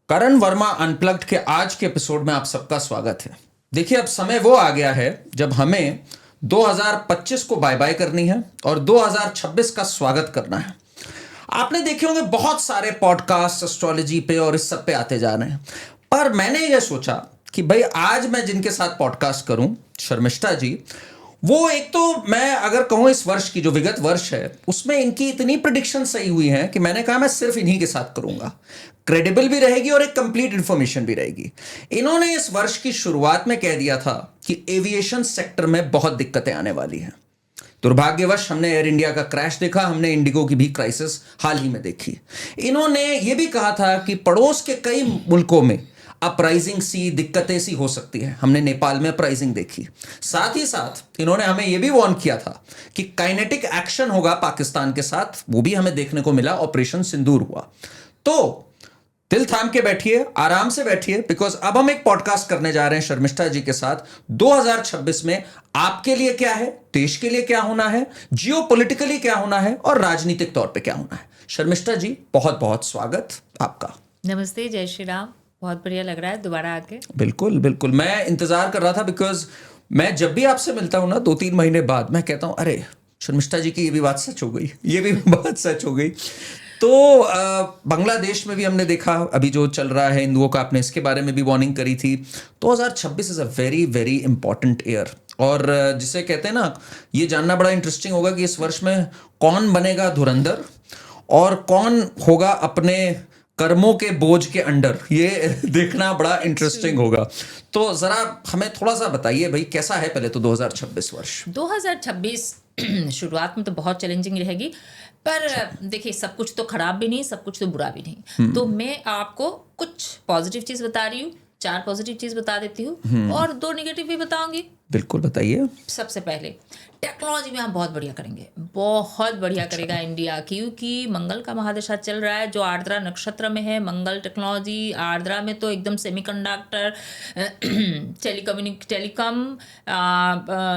करण Verma unplugged के आज के एपिसोड में आप सबका स्वागत है। देखिए, अब समय वो आ गया है जब हमें 2025 को बाय बाय करनी है और 2026 का स्वागत करना है। आपने देखे होंगे बहुत सारे पॉडकास्ट एस्ट्रोलॉजी पे और इस सब पे आते जा रहे हैं, पर मैंने ये सोचा कि भाई आज मैं जिनके साथ पॉडकास्ट करूं, शर्मिष्ठा जी, वो एक तो मैं अगर कहूं इस वर्ष की जो विगत वर्ष है उसमें इनकी इतनी प्रिडिक्शन सही हुई है कि मैंने कहा मैं सिर्फ इन्हीं के साथ करूंगा। क्रेडिबल भी रहेगी और एक कंप्लीट इंफॉर्मेशन भी रहेगी। इन्होंने इस वर्ष की शुरुआत में कह दिया था कि एविएशन सेक्टर में बहुत दिक्कतें आने वाली हैं। दुर्भाग्यवश हमने एयर इंडिया का क्रैश देखा, हमने इंडिगो की भी क्राइसिस हाल ही में देखी। इन्होंने ये भी कहा था कि पड़ोस के कई मुल्कों में अपराइजिंग सी दिक्कतें सी हो सकती है। हमने नेपाल में अपराइजिंग देखी। साथ ही साथ इन्होंने हमें यह भी वार्न किया था कि काइनेटिक एक्शन होगा पाकिस्तान के साथ, वो भी हमें देखने को मिला। ऑपरेशन सिंदूर हुआ। तो दिल थाम के बैठिए, आराम से बैठिए, बिकॉज अब हम एक पॉडकास्ट करने जा रहे हैं शर्मिष्ठा जी के साथ। 2026 में आपके लिए क्या है, देश के लिए क्या होना है, जियोपॉलिटिकली क्या होना है और राजनीतिक तौर पे क्या होना है। शर्मिष्ठा जी, बहुत बहुत स्वागत आपका। नमस्ते, जय श्री राम। बहुत बढ़िया लग रहा है दोबारा आके। बिल्कुल बिल्कुल, मैं इंतजार कर रहा था बिकॉज मैं जब भी आपसे मिलता हूं ना 2-3 महीने बाद, मैं कहता हूं अरे शर्मिष्ठा जी की ये भी बात सच हो गई, ये भी बात सच हो गई। तो बांग्लादेश में भी हमने देखा अभी जो चल रहा है हिंदुओं का, आपने इसके बारे में भी वार्निंग करी थी। 2026 is a very very important year, और जिसे कहते हैं ना, ये जानना बड़ा इंटरेस्टिंग होगा कि इस वर्ष में कौन बनेगा धुरंधर और कौन होगा अपने कर्मों के बोझ के अंडर, ये देखना बड़ा इंटरेस्टिंग होगा। तो जरा हमें थोड़ा सा बताइए भाई, कैसा है पहले तो 2026 वर्ष। 2026 शुरुआत में तो बहुत चैलेंजिंग रहेगी, पर देखिए सब कुछ तो खराब भी नहीं, सब कुछ तो बुरा भी नहीं। तो मैं आपको कुछ पॉजिटिव चीज बता रही हूँ, 4 पॉजिटिव चीज बता देती हूँ और 2 नेगेटिव भी बताऊंगी। बिल्कुल बताइए। सबसे पहले टेक्नोलॉजी में हम बहुत बढ़िया करेंगे, बहुत बढ़िया करेगा इंडिया, क्योंकि मंगल का महादशा चल रहा है जो आर्द्रा नक्षत्र में है। मंगल टेक्नोलॉजी आर्द्रा में तो एकदम सेमीकंडक्टर, टेलीकॉम,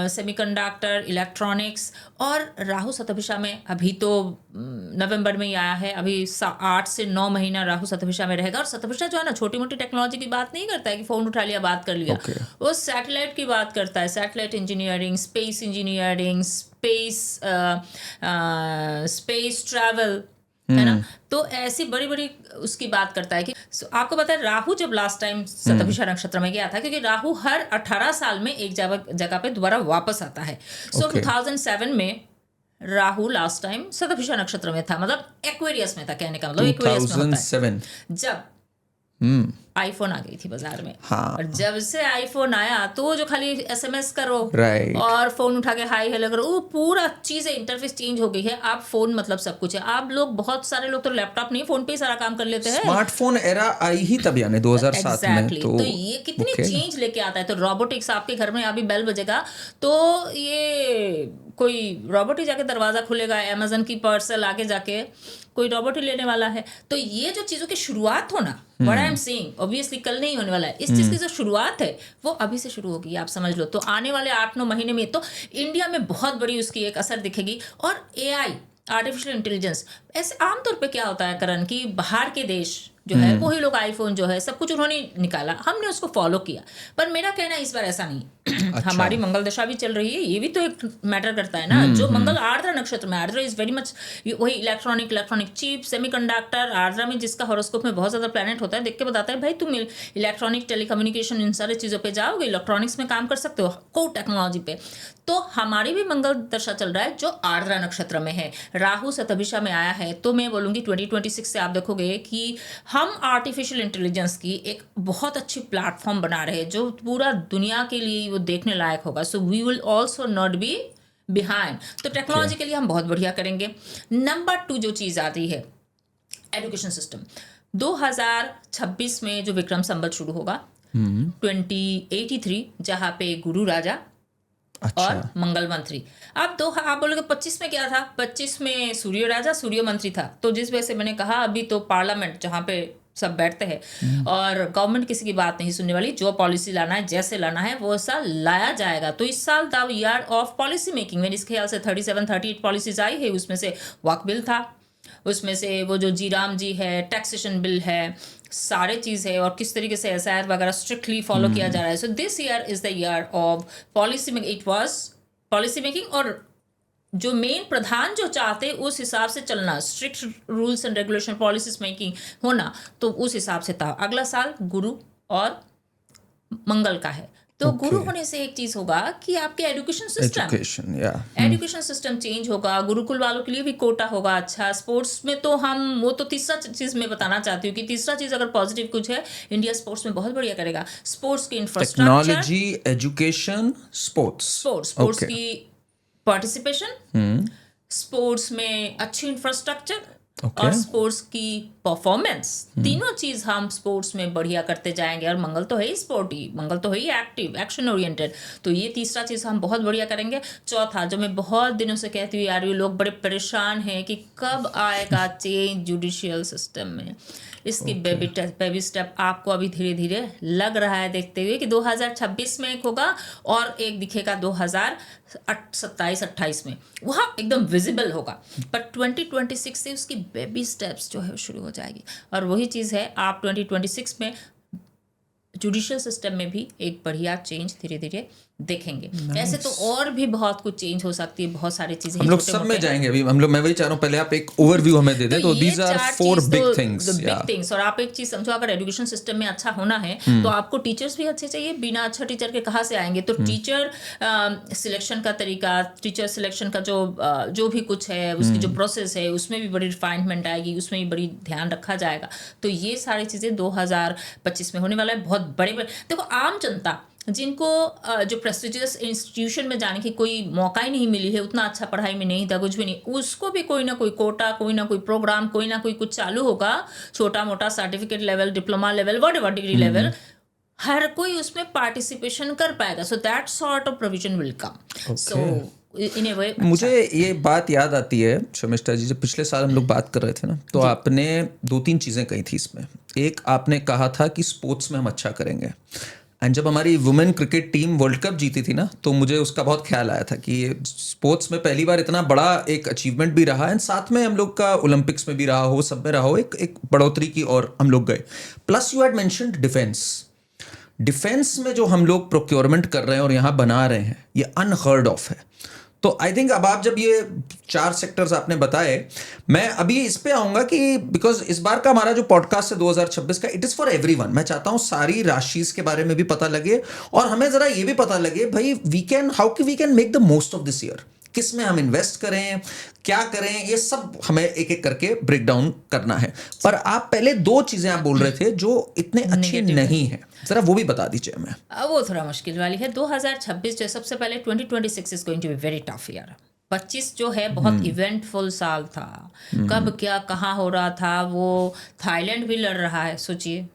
सेमीकंडक्टर, इलेक्ट्रॉनिक्स, और राहु शतभिषा में अभी तो नवंबर में ही आया है। अभी 8 से 9 महीना राहु शतभिषा में रहेगा। और शतभिषा जो है ना, छोटी मोटी टेक्नोलॉजी की बात नहीं करता है कि फोन उठा लिया बात कर लिया, वो सैटेलाइट की बात करता है। Satellite engineering, space engineering, space travel, है ना। तो ऐसी बड़ी बड़ी उसकी बात करता है कि आपको पता है राहु जब लास्ट टाइम शतभिषा नक्षत्र में गया था, क्योंकि राहु हर 18 साल में एक जगह पे दोबारा वापस आता है। 2007 में राहु लास्ट टाइम शतभिषा नक्षत्र में था, मतलब एक्वेरियस में था। कहने का मतलब एक्वेरियस में होता है जब आईफोन आ गई थी बाजार में। हाँ। और जब से आईफोन आया तो वो जो खाली एसएमएस करो और फोन उठा के हाई हेलो करो, वो पूरा चीजें इंटरफेस चेंज हो गई है। आप फोन मतलब सब कुछ है। आप लोग, बहुत सारे लोग तो लैपटॉप नहीं, फोन पे ही सारा काम कर लेते हैं। स्मार्टफोन एरा आई ही तब, यानी 2007 में। तो ये कितनी चेंज लेके आता है। तो रोबोटिक्स, आपके घर में अभी बेल बजेगा तो ये कोई रोबोट ही जाके दरवाजा खुलेगा, अमेजन की पार्सल आगे जाके कोई रोबोट ही लेने वाला है। तो ये जो चीजों की शुरुआत हो ना, what I am saying, obviously कल नहीं होने वाला है। इस चीज की जो शुरुआत है वो अभी से शुरू होगी, आप समझ लो। तो आने वाले 8-9 महीने में तो इंडिया में बहुत बड़ी उसकी एक असर दिखेगी। और एआई, आर्टिफिशियल इंटेलिजेंस, ऐसे आमतौर पे क्या होता है करण, की बाहर के देश जो है वही लोग आईफोन जो है सब कुछ उन्होंने निकाला, हमने उसको फॉलो किया। पर मेरा कहना इस बार ऐसा नहीं। अच्छा। हमारी मंगल दशा भी चल रही है, ये भी तो एक मैटर करता है ना। जो मंगल आर्द्रा नक्षत्र में, आर्द्रा इज वेरी मच वही इलेक्ट्रॉनिक चिप, सेमीकंडक्टर, आर्द्रा में जिसका हॉरोस्कोप में बहुत ज्यादा प्लैनेट होता है, देख के बताता है भाई तुम इलेक्ट्रॉनिक, टेलीकम्युनिकेशन, इन सारी चीजों पे जाओगे, इलेक्ट्रॉनिक्स में काम कर सकते हो, को टेक्नोलॉजी पे। तो हमारी भी मंगल दशा चल रहा है जो आर्द्रा नक्षत्र में है। राहु शतभिषा में आया है। तो मैं बोलूंगी 2026 से आप देखोगे कि हम आर्टिफिशियल इंटेलिजेंस की एक बहुत अच्छी प्लेटफॉर्म बना रहे हैं जो पूरा दुनिया के लिए वो देखने लायक होगा। So we will also not be behind. तो टेक्नोलॉजी के लिए हम बहुत बढ़िया करेंगे। नंबर 2 जो चीज़ आती है, एजुकेशन सिस्टम। 2026 में जो विक्रम संवत शुरू होगा 2083, जहाँ पे गुरु राजा और मंगल मंत्री। आप बोलोगे 25 में क्या था? 25 में सूर्य राजा, सूर्य मंत्री था। तो जिस वजह से मैंने कहा अभी तो पार्लियामेंट जहाँ पे सब बैठते हैं और गवर्नमेंट किसी की बात नहीं सुनने वाली, जो पॉलिसी लाना है, जैसे लाना है वो सा लाया जाएगा। तो इस साल the year of policy making में, इसके ख्याल से 37-38 पॉलिसीज आई है। उसमें से वक्फ बिल था, उसमें से वो जो जी राम जी है, टैक्सेशन बिल है, सारे चीज़ है और किस तरीके से SIR वगैरह स्ट्रिक्टली फॉलो किया जा रहा है. So this year is the year of policy making. It was policy making और जो मेन प्रधान जो चाहते उस हिसाब से चलना, strict rules and regulation policies making होना, तो उस हिसाब से था. अगला साल गुरु और मंगल का है. तो गुरु होने से एक चीज होगा कि आपके एजुकेशन सिस्टम चेंज होगा. गुरुकुल वालों के लिए भी कोटा होगा. अच्छा, स्पोर्ट्स में तो हम वो तो तीसरा चीज मैं बताना चाहती हूँ कि तीसरा चीज अगर पॉजिटिव कुछ है, इंडिया स्पोर्ट्स में बहुत बढ़िया करेगा. स्पोर्ट्स की इंफ्रास्ट्रक्चर, टेक्नोलॉजी, एजुकेशन, स्पोर्ट्स की पार्टिसिपेशन, स्पोर्ट्स में अच्छी इंफ्रास्ट्रक्चर और स्पोर्ट्स की परफॉर्मेंस, तीनों चीज हम स्पोर्ट्स में बढ़िया करते जाएंगे. और मंगल तो है ही स्पोर्टी, मंगल तो है ही एक्टिव, एक्शन ओरिएंटेड. तो ये तीसरा चीज हम बहुत बढ़िया करेंगे. चौथा, जो मैं बहुत दिनों से कहती हूँ यार, ये लोग बड़े परेशान हैं कि कब आएगा चेंज जुडिशियल सिस्टम में. इसकी बेबी स्टेप आपको अभी धीरे धीरे लग रहा है देखते हुए कि 2026 में एक होगा और एक दिखेगा 2027-28 में. वहाँ एकदम विजिबल होगा. पर 2026 से उसकी बेबी स्टेप्स जो है शुरू हो जाएगी. और वही चीज़ है, आप 2026 में जुडिशियल सिस्टम में भी एक बढ़िया चेंज धीरे धीरे देखेंगे. ऐसे तो और भी बहुत कुछ चेंज हो सकती है, बहुत सारी चीजें. हम लोग सब में जाएंगे अभी. हम लोग, मैं वही चाह रहा हूँ, पहले आप एक ओवरव्यू हमें दे दें. तो दीज आर 4 बिग थिंग्स. और आप एक चीज समझो, अगर एजुकेशन सिस्टम में अच्छा होना है तो आपको टीचर्स भी अच्छे चाहिए. बिना अच्छा टीचर के कहाँ से आएंगे? तो टीचर सिलेक्शन का तरीका, टीचर सिलेक्शन का जो भी कुछ है, उसकी जो प्रोसेस है, उसमें भी बड़ी रिफाइनमेंट आएगी, उसमें भी बड़ी ध्यान रखा जाएगा. तो ये सारी चीजें 2025 में होने वाला है. बहुत बड़े देखो, आम जनता जिनको जो प्रेस्टिजियस इंस्टीट्यूशन में जाने की कोई मौका ही नहीं मिली है, उतना अच्छा पढ़ाई में नहीं था, कुछ भी नहीं, उसको भी कोई ना कोई कोटा, कोई ना कोई प्रोग्राम, कोई ना कोई कुछ चालू होगा. छोटा मोटा certificate level, diploma level, whatever degree level, हर कोई उसमें पार्टिसिपेशन कर पाएगा. So that sort of provision will come. So in a way मुझे ये बात याद आती है शर्मिष्ठा जी, जब पिछले साल हम लोग बात कर रहे थे ना, तो आपने 2-3 चीज़ें कही थी इसमें. एक, आपने कहा था कि स्पोर्ट्स में हम अच्छा करेंगे. एंड जब हमारी women cricket team world cup जीती थी ना, तो मुझे उसका बहुत ख्याल आया था कि स्पोर्ट्स में पहली बार इतना बड़ा एक अचीवमेंट भी रहा, एंड साथ में हम लोग का ओलंपिक्स में भी रहा हो, सब में रहा हो, एक बढ़ोतरी की और हम लोग गए. Plus you had mentioned defence में जो हम लोग प्रोक्योरमेंट कर रहे हैं और यहाँ बना रहे हैं, ये अनहर्ड ऑफ है. तो आई थिंक अब आप जब ये 4 सेक्टर्स आपने बताए, मैं अभी इस पे आऊंगा कि बिकॉज इस बार का हमारा जो पॉडकास्ट है 2026 का, इट इज फॉर एवरीवन. मैं चाहता हूँ सारी राशिज के बारे में भी पता लगे और हमें जरा ये भी पता लगे भाई how we can make the most of this year. किस में हम इन्वेस्ट करें, क्या करें, ये सब हमें एक एक करके ब्रेक डाउन करना है. पर आप पहले 2 चीजें आप बोल रहे थे जो इतने अच्छी नहीं है, जरा वो भी बता दीजिए हमें. वो थोड़ा मुश्किल वाली है. 2026 जो सबसे पहले 2026 is going to be very tough year. 25 जो है बहुत इवेंटफुल साल था. कब क्या कहाँ हो रहा था, वो थाईलैंड भी लड़ रहा है, सोचिए.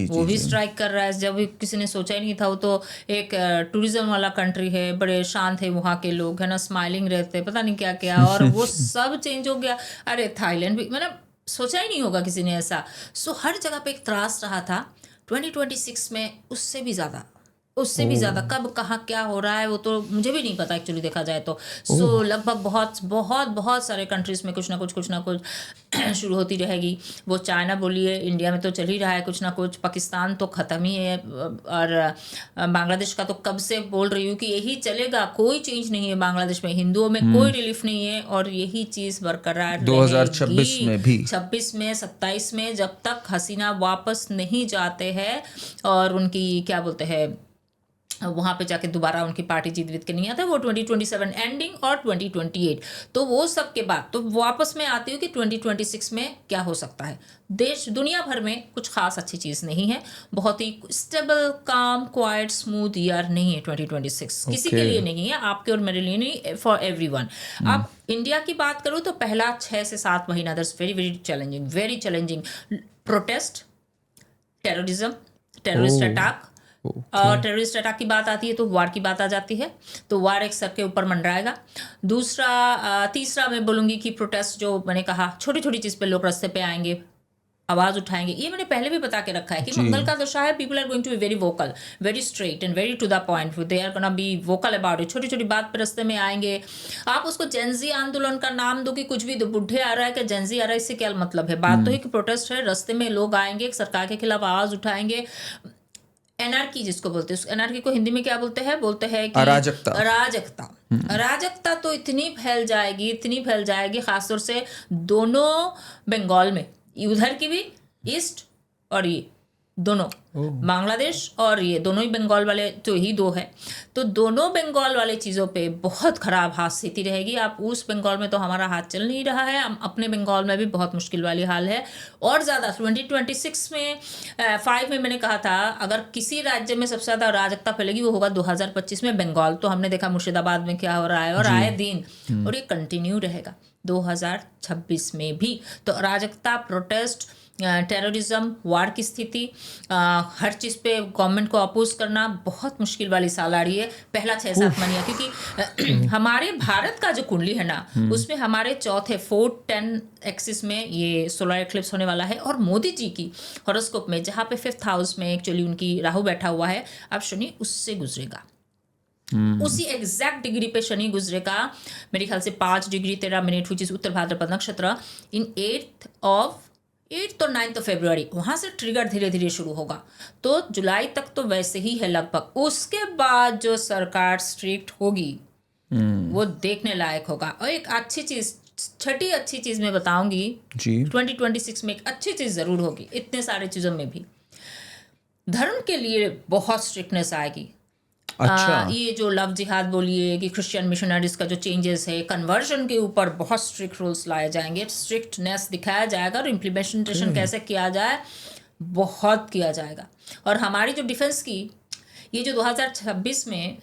वो भी स्ट्राइक कर रहा है जब किसी ने सोचा ही नहीं था. वो तो एक टूरिज्म वाला कंट्री है, बड़े शांत है वहाँ के लोग, है ना, स्माइलिंग रहते हैं, पता नहीं क्या क्या, और वो सब चेंज हो गया. अरे थाईलैंड भी, मतलब सोचा ही नहीं होगा किसी ने ऐसा. सो हर जगह पे एक त्रास रहा था. 2026 में उससे भी ज़्यादा कब कहाँ क्या हो रहा है वो तो मुझे भी नहीं पता एक्चुअली, देखा जाए तो. सो लगभग बहुत सारे कंट्रीज़ में कुछ ना कुछ शुरू होती रहेगी. वो चाइना बोलिए, इंडिया में तो चल ही रहा है कुछ ना कुछ. पाकिस्तान तो ख़त्म ही है, और बांग्लादेश का तो कब से बोल रही हूँ कि यही चलेगा, कोई चेंज नहीं है बांग्लादेश में. हिंदुओं में कोई रिलीफ नहीं है और यही चीज़ बरकरार 2026 में भी, 26 में, 27 में, जब तक हसीना वापस नहीं जाते हैं और उनकी क्या बोलते हैं, वहाँ पे जाके दोबारा उनकी पार्टी जीत के नहीं आता. वो 2027 एंडिंग और 2028, तो वो सब के बाद तो वापस में आती हूँ कि 2026 में क्या हो सकता है. दुनिया भर में कुछ खास अच्छी चीज़ नहीं है. बहुत ही स्टेबल, काम, क्वाइट, स्मूथ ईयर नहीं है 2026. किसी के लिए नहीं है, आपके और मेरे लिए नहीं, फॉर एवरीवन. आप इंडिया की बात करूँ तो पहला 6 से 7 महीना that's very challenging. Protest, terrorist attack, और टेररिस्ट अटैक की बात आती है तो वार की बात आ जाती है. तो वार एक सर के ऊपर मंडराएगा. तीसरा मैं बोलूँगी कि प्रोटेस्ट, जो मैंने कहा, छोटी छोटी चीज़ पे लोग रास्ते पे आएंगे, आवाज उठाएंगे। ये मैंने पहले भी बता के रखा है कि मंगल का दशा है, people are going to be very vocal, very straight and very to the point, they are gonna be vocal about it. छोटी छोटी बात पर रास्ते में आएंगे। आप उसको जेंजी आंदोलन का नाम दो कि कुछ भी दो, बुढ़े आ रहा है कि जेंजी आ रहा है, इससे क्या मतलब है? बात तो है कि प्रोटेस्ट है, रास्ते में लोग आएंगे, सरकार के खिलाफ आवाज उठाएंगे। एनार्की जिसको बोलते हैं, एनार्की को हिंदी में क्या बोलते हैं कि अराजकता। अराजकता तो इतनी फैल जाएगी खासतौर से दोनों बंगाल में, उधर की भी ईस्ट और ये दोनों बांग्लादेश और ये दोनों ही बंगाल वाले, तो ही दो है, तो दोनों बंगाल वाले चीज़ों पे बहुत ख़राब हाथ स्थिति रहेगी। आप उस बंगाल में तो हमारा हाथ चल नहीं रहा है, हम अपने बंगाल में भी बहुत मुश्किल वाली हाल है। और ज़्यादा 2026 में 5 में मैंने कहा था अगर किसी राज्य में सबसे ज़्यादा अराजकता फैलेगी वो होगा 2025 में बंगाल। तो हमने देखा मुर्शिदाबाद में क्या हो रहा है, और आए दिन और ये कंटिन्यू रहेगा 2026 में भी। तो अराजकता, प्रोटेस्ट, टेररिज्म, वार की स्थिति, हर चीज़ पे गवर्नमेंट को अपोज करना बहुत मुश्किल वाली साल आ रही है। पहला 6-7 महीना, क्योंकि हमारे भारत का जो कुंडली है ना, उसमें हमारे चौथे 4-10 एक्सिस में ये सोलर एक्लिप्स होने वाला है। और मोदी जी की हॉरोस्कोप में जहाँ पे 5th हाउस में एक्चुअली उनकी राहु बैठा हुआ है, अब शनि उससे गुजरेगा, उसी एग्जैक्ट डिग्री पे शनि गुजरेगा, मेरे ख्याल से 5 डिग्री 13 मिनट, विच इज उत्तर भाद्रपद नक्षत्र, इन 8th और 9th फरवरी। वहां से ट्रिगर धीरे धीरे शुरू होगा, तो जुलाई तक तो वैसे ही है लगभग। उसके बाद जो सरकार स्ट्रिक्ट होगी वो देखने लायक होगा। और एक अच्छी चीज, छठी अच्छी चीज मैं बताऊंगी जी, 2026 में एक अच्छी चीज जरूर होगी। इतने सारे चीजों में भी धर्म के लिए बहुत स्ट्रिक्टनेस आएगी। अच्छा। ये जो लव जिहाद बोलिए कि क्रिश्चियन मिशनरीज का जो चेंजेस है, कन्वर्जन के ऊपर बहुत स्ट्रिक्ट रूल्स लाए जाएंगे, स्ट्रिक्टनेस दिखाया जाएगा, और इम्प्लीमेंटेशन कैसे किया जाए बहुत किया जाएगा। और हमारी जो डिफेंस की ये जो 2026 में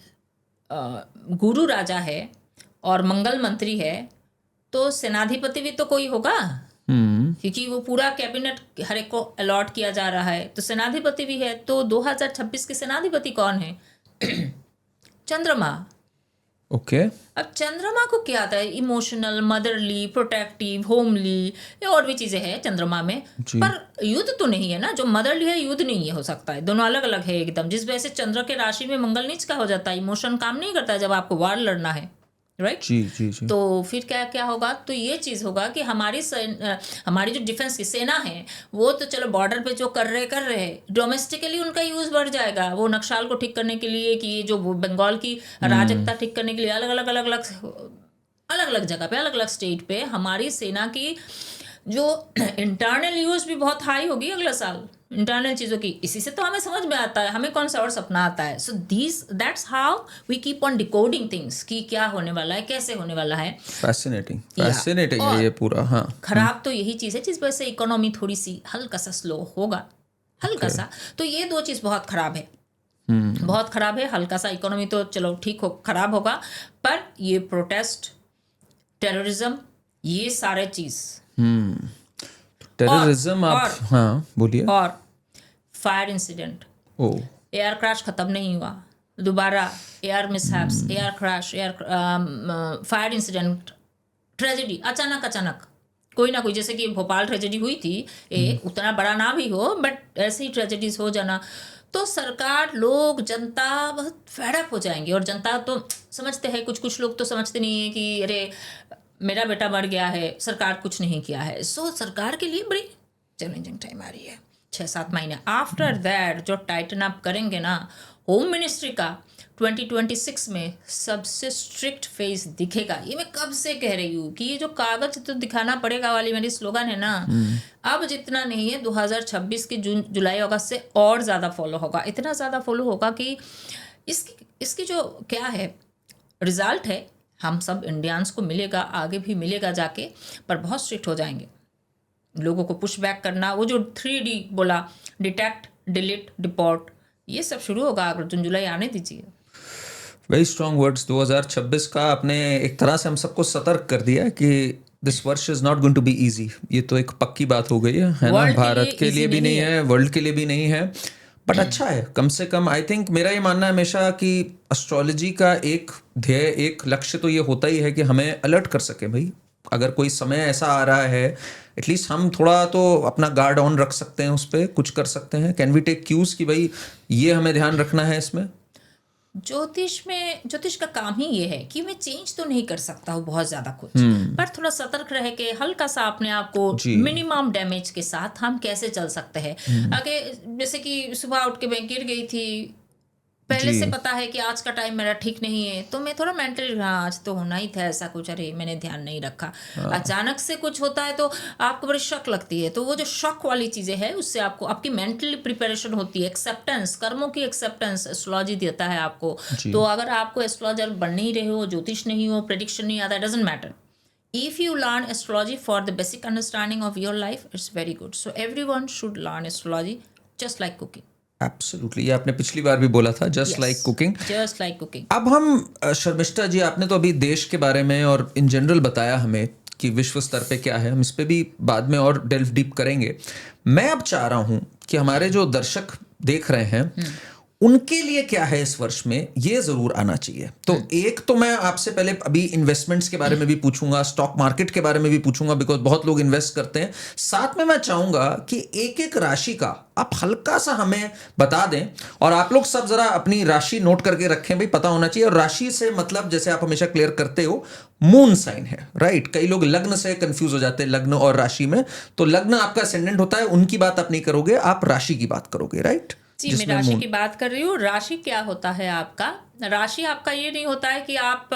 गुरु राजा है और मंगल मंत्री है, तो सेनाधिपति भी तो कोई होगा, क्योंकि वो पूरा कैबिनेट हर एक को अलॉट किया जा रहा है, तो सेनाधिपति भी है। तो 2026 के सेनाधिपति कौन है? चंद्रमा। ओके। अब चंद्रमा को क्या आता है? इमोशनल, मदरली, प्रोटेक्टिव, होमली, ये और भी चीजें हैं चंद्रमा में, पर युद्ध तो नहीं है ना। जो मदरली है युद्ध नहीं है, हो सकता है, दोनों अलग अलग है एकदम। जिस वजह से चंद्र के राशि में मंगल नीच का हो जाता है, इमोशन काम नहीं करता है जब आपको वार लड़ना है, राइट? जी। तो फिर क्या होगा? तो ये चीज़ होगा कि हमारी जो डिफेंस की सेना है वो तो चलो बॉर्डर पे जो कर रहे हैं, डोमेस्टिकली उनका यूज़ बढ़ जाएगा। वो नक्सल को ठीक करने के लिए, कि ये जो बंगाल की अराजकता ठीक करने के लिए अलग अलग जगह पे, अलग अलग स्टेट पे हमारी सेना की जो इंटरनल यूज़ भी बहुत हाई होगी अगला साल, इंटरनल चीज़ों की। इसी से तो हमें समझ में आता है, हमें कौन सा और सपना आता है। So that's how we keep on decoding things, कि क्या होने वाला है, कैसे होने वाला है। फैसिनेटिंग है ये पूरा। हाँ, खराब तो यही चीज़ है जिस वजह से इकोनॉमी थोड़ी सी हल्का सा स्लो होगा, हल्का सा। तो ये 2 चीज़ बहुत खराब है, बहुत खराब है। हल्का सा इकोनॉमी तो चलो ठीक हो, खराब होगा, पर ये प्रोटेस्ट, टेररिज्म, ये सारे चीज़, टेररिज्म, आप हाँ बोलिए। और फायर इंसिडेंट, एयर क्रैश खत्म नहीं हुआ, दोबारा air mishaps, air crash, fire incident, tragedy, अचानक कोई ना कोई, जैसे कि भोपाल ट्रेजेडी हुई थी, एक उतना बड़ा ना भी हो बट ऐसे ही ट्रेजेडीज हो जाना, तो सरकार, लोग, जनता बहुत फेडअप हो जाएंगे। और जनता तो समझते हैं, कुछ लोग तो समझते नहीं है कि अरे मेरा बेटा मर गया है, सरकार कुछ नहीं किया है। सो सरकार के लिए बड़ी चैलेंजिंग टाइम आ रही है, 6-7 महीने। आफ्टर दैट जो टाइटन अप करेंगे ना, होम मिनिस्ट्री का 2026 में सबसे स्ट्रिक्ट फेस दिखेगा। ये मैं कब से कह रही हूँ कि ये जो कागज तो दिखाना पड़ेगा वाली मेरी स्लोगन है ना, अब जितना नहीं है 2026 के जून, जुलाई, अगस्त से और ज़्यादा फॉलो होगा। इतना ज़्यादा फॉलो होगा कि इसकी जो क्या है रिजल्ट है, हम सब इंडियंस को मिलेगा, आगे भी मिलेगा जाके, पर बहुत स्ट्रिक्ट हो जाएंगे। लोगों को पुश बैक करना, वो जो 3D बोला, डिटेक्ट, डिलीट, डिपोर्ट, ये सब शुरू होगा। अगर जून जुलाई आने दीजिए। Very strong words. 2026 का आपने एक तरह से हम सबको सतर्क कर दिया कि दिस वर्ष is not going to be easy. ये तो एक पक्की बात हो गई है ना? भारत के लिए भी नहीं है, वर्ल्ड के लिए भी नहीं है, बट अच्छा है कम से कम। आई थिंक मेरा ये मानना है हमेशा कि एस्ट्रोलॉजी का एक ध्येय, एक लक्ष्य तो ये होता ही है कि हमें अलर्ट कर सके। भाई अगर कोई समय ऐसा आ रहा है, एटलीस्ट हम थोड़ा तो अपना गार्ड ऑन रख सकते हैं, उस पर कुछ कर सकते हैं? कैन वी टेक क्यूज कि भाई ये हमें ध्यान रखना है इसमें? ज्योतिष का काम ही ये है कि मैं चेंज तो नहीं कर सकता हूँ बहुत ज्यादा कुछ, पर थोड़ा सतर्क रह के हल्का सा अपने आप को जी। मिनिमम डैमेज के साथ हम कैसे चल सकते हैं। आगे जैसे कि सुबह उठ के मैं गिर गई थी, पहले से पता है कि आज का टाइम मेरा ठीक नहीं है, तो मैं थोड़ा मेंटली, हाँ आज तो होना ही था ऐसा कुछ, अरे मैंने ध्यान नहीं रखा। अचानक से कुछ होता है तो आपको बड़ी शक लगती है, तो वो जो शक वाली चीजें है उससे आपको आपकी मेंटली प्रिपरेशन होती है, एक्सेप्टेंस, कर्मों की एक्सेप्टेंस एस्ट्रोलॉजी देता है आपको। तो अगर आपको एस्ट्रोलॉजर बन नहीं रहे हो, ज्योतिष नहीं हो, प्रेडिक्शन नहीं आता, doesn't matter, if you learn astrology for the basic understanding of your life, it's very good. So everyone should learn astrology, just like cooking. Absolutely, ये आपने पिछली बार भी बोला था, just like cooking. Just like cooking. अब हम शर्मिष्ठा जी, आपने तो अभी देश के बारे में और इन जनरल बताया हमें कि विश्व स्तर पे क्या है, हम इस पे भी बाद में और डेल्व डीप करेंगे। मैं अब चाह रहा हूं कि हमारे जो दर्शक देख रहे हैं उनके लिए क्या है इस वर्ष में, ये जरूर आना चाहिए। तो एक तो मैं आपसे पहले अभी इन्वेस्टमेंट्स के बारे में भी पूछूंगा, स्टॉक मार्केट के बारे में भी पूछूंगा, बिकॉज बहुत लोग इन्वेस्ट करते हैं। साथ में मैं चाहूंगा कि एक एक राशि का आप हल्का सा हमें बता दें, और आप लोग सब जरा अपनी राशि नोट करके रखें, भाई पता होना चाहिए। और राशि से मतलब जैसे आप हमेशा क्लियर करते हो, मून साइन है, राइट? कई लोग लग्न से कंफ्यूज हो जाते हैं, लग्न और राशि में। तो लग्न आपका असेंडेंट होता है, उनकी बात आप नहीं करोगे, आप राशि की बात करोगे, राइट? जी, मैं राशि की बात कर रही हूँ। राशि क्या होता है आपका? राशि आपका ये नहीं होता है कि आप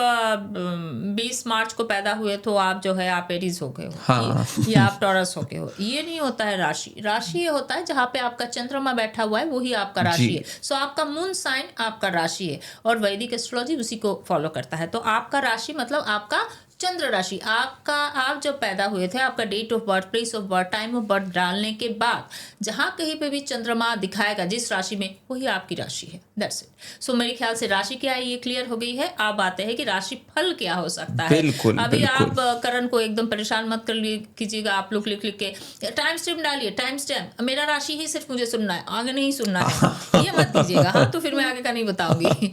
20 मार्च को पैदा हुए तो आप जो है आप एरीज हो गए हो, हाँ। या आप टॉरस हो गए हो, ये नहीं होता है राशि। राशि ये होता है जहाँ पे आपका चंद्रमा बैठा हुआ है, वही आपका राशि है। सो आपका मून साइन आपका राशि है, और वैदिक एस्ट्रोलॉजी उसी को फॉलो करता है। तो आपका राशि मतलब आपका चंद्र राशि, आपका, आप जब पैदा हुए थे, आपका date of birth, place of birth, time of birth डालने के बाद जहां कहीं पे भी चंद्रमा दिखाएगा जिस राशि में, वही आपकी राशि है। That's it. सो मेरे ख्याल से राशि क्या है ये क्लियर हो गई है। अब आते हैं कि राशि फल क्या हो सकता है। बिल्कुल, अभी बिल्कुल। आप करण को एकदम परेशान मत कीजिएगा, आप लोग लिख लिख के टाइम स्टैम्प डालिए, टाइम स्टैम्प, मेरा राशि ही सिर्फ मुझे सुनना है, आगे नहीं सुनना है, ये मत कीजिएगा। हाँ, तो फिर मैं आगे का नहीं बताऊंगी।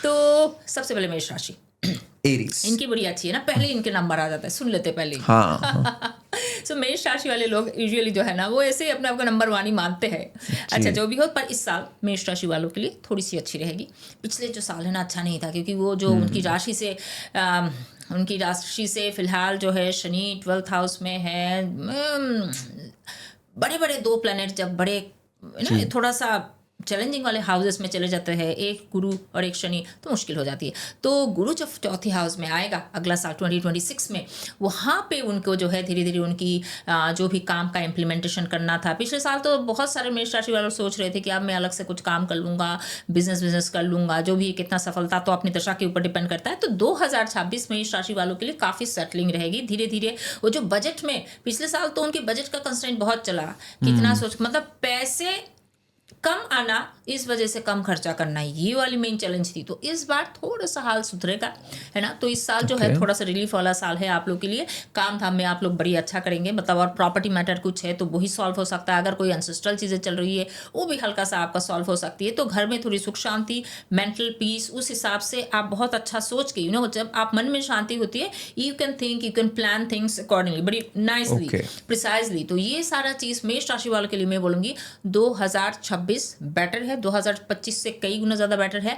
तो सबसे पहले मेष राशि, एरीज, इनकी बड़ी अच्छी है ना, पहले इनके नंबर आ जाता है, सुन लेते पहले। हाँ। सो मेष राशि वाले लोग यूजुअली जो है ना, वो ऐसे ही अपने आप का नंबर वानी मानते हैं। अच्छा, जो भी हो, पर इस साल मेष राशि वालों के लिए थोड़ी सी अच्छी रहेगी। पिछले जो साल है ना, अच्छा नहीं था, क्योंकि वो जो उनकी राशि से फिलहाल जो है शनि 12th हाउस में है। बड़े बड़े दो प्लैनेट जब बड़े ना थोड़ा सा चैलेंजिंग वाले हाउसेस में चले जाते हैं, एक गुरु और एक शनि, तो मुश्किल हो जाती है। तो गुरु जब चौथी हाउस में आएगा अगला साल 2026 में, वहाँ पे उनको जो है धीरे धीरे उनकी जो भी काम का इम्प्लीमेंटेशन करना था। पिछले साल तो बहुत सारे मेष राशि वाले सोच रहे थे कि अब मैं अलग से कुछ काम कर लूँगा, बिजनेस कर लूँगा, जो भी कितना सफलता तो अपनी दशा के ऊपर डिपेंड करता है। तो 2026 मेष राशि वालों के लिए काफ़ी सेटलिंग रहेगी। धीरे धीरे वो जो बजट में, पिछले साल तो उनके बजट का कंस्ट्रेंट बहुत चला, कितना मतलब पैसे कम आना, इस वजह से कम खर्चा करना, ये वाली मेन चैलेंज थी। तो इस बार थोड़ा सा हाल सुधरेगा, है ना। तो इस साल जो है थोड़ा सा रिलीफ वाला साल है आप लोग के लिए। काम धाम में आप लोग बड़ी अच्छा करेंगे, मतलब और प्रॉपर्टी मैटर कुछ है तो वही सॉल्व हो सकता है। अगर कोई एंसेस्ट्रल चीज़ें चल रही है वो भी हल्का सा आपका सॉल्व हो सकती है। तो घर में थोड़ी सुख शांति, मेंटल पीस, उस हिसाब से आप बहुत अच्छा सोच के, जब आप मन में शांति होती है, you can plan things accordingly, बड़ी नाइसली, प्रिसाइजली। तो ये सारा चीज़ मेष राशि वालों के लिए मैं बोलूँगी 2026 बेटर है, 2025 से कई गुना ज़्यादा बेटर है।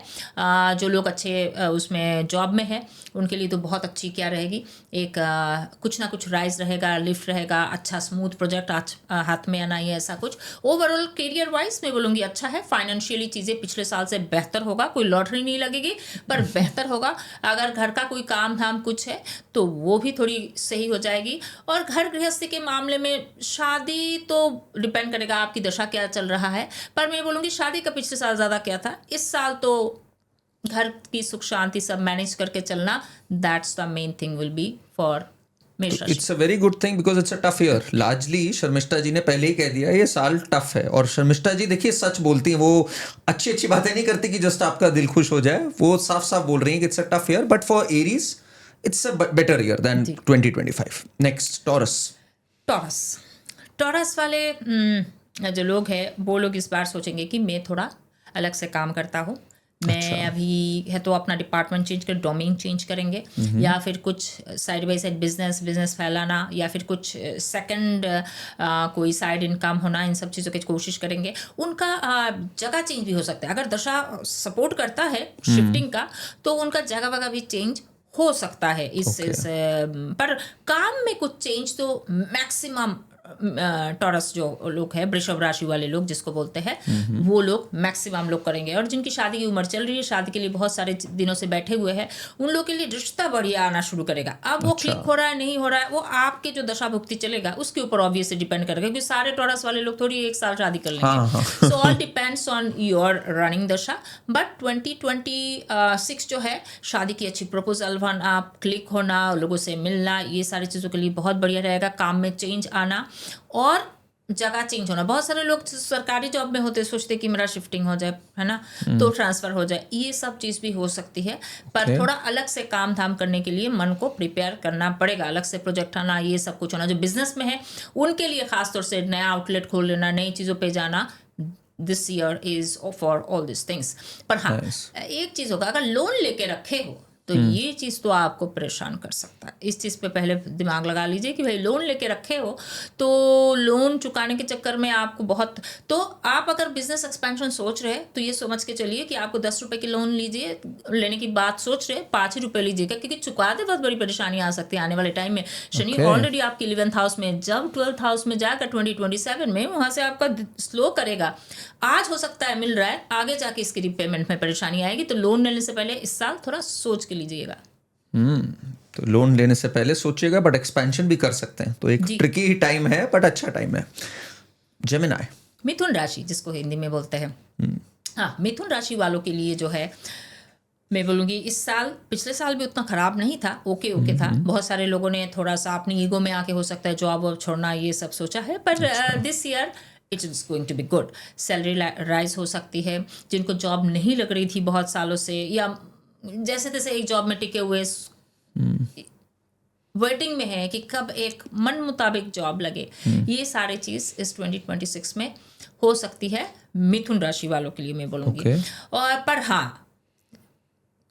जो लोग अच्छे उसमें जॉब में है उनके लिए तो बहुत अच्छी क्या रहेगी, एक कुछ ना कुछ राइज रहेगा, लिफ्ट रहेगा, अच्छा स्मूथ प्रोजेक्ट हाथ में आना, ये ऐसा कुछ। ओवरऑल करियर वाइज मैं बोलूँगी अच्छा है। फाइनेंशियली चीज़ें पिछले साल से बेहतर होगा, कोई लॉटरी नहीं लगेगी पर बेहतर होगा। अगर घर का कोई काम धाम कुछ है तो वो भी थोड़ी सही हो जाएगी। और घर गृहस्थी के मामले में शादी तो डिपेंड करेगा आपकी दशा क्या चल रहा है, पर मैं बोलूँगी शादी का पिछले साल ज़्यादा क्या था, इस साल तो घर की सुख शांति सब मैनेज करके चलना, that's the main thing will be for Mesh rashi. It's a very good thing because it's a tough year. Largely Sharmishtha ji ने पहले ही कह दिया ये साल टफ है। और शर्मिष्ठा जी देखिए सच बोलती हैं, वो अच्छी अच्छी बातें नहीं करती कि जस्ट आपका दिल खुश हो जाए, वो साफ साफ बोल रही हैं कि it's a tough year, but for Aries it's a better year than 2025। Next Taurus वाले जो लोग हैं वो लोग इस बार सोचेंगे कि मैं थोड़ा अलग से काम करता हूँ, मैं अभी है तो अपना डिपार्टमेंट चेंज कर डोमेन चेंज करेंगे, या फिर कुछ साइड बाई साइड बिजनेस फैलाना, या फिर कुछ सेकंड कोई साइड इनकम होना, इन सब चीज़ों की कोशिश करेंगे। उनका जगह चेंज भी हो सकता है, अगर दशा सपोर्ट करता है शिफ्टिंग का तो उनका जगह वगह भी चेंज हो सकता है। इस पर काम में कुछ चेंज तो मैक्सिमम टॉरस जो लोग हैं, वृषभ राशि वाले लोग जिसको बोलते हैं, वो लोग मैक्सिमम लोग करेंगे। और जिनकी शादी की उम्र चल रही है, शादी के लिए बहुत सारे दिनों से बैठे हुए हैं, उन लोग के लिए रिश्ता बढ़िया आना शुरू करेगा। अब वो क्लिक हो रहा है नहीं हो रहा है, वो आपके जो दशा भुक्ति चलेगा उसके ऊपर ऑब्वियसली डिपेंड करेगा, क्योंकि सारे टॉरस वाले लोग थोड़ी एक साल शादी कर लेंगे। So all depends on your running दशा। बट 2026 जो है, शादी की अच्छी प्रपोजल होना, क्लिक होना, लोगों से मिलना, ये सारी चीज़ों के लिए बहुत बढ़िया रहेगा। काम में चेंज आना और जगह चेंज होना। बहुत सारे लोग सरकारी जॉब में होते सोचते कि मेरा शिफ्टिंग हो जाए, है ना, तो ट्रांसफर हो जाए, ये सब चीज़ भी हो सकती है। पर थोड़ा अलग से काम धाम करने के लिए मन को प्रिपेयर करना पड़ेगा, अलग से प्रोजेक्ट आना, ये सब कुछ होना। जो बिजनेस में है उनके लिए खासतौर से नया आउटलेट खोल लेना, नई चीज़ों पे जाना, this year is for all this things. पर हाँ, एक चीज़ होगा, अगर लोन लेके रखे हो तो ये चीज़ तो आपको परेशान कर सकता है। इस चीज़ पे पहले दिमाग लगा लीजिए कि भाई लोन लेके रखे हो तो लोन चुकाने के चक्कर में आपको बहुत, तो आप अगर बिजनेस एक्सपेंशन सोच रहे हैं तो ये समझ के चलिए कि आपको 10 रुपये की लोन लीजिए, लेने की बात सोच रहे 5 ही रुपये लीजिएगा, क्योंकि चुकाते बहुत बड़ी परेशानी आ सकती है आने वाले टाइम में। शनि ऑलरेडी आपकी 11th हाउस में, जब 12th हाउस में जाकर 2027 में वहाँ से आपका स्लो करेगा। आज हो सकता है मिल रहा है, आगे जाके इसकी रिपेमेंट में परेशानी आएगी। तो लोन लेने से पहले इस साल थोड़ा सोच के लीजिएगा। तो लोन लेने से पहले सोचिएगा, बट एक्सपेंशन भी कर सकते हैं, तो एक ट्रिकी ही टाइम है बट अच्छा टाइम है। जेमिनी, मिथुन राशि जिसको हिंदी में बोलते हैं, हाँ, मिथुन राशि वालों के लिए जो है, मैं बोलूँगी इस साल, पिछले साल भी उतना ख़राब नहीं था, ओके था। बहुत सारे लोगों ने थोड़ा सा अपनी ईगो में आके हो सकता है जॉब वॉब छोड़ना, ये सब सोचा है, पर this year it is going to be good. Salary rise हो सकती है। जिनको जॉब नहीं लग रही थी बहुत सालों से, या जैसे तैसे एक जॉब में टिके हुए वेटिंग में है कि कब एक मन मुताबिक जॉब लगे, ये सारी चीज़ इस 2026 में हो सकती है मिथुन राशि वालों के लिए, मैं बोलूँगी। और पर हाँ,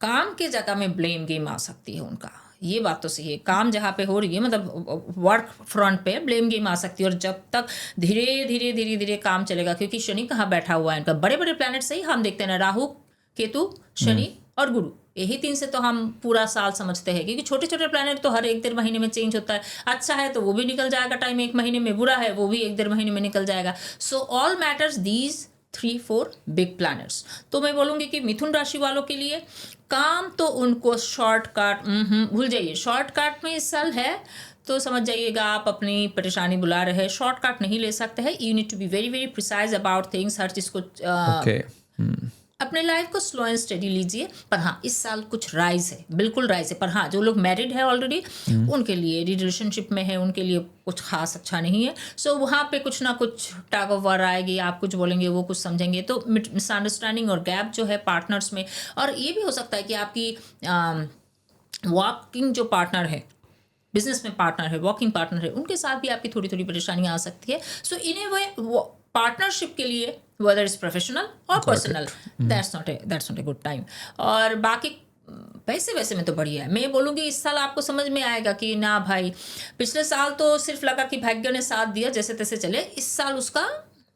काम के जगह में ब्लेम गेम आ सकती है उनका, ये बात तो सही है। काम जहाँ पे हो रही है, मतलब वर्क फ्रंट पे ब्लेम गेम आ सकती है। और जब तक धीरे धीरे काम चलेगा, क्योंकि शनि कहाँ बैठा हुआ है इनका, बड़े बड़े प्लैनेट सही हम देखते हैं ना, राहु, केतु, शनि और गुरु, यही 3 से तो हम पूरा साल समझते हैं, क्योंकि छोटे छोटे प्लैनेट तो हर 1-1.5 महीने में चेंज होता है। अच्छा है तो वो भी निकल जाएगा टाइम 1 महीने में, बुरा है वो भी 1-1.5 महीने में निकल जाएगा। So all matters these 3-4 big planets. तो मैं बोलूँगी कि मिथुन राशि वालों के लिए काम तो उनको शॉर्टकट, भूल जाइए, शॉर्टकट में इस साल है तो समझ जाइएगा आप अपनी परेशानी बुला रहे हैं। शॉर्टकट नहीं ले सकते हैं, you need to be very very precise about things. हर चीज़ को अपने लाइफ को स्लो एंड स्टडी लीजिए। पर हाँ, इस साल कुछ राइज है, बिल्कुल राइज है। पर हाँ, जो लोग मैरिड है ऑलरेडी, उनके लिए, रिलेशनशिप में है, उनके लिए कुछ खास अच्छा नहीं है। सो वहाँ पे कुछ ना कुछ टग ऑफ वार आएगी, आप कुछ बोलेंगे वो कुछ समझेंगे, तो मिसअंडरस्टैंडिंग और गैप जो है पार्टनर्स में। और ये भी हो सकता है कि आपकी वॉकिंग जो पार्टनर है, बिजनेस में पार्टनर है, वॉकिंग पार्टनर है, उनके साथ भी आपकी थोड़ी थोड़ी परेशानियाँ आ सकती है। सो इन ए वे पार्टनरशिप के लिए, whether it's professional or personal, that's not a good time। और बाकी पैसे वैसे में तो बढ़िया है। मैं बोलूँगी इस साल आपको समझ में आएगा कि ना भाई, पिछले साल तो सिर्फ लगा कि भाग्य ने साथ दिया, जैसे तैसे चले। इस साल उसका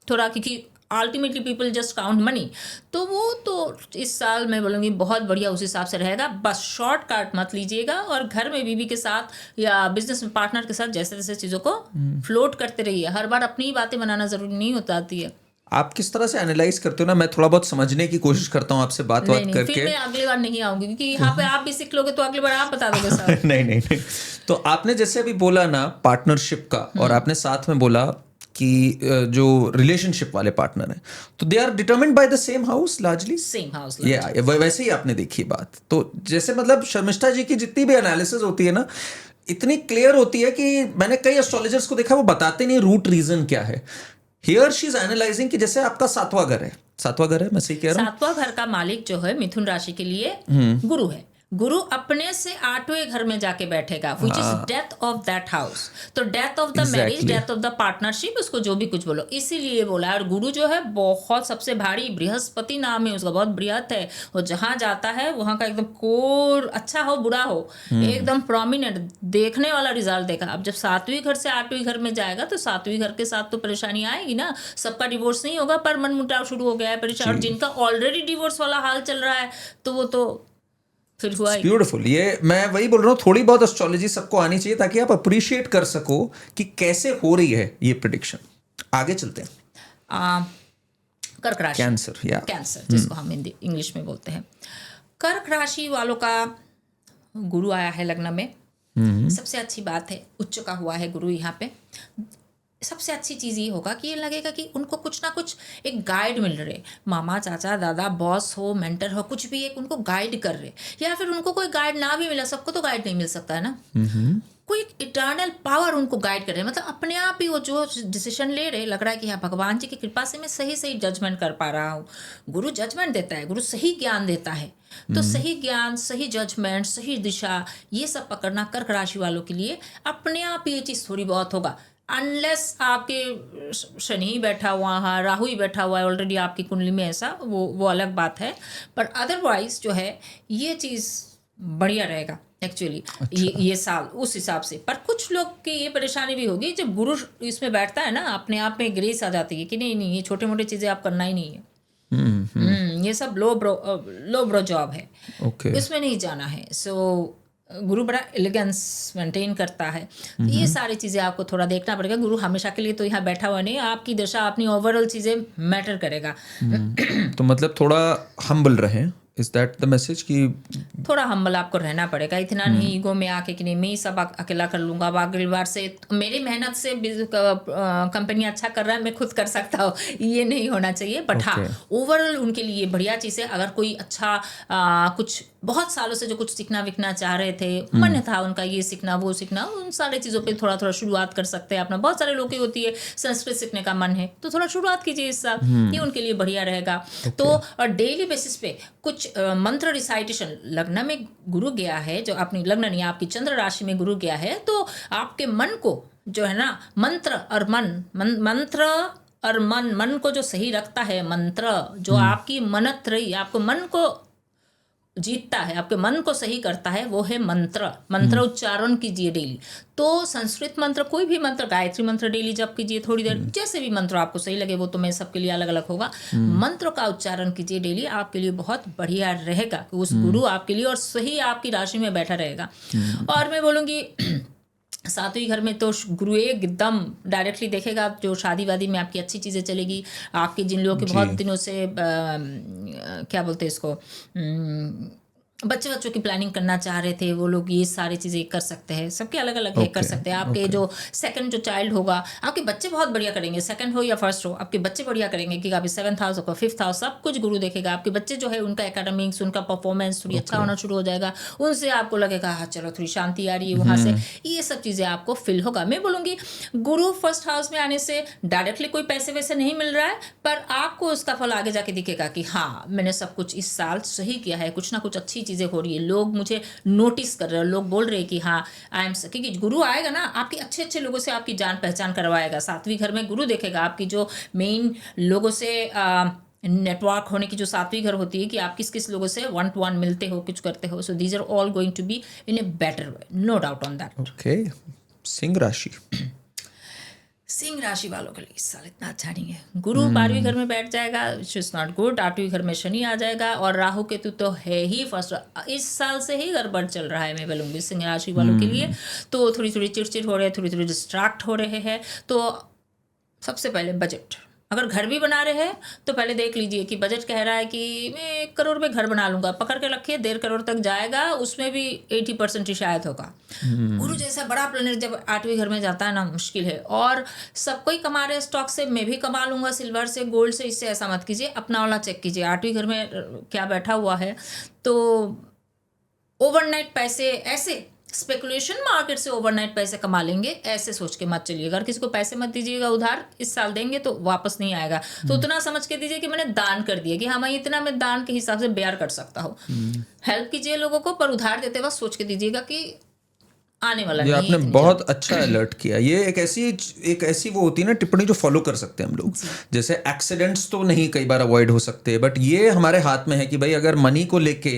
थोड़ा, क्योंकि ultimately people just count money, तो वो तो इस साल मैं बोलूँगी बहुत बढ़िया उस हिसाब से रहेगा। बस शॉर्टकट मत लीजिएगा, और घर में बीवी के साथ या बिजनेस में पार्टनर के साथ जैसे तैसे चीज़ों को फ्लोट करते रहिए। हर बार अपनी ही बातें बनाना ज़रूरी नहीं होता आती है। आप किस तरह से एनालाइज करते हो ना, मैं थोड़ा बहुत समझने की कोशिश करता हूँ आपसे बात करके। फिर मैं अगली बार नहीं आऊंगी, क्योंकि यहाँ पे आप भी सीख लोगे तो अगली बार आप बता दोगे सर। नहीं। तो आपने जैसे अभी बोला ना पार्टनरशिप का, और आपने साथ में बोला कि जो रिलेशनशिप वाले पार्टनर हैं, तो they are determined by the same house largely, same house. वैसे ही आपने देखी बात। तो जैसे मतलब शर्मिष्ठा जी की जितनी भी एनालिसिस होती है ना, इतनी क्लियर होती है कि मैंने कई एस्ट्रोलॉजर्स को देखा, वो बताते नहीं रूट रीजन क्या है। हियर शी इज एनालाइजिंग कि जैसे आपका 7वां घर है, मैं सही कह रहा हूँ? 7वां घर का मालिक जो है मिथुन राशि के लिए गुरु है। गुरु अपने से 8वें घर में जाके बैठेगा, which is death of that house. तो death of the marriage, death of the partnership, उसको जो भी कुछ बोलो, इसीलिए बोला है। और गुरु जो है बहुत सबसे भारी, बृहस्पति नाम है उसका, बहुत बृहत है। वो जहाँ जाता है वहाँ का एकदम कोर, अच्छा हो बुरा हो, एकदम प्रोमिनेंट देखने वाला रिजल्ट देखा। अब जब 7वीं घर से 8वीं घर में जाएगा तो 7वीं घर के साथ तो परेशानी आएगी ना। सबका डिवोर्स नहीं होगा, पर मनमुटाव शुरू हो गया है, परेशान। और जिनका ऑलरेडी डिवोर्स वाला हाल चल रहा है तो वो तो फिर हुआ ही। ब्यूटीफुल। ये मैं वही बोल रहा हूँ, थोड़ी बहुत एस्ट्रोलॉजी सबको आनी चाहिए ताकि आप अप्रिशिएट कर सको कि कैसे हो रही है ये प्रेडिक्शन। आगे चलते हैं। कर्क राशि, कैंसर, या कैंसर जिसको हम हिंदी इंग्लिश में बोलते हैं। कर्क राशि वालों का गुरु आया है लग्न में। सबसे अच्छी बात है, उच्च का हुआ है गुरु यहाँ पे। सबसे अच्छी चीज़ ये होगा कि ये लगेगा कि उनको कुछ ना कुछ एक गाइड मिल रहे, मामा चाचा दादा बॉस हो मेंटर हो, कुछ भी एक उनको गाइड कर रहे। या फिर उनको कोई गाइड ना भी मिला, सबको तो गाइड नहीं मिल सकता है ना, कोई एक इटर्नल पावर उनको गाइड कर रहे हैं। मतलब अपने आप ही वो जो डिसीजन ले रहे, लग रहा है कि हाँ भगवान जी की कृपा से मैं सही सही जजमेंट कर पा रहा हूँ। गुरु जजमेंट देता है, गुरु सही ज्ञान देता है। तो सही ज्ञान, सही जजमेंट, सही दिशा, ये सब पकड़ना कर्क राशि वालों के लिए अपने आप ये चीज़ थोड़ी बहुत होगा। अनलेस आपके शनि ही बैठा हुआ है, राहु ही बैठा हुआ है ऑलरेडी आपकी कुंडली में, ऐसा वो अलग बात है। पर अदरवाइज जो है ये चीज़ बढ़िया रहेगा एक्चुअली। ये साल उस हिसाब से। पर कुछ लोग की ये परेशानी भी होगी, जब गुरु इसमें बैठता है ना, अपने आप में ग्रेस आ जाती है कि नहीं ये छोटे मोटे चीज़ें आप करना ही नहीं है। ये सब लो ब्रो जॉब है, इसमें नहीं जाना है। सो गुरु बड़ा एलिगेंस मेंटेन करता है। तो ये सारी चीज़ें आपको थोड़ा देखना पड़ेगा। गुरु हमेशा के लिए तो यहाँ बैठा हुआ नहीं, आपकी दशा अपनी ओवरऑल चीज़ें मैटर करेगा। तो मतलब थोड़ा हम्बल रहें, इज दैट द मैसेज? कि थोड़ा हम्बल आपको रहना पड़ेगा, इतना नहीं ईगो में आके कि नहीं मैं ही सब अकेला कर लूँगा, अगली बार से मेरी मेहनत से कंपनी अच्छा कर रहा है, मैं खुद कर सकता हूँ, ये नहीं होना चाहिए। बट हाँ, ओवरऑल उनके लिए बढ़िया चीज़ है। अगर कोई अच्छा कुछ बहुत सालों से जो कुछ सीखना विकना चाह रहे थे, मन था उनका ये सीखना वो सीखना, उन सारी चीज़ों पे थोड़ा थोड़ा शुरुआत कर सकते हैं अपना। बहुत सारे लोग की होती है संस्कृत सीखने का मन है, तो थोड़ा शुरुआत कीजिए इस साल, ये उनके लिए बढ़िया रहेगा। तो और डेली बेसिस पे कुछ मंत्र रिसाइटेशन, लग्न में गुरु गया है, जो अपनी लग्न नहीं आपकी चंद्र राशि में गुरु गया है, तो आपके मन को जो है ना, मंत्र और मंत्र और मन को जो सही रखता है, मंत्र जो आपकी मनत्रयी, आपको मन को जीतता है, आपके मन को सही करता है, वो है मंत्र उच्चारण कीजिए डेली। तो संस्कृत मंत्र, कोई भी मंत्र, गायत्री मंत्र डेली जप कीजिए थोड़ी देर, जैसे भी मंत्र आपको सही लगे, वो तो मैं सबके लिए अलग अलग होगा। मंत्र का उच्चारण कीजिए डेली, आपके लिए बहुत बढ़िया रहेगा। उस गुरु आपके लिए और सही आपकी राशि में बैठा रहेगा। और मैं बोलूँगी 7वीं घर में तो गुरु एकदम डायरेक्टली देखेगा, जो शादी वादी में आपकी अच्छी चीज़ें चलेगी। आपके जिन लोगों के बहुत दिनों से क्या बोलते हैं इसको, बच्चों की प्लानिंग करना चाह रहे थे, वो लोग ये सारी चीज़ें कर सकते हैं। सबके अलग अलग है, कर सकते हैं। आपके जो सेकंड जो चाइल्ड होगा, आपके बच्चे बहुत बढ़िया करेंगे, सेकंड हो या फर्स्ट हो, आपके बच्चे बढ़िया करेंगे कि आपके 7th हाउस होगा, 5th हाउस, सब कुछ गुरु देखेगा। आपके बच्चे जो है उनका एकेडमिक्स, उनका परफॉर्मेंस थोड़ी अच्छा होना शुरू हो जाएगा। उनसे आपको लगेगा हाँ चलो थोड़ी शांति आ रही है वहाँ से, ये सब चीज़ें आपको फील होगा। मैं बोलूँगी गुरु फर्स्ट हाउस में आने से डायरेक्टली कोई पैसे वैसे नहीं मिल रहा है, पर आपको उसका फल आगे जाके दिखेगा कि हाँ मैंने सब कुछ इस साल सही किया है, कुछ ना कुछ अच्छी चीज़ें हो रही है, लोग मुझे नोटिस कर रहे हैं, लोग बोल रहे हैं कि हाँ आई एम, क्योंकि गुरु आएगा ना आपके अच्छे अच्छे लोगों से आपकी जान पहचान करवाएगा। 7वीं घर में गुरु देखेगा आपकी जो मेन लोगों से नेटवर्क होने की जो 7वीं घर होती है, कि आप किस किस लोगों से 1-to-1 मिलते हो, कुछ करते हो। So these are all going to be in a better way, no doubt on that. Okay, सिंह राशि। सिंह राशि वालों के लिए इस साल इतना अच्छा नहीं है। गुरु 12वीं घर में बैठ जाएगा, विच इज नॉट गुड। 8वीं घर में शनि आ जाएगा, और राहु केतु तो है ही फर्स्ट, इस साल से ही गड़बड़ चल रहा है। मैं बोलूँगी सिंह राशि वालों के लिए तो थोड़ी थोड़ी चिड़चिड़ हो रहे हैं, थोड़ी थोड़ी डिस्ट्रैक्ट हो रहे हैं। तो सबसे पहले बजट, अगर घर भी बना रहे हैं तो पहले देख लीजिए कि बजट कह रहा है कि मैं 1 करोड़ में घर बना लूंगा, पकड़ के रखिए 1.5 करोड़ तक जाएगा, उसमें भी 80% ही शायद होगा। गुरु जैसा बड़ा प्लेनेट जब 8वीं घर में जाता है ना, मुश्किल है। और सब कोई कमा रहे स्टॉक से, मैं भी कमा लूंगा सिल्वर से, गोल्ड से, इससे ऐसा मत कीजिए, अपना वाला चेक कीजिए 8वीं घर में क्या बैठा हुआ है। तो ओवरनाइट पैसे ऐसे स्पेकुलेशन मार्केट से ओवरनाइट पैसे कमा लेंगे ऐसे सोच के मत चलिएगा। अगर किसी को पैसे मत दीजिएगा उधार, इस साल देंगे तो वापस नहीं आएगा, तो उतना समझ के दीजिए कि मैंने दान कर दिया, कि हाँ मैं इतना मैं दान के हिसाब से बेयर कर सकता हूँ। हेल्प कीजिए लोगों को, पर उधार देते वक्त सोच के दीजिएगा कि आने वाला ये नहीं आपने है। बहुत अच्छा अलर्ट किया। ये एक ऐसी वो होती है ना टिप्पणी जो फॉलो कर सकते हैं हम लोग। जैसे एक्सीडेंट्स तो नहीं कई बार अवॉइड हो सकते, बट ये हमारे हाथ में है कि भाई अगर मनी को लेके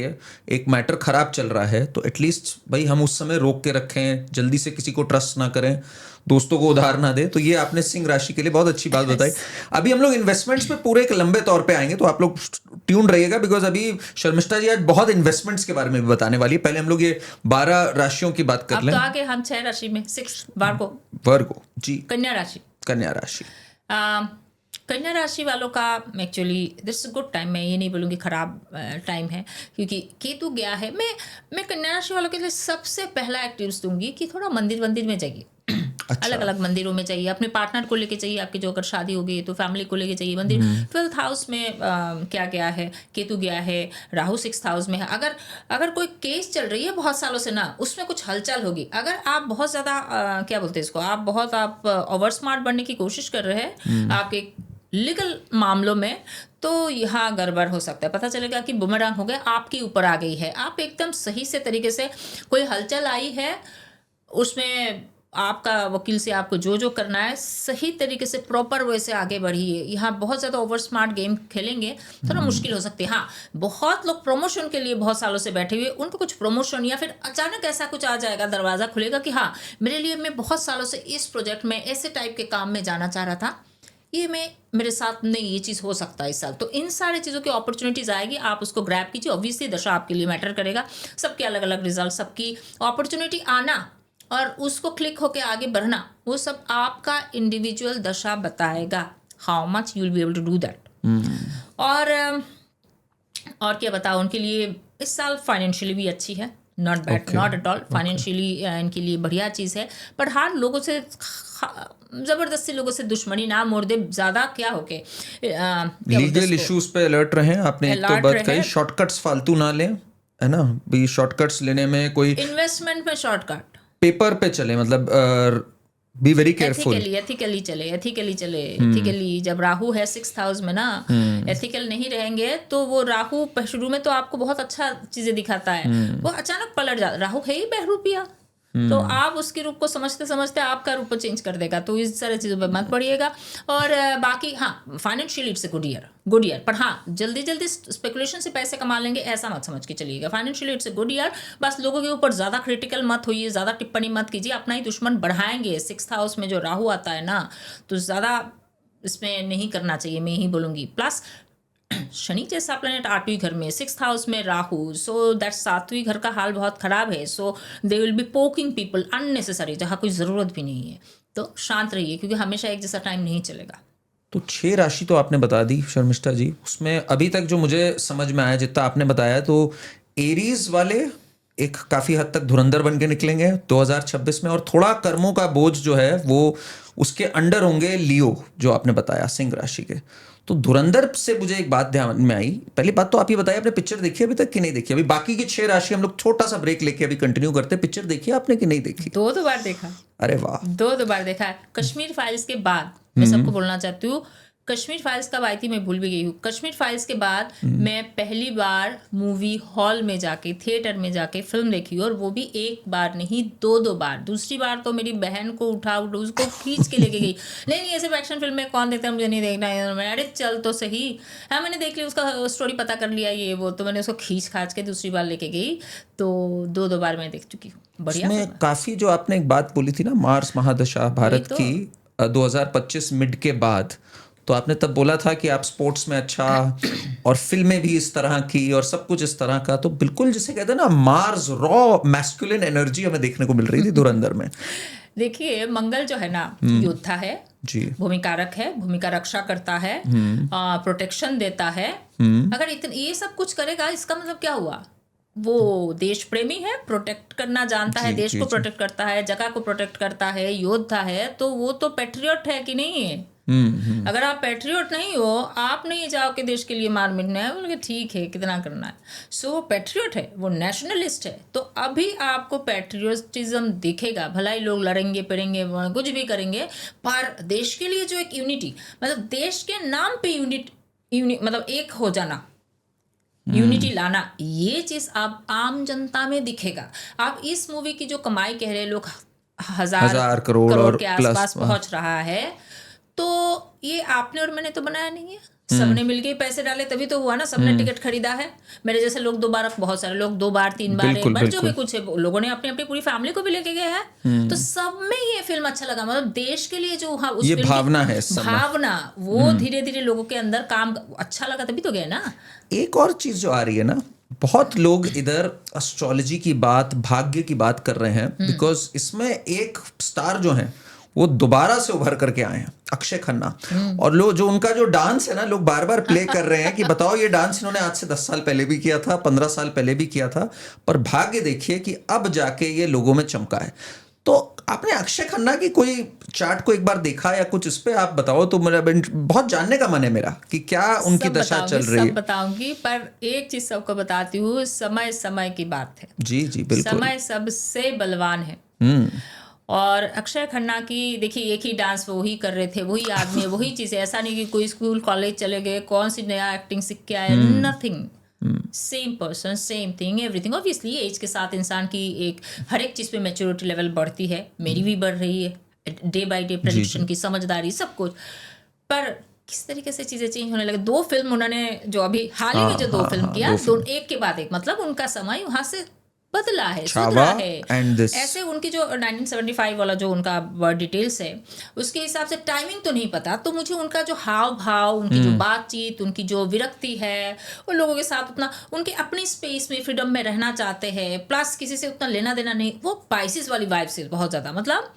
एक मैटर खराब चल रहा है तो एटलीस्ट भाई हम उस समय रोक के रखें, जल्दी से किसी को ट्रस्ट ना करें, दोस्तों को उधार ना दे। तो ये आपने सिंह राशि के लिए बहुत अच्छी बात बताई। अभी हम लोग इन्वेस्टमेंट्स पे पूरे एक लंबे तौर पे आएंगे, तो आप लोग ट्यून रहिएगा, बिकॉज अभी शर्मिष्ठा जी आज बहुत इन्वेस्टमेंट्स के बारे में भी बताने वाली है। पहले हम लोग ये 12 राशियों की बात कर अब लें। तो आगे हम 6 राशि में 6 बार को वर्गो जी, कन्या राशि। कन्या राशि। कन्या राशि वालों का एक्चुअली दिस गुड टाइम, मैं ये नहीं बोलूँगी खराब टाइम है, क्योंकि केतु गया है। मैं कन्या राशि वालों के लिए सबसे पहला एक टिप्स दूंगी कि थोड़ा मंदिर में जाइए। अच्छा। अलग अलग मंदिरों में चाहिए, अपने पार्टनर को लेके चाहिए, आपकी जो अगर शादी हो गई तो फैमिली को लेके चाहिए मंदिर। 12th हाउस में क्या गया है, केतु गया है, राहु 6th हाउस में है। अगर कोई केस चल रही है बहुत सालों से ना, उसमें कुछ हलचल होगी। अगर आप बहुत ज़्यादा क्या बोलते हैं इसको, आप ओवर स्मार्ट बनने की कोशिश कर रहे हैं आपके लीगल मामलों में, तो यहाँ गड़बड़ हो सकता है। पता चलेगा कि बुमरांग हो गया, आपके ऊपर आ गई है। आप एकदम सही से तरीके से, कोई हलचल आई है उसमें आपका वकील से आपको जो करना है सही तरीके से प्रॉपर वे से आगे बढ़िए। यहाँ बहुत ज़्यादा ओवर स्मार्ट गेम खेलेंगे थोड़ा मुश्किल हो सकती है। हाँ, बहुत लोग प्रमोशन के लिए बहुत सालों से बैठे हुए, उनको कुछ प्रमोशन या फिर अचानक ऐसा कुछ आ जाएगा, दरवाज़ा खुलेगा कि हाँ मेरे लिए, मैं बहुत सालों से इस प्रोजेक्ट में ऐसे टाइप के काम में जाना चाह रहा था, ये मेरे साथ नहीं, ये चीज़ हो सकता है इस साल। तो इन सारी चीज़ों की अपॉर्चुनिटीज़ आएगी, आप उसको ग्रैब कीजिए। ऑब्वियसली दशा आपके लिए मैटर करेगा, सबके अलग अलग रिजल्ट, सबकी अपॉर्चुनिटी आना और उसको क्लिक होके आगे बढ़ना, वो सब आपका इंडिविजुअल दशा बताएगा, how much you will be able to do that. और क्या बताओ, उनके लिए इस साल फाइनेंशियली भी अच्छी है, not bad, not at all. Financially इनके लिए बढ़िया चीज़ है, पर हाँ लोगों से ज़बरदस्ती लोगों से दुश्मनी ना मोड़ दे ज़्यादा, क्या होके लीगल इश्यूज पे अलर्ट रहें। आपने एक तो बात कही, शॉर्टकट्स फालतू ना लें, है ना भी। शॉर्टकट्स लेने में कोई, इन्वेस्टमेंट में शॉर्टकट पेपर पे चले, मतलब बी वेरी केयरफुल। एथिकली चले। जब राहु है 6th हाउस में ना, एथिकल नहीं रहेंगे तो वो राहु शुरू में तो आपको बहुत अच्छा चीजें दिखाता है, वो अचानक पलट जाता। राहु है ही बहरूपिया, तो आप उसके रूप को समझते समझते आपका रूप को चेंज कर देगा। तो इस सारी चीज़ों पे मत पड़िएगा। और बाकी हाँ, financially it's a good year, पर हाँ जल्दी स्पेकुलेशन से पैसे कमा लेंगे ऐसा मत समझ के चलिएगा। Financially it's a good year, बस लोगों के ऊपर ज़्यादा क्रिटिकल मत होइए, ज़्यादा टिप्पणी मत कीजिए, अपना ही दुश्मन बढ़ाएंगे। 6th हाउस में जो राहु आता है ना, तो ज़्यादा इसमें नहीं करना चाहिए, मैं ही बोलूँगी। प्लस शनि जैसा प्लेनेट 8वीं घर में, 6th हाउस में राहु, सो दैट 7वीं घर का हाल बहुत खराब है। So they will be poking people unnecessary, जहाँ कोई ज़रूरत भी नहीं है। तो शांत रहिए, क्योंकि हमेशा एक जैसा टाइम नहीं चलेगा। तो 6 राशि तो आपने बता दी शर्मिष्ठा जी। उसमें अभी तक जो मुझे समझ में आया, जितना आपने बताया, तो एरीज वाले एक काफ़ी हद तक धुरंधर बन के निकलेंगे 2026 में, और थोड़ा कर्मों का बोझ जो है वो उसके अंडर होंगे लियो, जो आपने बताया सिंह राशि के। तो धुरंधर से मुझे एक बात ध्यान में आई। पहली बात तो आप ही बताइए, आपने पिक्चर देखी अभी तक कि नहीं देखी? अभी बाकी की 6 राशि हम लोग छोटा सा ब्रेक लेके अभी कंटिन्यू करते हैं। पिक्चर देखी आपने कि नहीं देखी? दो बार देखा। अरे वाह, दो बार देखा है। कश्मीर फाइल्स के बाद मैं सबको बोलना चाहती हूँ, कश्मीर फाइल्स कब आई थी मैं भूल भी गई हूँ। कश्मीर फाइल्स के बाद मैं पहली बार मूवी हॉल में जाके, थिएटर में जाके फिल्म देखी, और वो भी एक बार नहीं, 2 बार। दूसरी बार तो मेरी बहन को उठा उसको खींच के लेके गई। नहीं ऐसे एक्शन फिल्म में कौन देखता है, मुझे नहीं देखना है। मैं अरे चल तो सही, हाँ मैंने देख लिया, उसका स्टोरी पता कर लिया ये वो, तो मैंने उसको खींच खाच के दूसरी बार लेके गई। तो 2 बार मैं देख चुकी हूँ। बढ़िया इसमें काफ़ी जो आपने एक बात बोली थी ना, मार्स महादशा भारत की 2025 मिड के बाद, तो आपने तब बोला था कि आप स्पोर्ट्स में अच्छा, और फिल्में भी इस तरह की, और सब कुछ इस तरह का। तो बिल्कुल जिसे कहते हैं ना, मार्स रॉ मैस्कुलिन एनर्जी हमें देखने को मिल रही थी धुरंधर में। देखिए मंगल जो है ना, योद्धा है जी, भूमि कारक है, भूमि का रक्षा करता है, प्रोटेक्शन देता है। अगर इतने ये सब कुछ करेगा, इसका मतलब क्या हुआ? वो देश प्रेमी है, प्रोटेक्ट करना जानता है, देश को प्रोटेक्ट करता है, जगह को प्रोटेक्ट करता है, योद्धा है, तो वो तो पैट्रियट है कि नहीं है? अगर आप पैट्रियट नहीं हो, आप नहीं जाओ कि देश के लिए मार मिटना है, बोले ठीक है कितना करना है। सो पैट्रियट है, वो नेशनलिस्ट है। तो अभी आपको पैट्रियटिज्म दिखेगा, भला ही लोग लड़ेंगे फिरेंगे कुछ भी करेंगे, पर देश के लिए जो एक यूनिटी, मतलब देश के नाम पे मतलब एक हो जाना, यूनिटी लाना, ये चीज आप आम जनता में दिखेगा। आप इस मूवी की जो कमाई कह रहे हैं लोग हजार करोड़ के आसपास पहुंच रहा है, तो ये आपने और मैंने तो बनाया नहीं है, सबने मिलके पैसे डाले तभी तो हुआ ना, सबने टिकट खरीदा है। मेरे जैसे लोग 2 बार, बहुत सारे लोग 2 बार 3 बार, एक बार, जो भी कुछ है, लोगों ने अपनी अपनी पूरी फैमिली को भी लेके गए हैं। तो सब में ये फिल्म अच्छा लगा, मतलब देश के लिए जो उस ये भावना है, भावना वो धीरे धीरे लोगों के अंदर काम अच्छा लगा तभी तो गए ना। एक और चीज जो आ रही है ना, बहुत लोग इधर एस्ट्रोलॉजी की बात, भाग्य की बात कर रहे हैं, बिकॉज इसमें एक स्टार जो है वो दोबारा से उभर करके आए हैं, अक्षय खन्ना। और लोग जो उनका जो डांस है ना, लोग बार बार प्ले कर रहे हैं कि बताओ ये डांस इन्होंने आज से 10 साल पहले भी किया था, 15 साल पहले भी किया था, पर भाग्य देखिए कि अब जाके ये लोगों में चमका है। तो आपने अक्षय खन्ना की कोई चार्ट को एक बार देखा या कुछ, इस पे आप बताओ, तो मेरा बहुत जानने का मन है मेरा कि क्या उनकी दशा चल रही है। सब बताऊंगी, पर एक चीज सबको बताती हूँ, समय समय की बात है। जी जी बिल्कुल, समय सबसे बलवान है। और अक्षय खन्ना की देखिए, एक ही डांस वो ही कर रहे थे, वही आदमी, वही चीज़ है। ऐसा नहीं कि कोई स्कूल कॉलेज चले गए, कौन सी नया एक्टिंग सीख के आए, nothing, same person, same thing, everything. Obviously age के साथ इंसान की एक हर एक चीज़ पे मैच्योरिटी लेवल बढ़ती है, मेरी भी बढ़ रही है, डे बाय डे प्रेडिक्शन की समझदारी, सब कुछ। पर किस तरीके से चीज़ें चेंज होने लगे। 2 फिल्म उन्होंने जो अभी हाल ही में जो 2 फिल्म किया, एक के बाद एक, मतलब उनका समय वहाँ से बदला है, सुधरा है। ऐसे उनकी जो 1975 वाला जो उनका वर्ड डिटेल्स है, उसके हिसाब से टाइमिंग तो नहीं पता, तो मुझे उनका जो हाव भाव, उनकी जो बातचीत, उनकी जो विरक्ति है, उन लोगों के साथ उतना, उनके अपनी स्पेस में फ्रीडम में रहना चाहते हैं, प्लस किसी से उतना लेना देना नहीं, वो पाइसिस वाली वाइब से बहुत ज़्यादा, मतलब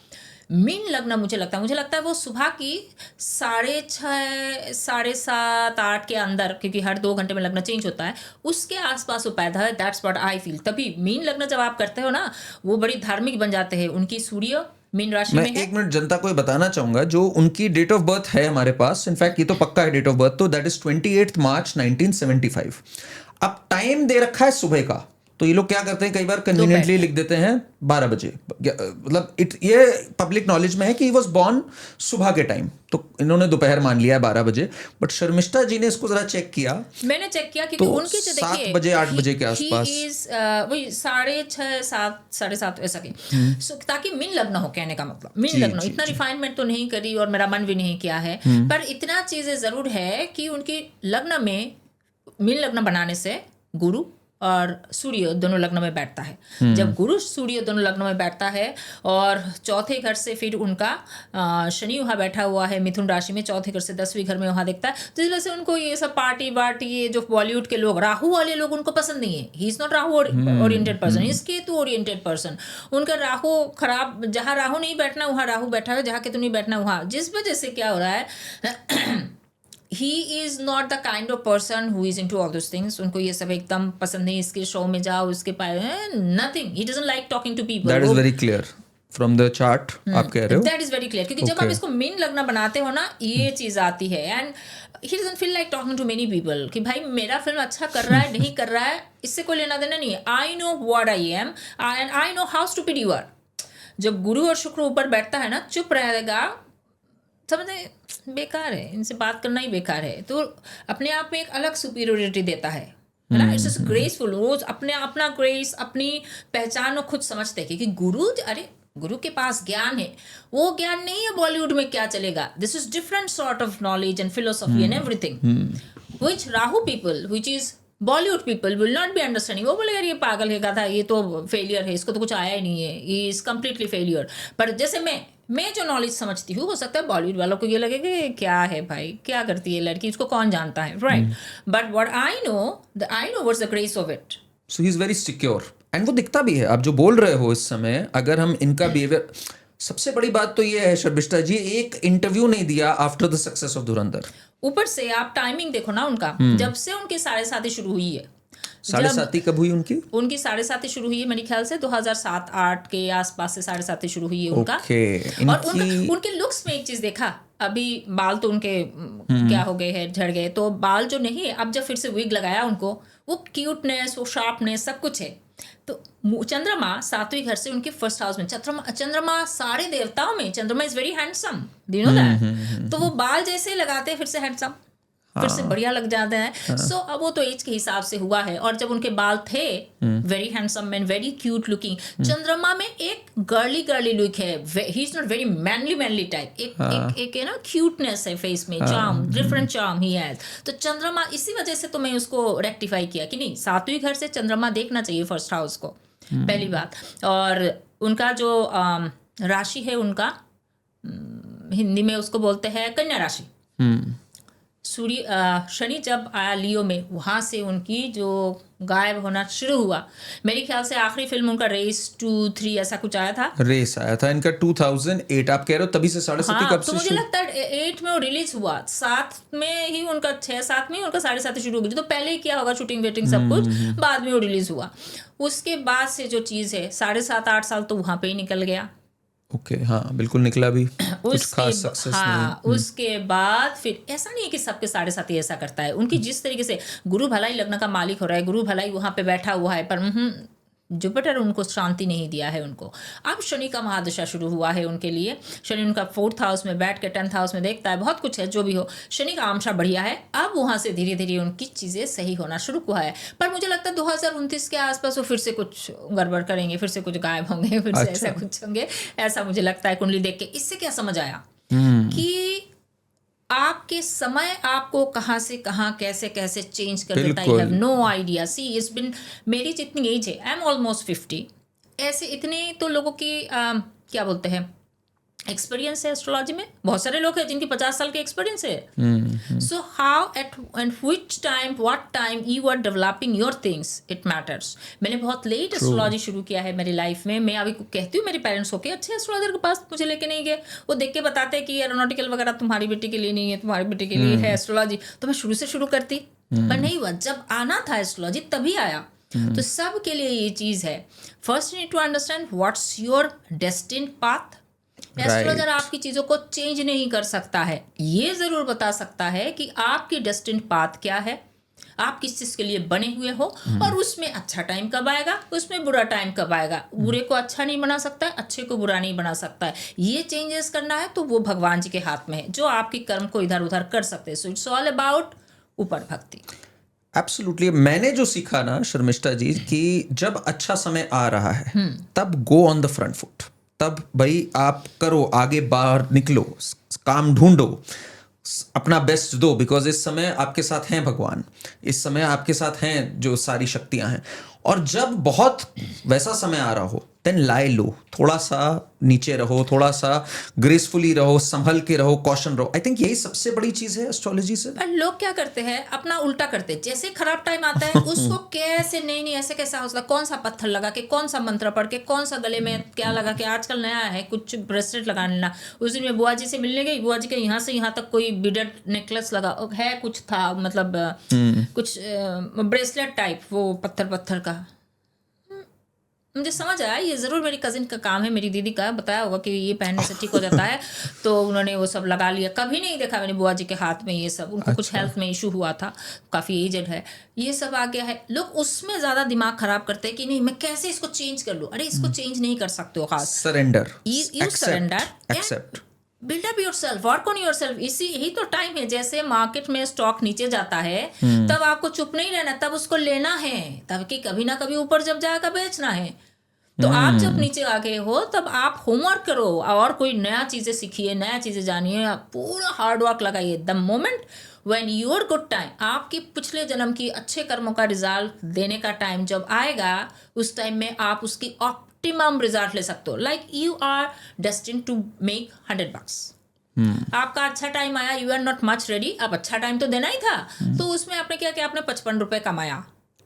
मीन लगना मुझे लगता है वो सुबह की 6:30, 7:30, 8 के अंदर, क्योंकि हर 2 घंटे में लगना चेंज होता है, उसके आसपास वो पैदा है। That's what I feel. तभी मीन लगना जब आप करते हो ना, वो बड़ी धार्मिक बन जाते हैं। उनकी सूर्य मीन राशि में है। मैं 1 मिनट जनता को बताना चाहूंगा, जो उनकी डेट ऑफ बर्थ है हमारे पास, इनफैक्ट ये तो पक्का है डेट ऑफ बर्थ, तो दैट इज 28 मार्च 1975। अब टाइम दे रखा है सुबह का, तो ये लोग क्या करते हैं, कई बार कन्वीनियंटली लिख देते हैं 12 बजे, मतलब ये पब्लिक नॉलेज में है कि ही वाज बोर्न सुबह के टाइम, तो इन्होंने दोपहर मान लिया 12 बजे। बट शर्मिष्ठा जी ने इसको जरा चेक किया, मैंने चेक किया, क्योंकि तो उनकी जो 7 बजे 8 बजे के आसपास, वही 6:30, 7, 7:30 ऐसा की, ताकि मीन लगना हो, कहने का मतलब मीन लगना हो। इतना रिफाइनमेंट तो नहीं करी और मेरा मन भी नहीं किया है, पर इतना चीजें जरूर है कि उनकी लग्न में, मीन लग्न बनाने से गुरु और सूर्य दोनों लग्न में बैठता है। जब गुरु सूर्य दोनों लग्न में बैठता है, और चौथे घर से फिर उनका शनि वहाँ बैठा हुआ है मिथुन राशि में, चौथे घर से 10वीं घर में वहाँ देखता है, तो इस वजह से उनको ये सब पार्टी वार्टी, ये जो बॉलीवुड के लोग, राहु वाले लोग उनको पसंद नहीं है। He is not Rahu oriented person, he is Ketu oriented person. उनका राहु खराब, जहाँ राहु नहीं बैठना वहाँ राहु बैठा है, जहाँ केतु नहीं बैठना वहाँ, जिस वजह से क्या हो रहा है, he is not the kind of person who is into all those things. उनको ये सब एकदम पसंद नहीं, इसके शो में जाओ, इसके nothing. He doesn't like talking to people. That is very clear from the chart. आप कह रहे हो? That is very clear. क्योंकि जब आप इसको मीन लगना बनाते हो ना, ये चीज आती है, and he doesn't feel like talking to many people कि भाई मेरा फिल्म अच्छा कर रहा है नहीं कर रहा है, इससे कोई लेना देना नहीं है। I know what I am and I know how stupid you are. जब गुरु और शुक्र ऊपर बैठता है ना, चुप रहेगा, समझे, बेकार है, इनसे बात करना ही बेकार है। तो अपने आप में एक अलग सुपीरियरिटी देता है ना, इट्स जस्ट ग्रेसफुल। वो अपना ग्रेस, अपनी पहचान को खुद समझते हैं, क्योंकि गुरु, अरे गुरु के पास ज्ञान है, वो ज्ञान नहीं है बॉलीवुड में क्या चलेगा। This is different sort of knowledge and philosophy and everything, which Rahu people, which is Bollywood people will not be understanding. वो बोले यार ये पागल है, गाधा, ये तो फेलियर है, इसको तो कुछ आया ही नहीं है, ये इज कम्प्लीटली फेलियर। पर जैसे मैं जो नॉलेज समझती हूँ, हो सकता है बॉलीवुड वालों को ये लगे कि क्या है भाई, क्या करती है लड़की, इसको कौन जानता है, right. But what I know what's the grace of it. So he is very secure, and वो दिखता भी है। आप जो बोल रहे हो इस समय, अगर हम इनका बिहेवियर, सबसे बड़ी बात तो ये है शर्मिष्ठा जी, एक इंटरव्यू नहीं दिया आफ्टर द सक्सेस ऑफ धुरंधर। ऊपर से आप टाइमिंग देखो ना उनका, जब से उनकी 7:30 शुरू हुई है, 7:30 कब हुई उनकी 7:30 शुरू हुई है मेरे ख्याल से 2007-8 के आसपास से 7:30 शुरू हुई है उनका। और उनके लुक्स में एक चीज देखा, अभी बाल तो उनके क्या हो गए हैं, झड़ गए, तो बाल जो नहीं है, अब जब फिर से विग लगाया उनको, वो क्यूटनेस, वो शार्पनेस सब कुछ है। तो चंद्रमा 7वीं घर से उनके फर्स्ट हाउस में, चंद्रमा सारे देवताओं में चंद्रमा is very handsome, do you know that. तो वो बाल जैसे लगाते हैं फिर से हैंडसम, फिर से बढ़िया लग जाते हैं। सो अब वो तो एज के हिसाब से हुआ है, और जब उनके बाल थे very handsome man, very cute looking. चंद्रमा में एक गर्ली गर्ली लुक है, he is not very manly type, एक है ना क्यूटनेस है फेस में, charm, different charm he has. तो चंद्रमा, इसी वजह से तो मैं उसको रेक्टिफाई किया कि नहीं, 7वीं घर से चंद्रमा देखना चाहिए फर्स्ट हाउस को, पहली बात। और उनका जो राशि है, उनका हिंदी में उसको बोलते हैं कन्या राशि। शनि जब आया लियो में, वहाँ से उनकी जो गायब होना शुरू हुआ, मेरे ख्याल से आखिरी फिल्म उनका रेस 2-3 ऐसा कुछ आया था। रेस आया था इनका 2008, आप कह रहे हो तभी से 7.5 हाँ, कब तो से मुझे लगता है 8 में वो रिलीज हुआ, 7 में ही उनका 6-7 में ही उनका 7.5 शुरू हो गई, तो पहले ही किया होगा शूटिंग वेटिंग सब कुछ, बाद में वो रिलीज हुआ। उसके बाद से जो चीज़ है, 7.5-8 साल तो वहाँ पे ही निकल गया। ओके, हाँ बिल्कुल निकला भी, कुछ खास सक्सेस नहीं। उसके बाद फिर ऐसा नहीं है कि सबके 7.5 ही ऐसा करता है। उनकी जिस तरीके से गुरु भलाई लग्न का मालिक हो रहा है, गुरु भलाई वहाँ पे बैठा हुआ है, पर जुपिटर उनको शांति नहीं दिया है उनको। अब शनि का महादशा शुरू हुआ है उनके लिए। शनि उनका 4th हाउस में बैठ के 10th हाउस में देखता है, बहुत कुछ है जो भी हो, शनि का आमशा बढ़िया है। अब वहाँ से धीरे धीरे उनकी चीज़ें सही होना शुरू हुआ है, पर मुझे लगता है 2029 के आसपास वो फिर से कुछ गड़बड़ करेंगे, फिर से कुछ गायब होंगे, फिर से ऐसा कुछ होंगे, ऐसा मुझे लगता है कुंडली देख के। इससे क्या समझ आया कि आपके समय आपको कहाँ से कहाँ कैसे कैसे चेंज कर देता है, have no idea. See it's been, मेरी जितनी एज है, आई एम ऑलमोस्ट 50, ऐसे इतने तो लोगों की क्या बोलते हैं एक्सपीरियंस है एस्ट्रोलॉजी में। बहुत सारे लोग हैं जिनकी 50 साल के एक्सपीरियंस है। So how at and which time, what time you are developing your things, it matters. मैंने बहुत लेट एस्ट्रोलॉजी शुरू किया है मेरी लाइफ में। मैं अभी कहती हूँ मेरे पेरेंट्स को कि अच्छे एस्ट्रोलॉजर के पास मुझे लेके नहीं गए, वो देख के बताते हैं कि एरोनॉटिकल वगैरह तुम्हारी बेटी के लिए नहीं है, तुम्हारी बेटी के लिए है एस्ट्रोलॉजी, तो मैं शुरू से शुरू करती, पर नहीं हुआ। जब आना था एस्ट्रोलॉजी तभी आया। तो सब के लिए ये चीज़ है, first you need to understand what's your destined path. Astrologer आपकी चीजों को चेंज नहीं कर सकता है, ये जरूर बता सकता है कि आपकी डेस्टिन्ड पाथ क्या है, आप किस चीज के लिए बने हुए हो, और उसमें अच्छा टाइम कब आएगा, उसमें बुरा टाइम कब आएगा। बुरे को अच्छा नहीं बना सकता है, अच्छे को बुरा नहीं बना सकता है। ये चेंजेस करना है तो वो भगवान जी के हाथ में है, जो आपके कर्म को इधर उधर कर सकते हैं। सो इट्स ऑल अबाउट ऊपर भक्ति। एब्सोल्युटली। मैंने जो सीखा ना शर्मिष्ठा जी, कि जब अच्छा समय आ रहा है तब go on the front foot, तब भाई आप करो, आगे बाहर निकलो, काम ढूंढो, अपना बेस्ट दो, बिकॉज इस समय आपके साथ हैं भगवान, इस समय आपके साथ हैं जो सारी शक्तियां हैं। और जब बहुत वैसा समय आ रहा हो, देन लाई लो, थोड़ा सा नीचे रहो, थोड़ा सा ग्रेसफुली रहो, संभल के रहो, कॉशन रहो। आई थिंक यही सबसे बड़ी चीज है एस्ट्रोलॉजी से। पर लोग क्या करते हैं, अपना उल्टा करते हैं। जैसे खराब टाइम आता है उसको कैसे नहीं ऐसे कैसा हो सकता, कौन सा पत्थर लगा के, कौन सा मंत्र पढ़ के, कौन सा गले में क्या लगा के, आजकल नया है कुछ ब्रेसलेट लगा लेना। उस दिन मैं बुआ जी से मिलने गई, बुआ जी के यहाँ से यहाँ तक कोई बीडेड नेकलेस लगा है, कुछ था मतलब कुछ ब्रेसलेट टाइप, वो पत्थर का। मुझे समझ आया ये ज़रूर मेरी कज़िन का काम है, मेरी दीदी का, बताया होगा कि ये पहनने से ठीक हो जाता है, तो उन्होंने वो सब लगा लिया। कभी नहीं देखा मैंने बुआ जी के हाथ में ये सब, उनको कुछ हेल्थ में इशू हुआ था, काफ़ी एजेड है, ये सब आ गया है। लोग उसमें ज़्यादा दिमाग खराब करते हैं कि नहीं मैं कैसे इसको चेंज कर लूँ। अरे इसको चेंज नहीं कर सकते हो, खास surrender, you surrender, accept, build up yourself, work on yourself. इसी यही तो टाइम है। जैसे मार्केट में स्टॉक नीचे जाता है तब आपको चुप नहीं रहना, तब उसको लेना है, तब कि कभी ना कभी ऊपर जब जाएगा बेचना है। तो आप जब नीचे आ गए हो तब आप होमवर्क करो और कोई नया चीज़ें सीखिए, नया चीज़ें जानिए, आप पूरा हार्ड वर्क लगाइए। The moment when your good time, आपकी पिछले जन्म की अच्छे कर्मों का रिजल्ट देने का टाइम जब आएगा, उस टाइम में आप उसकी ऑप्टिमम रिजल्ट ले सकते हो। Like you are destined to make $100। आपका अच्छा टाइम आया, you are not much ready, अब अच्छा टाइम तो देना ही था, तो उसमें आपने क्या किया, आपने 55 रुपये कमाया।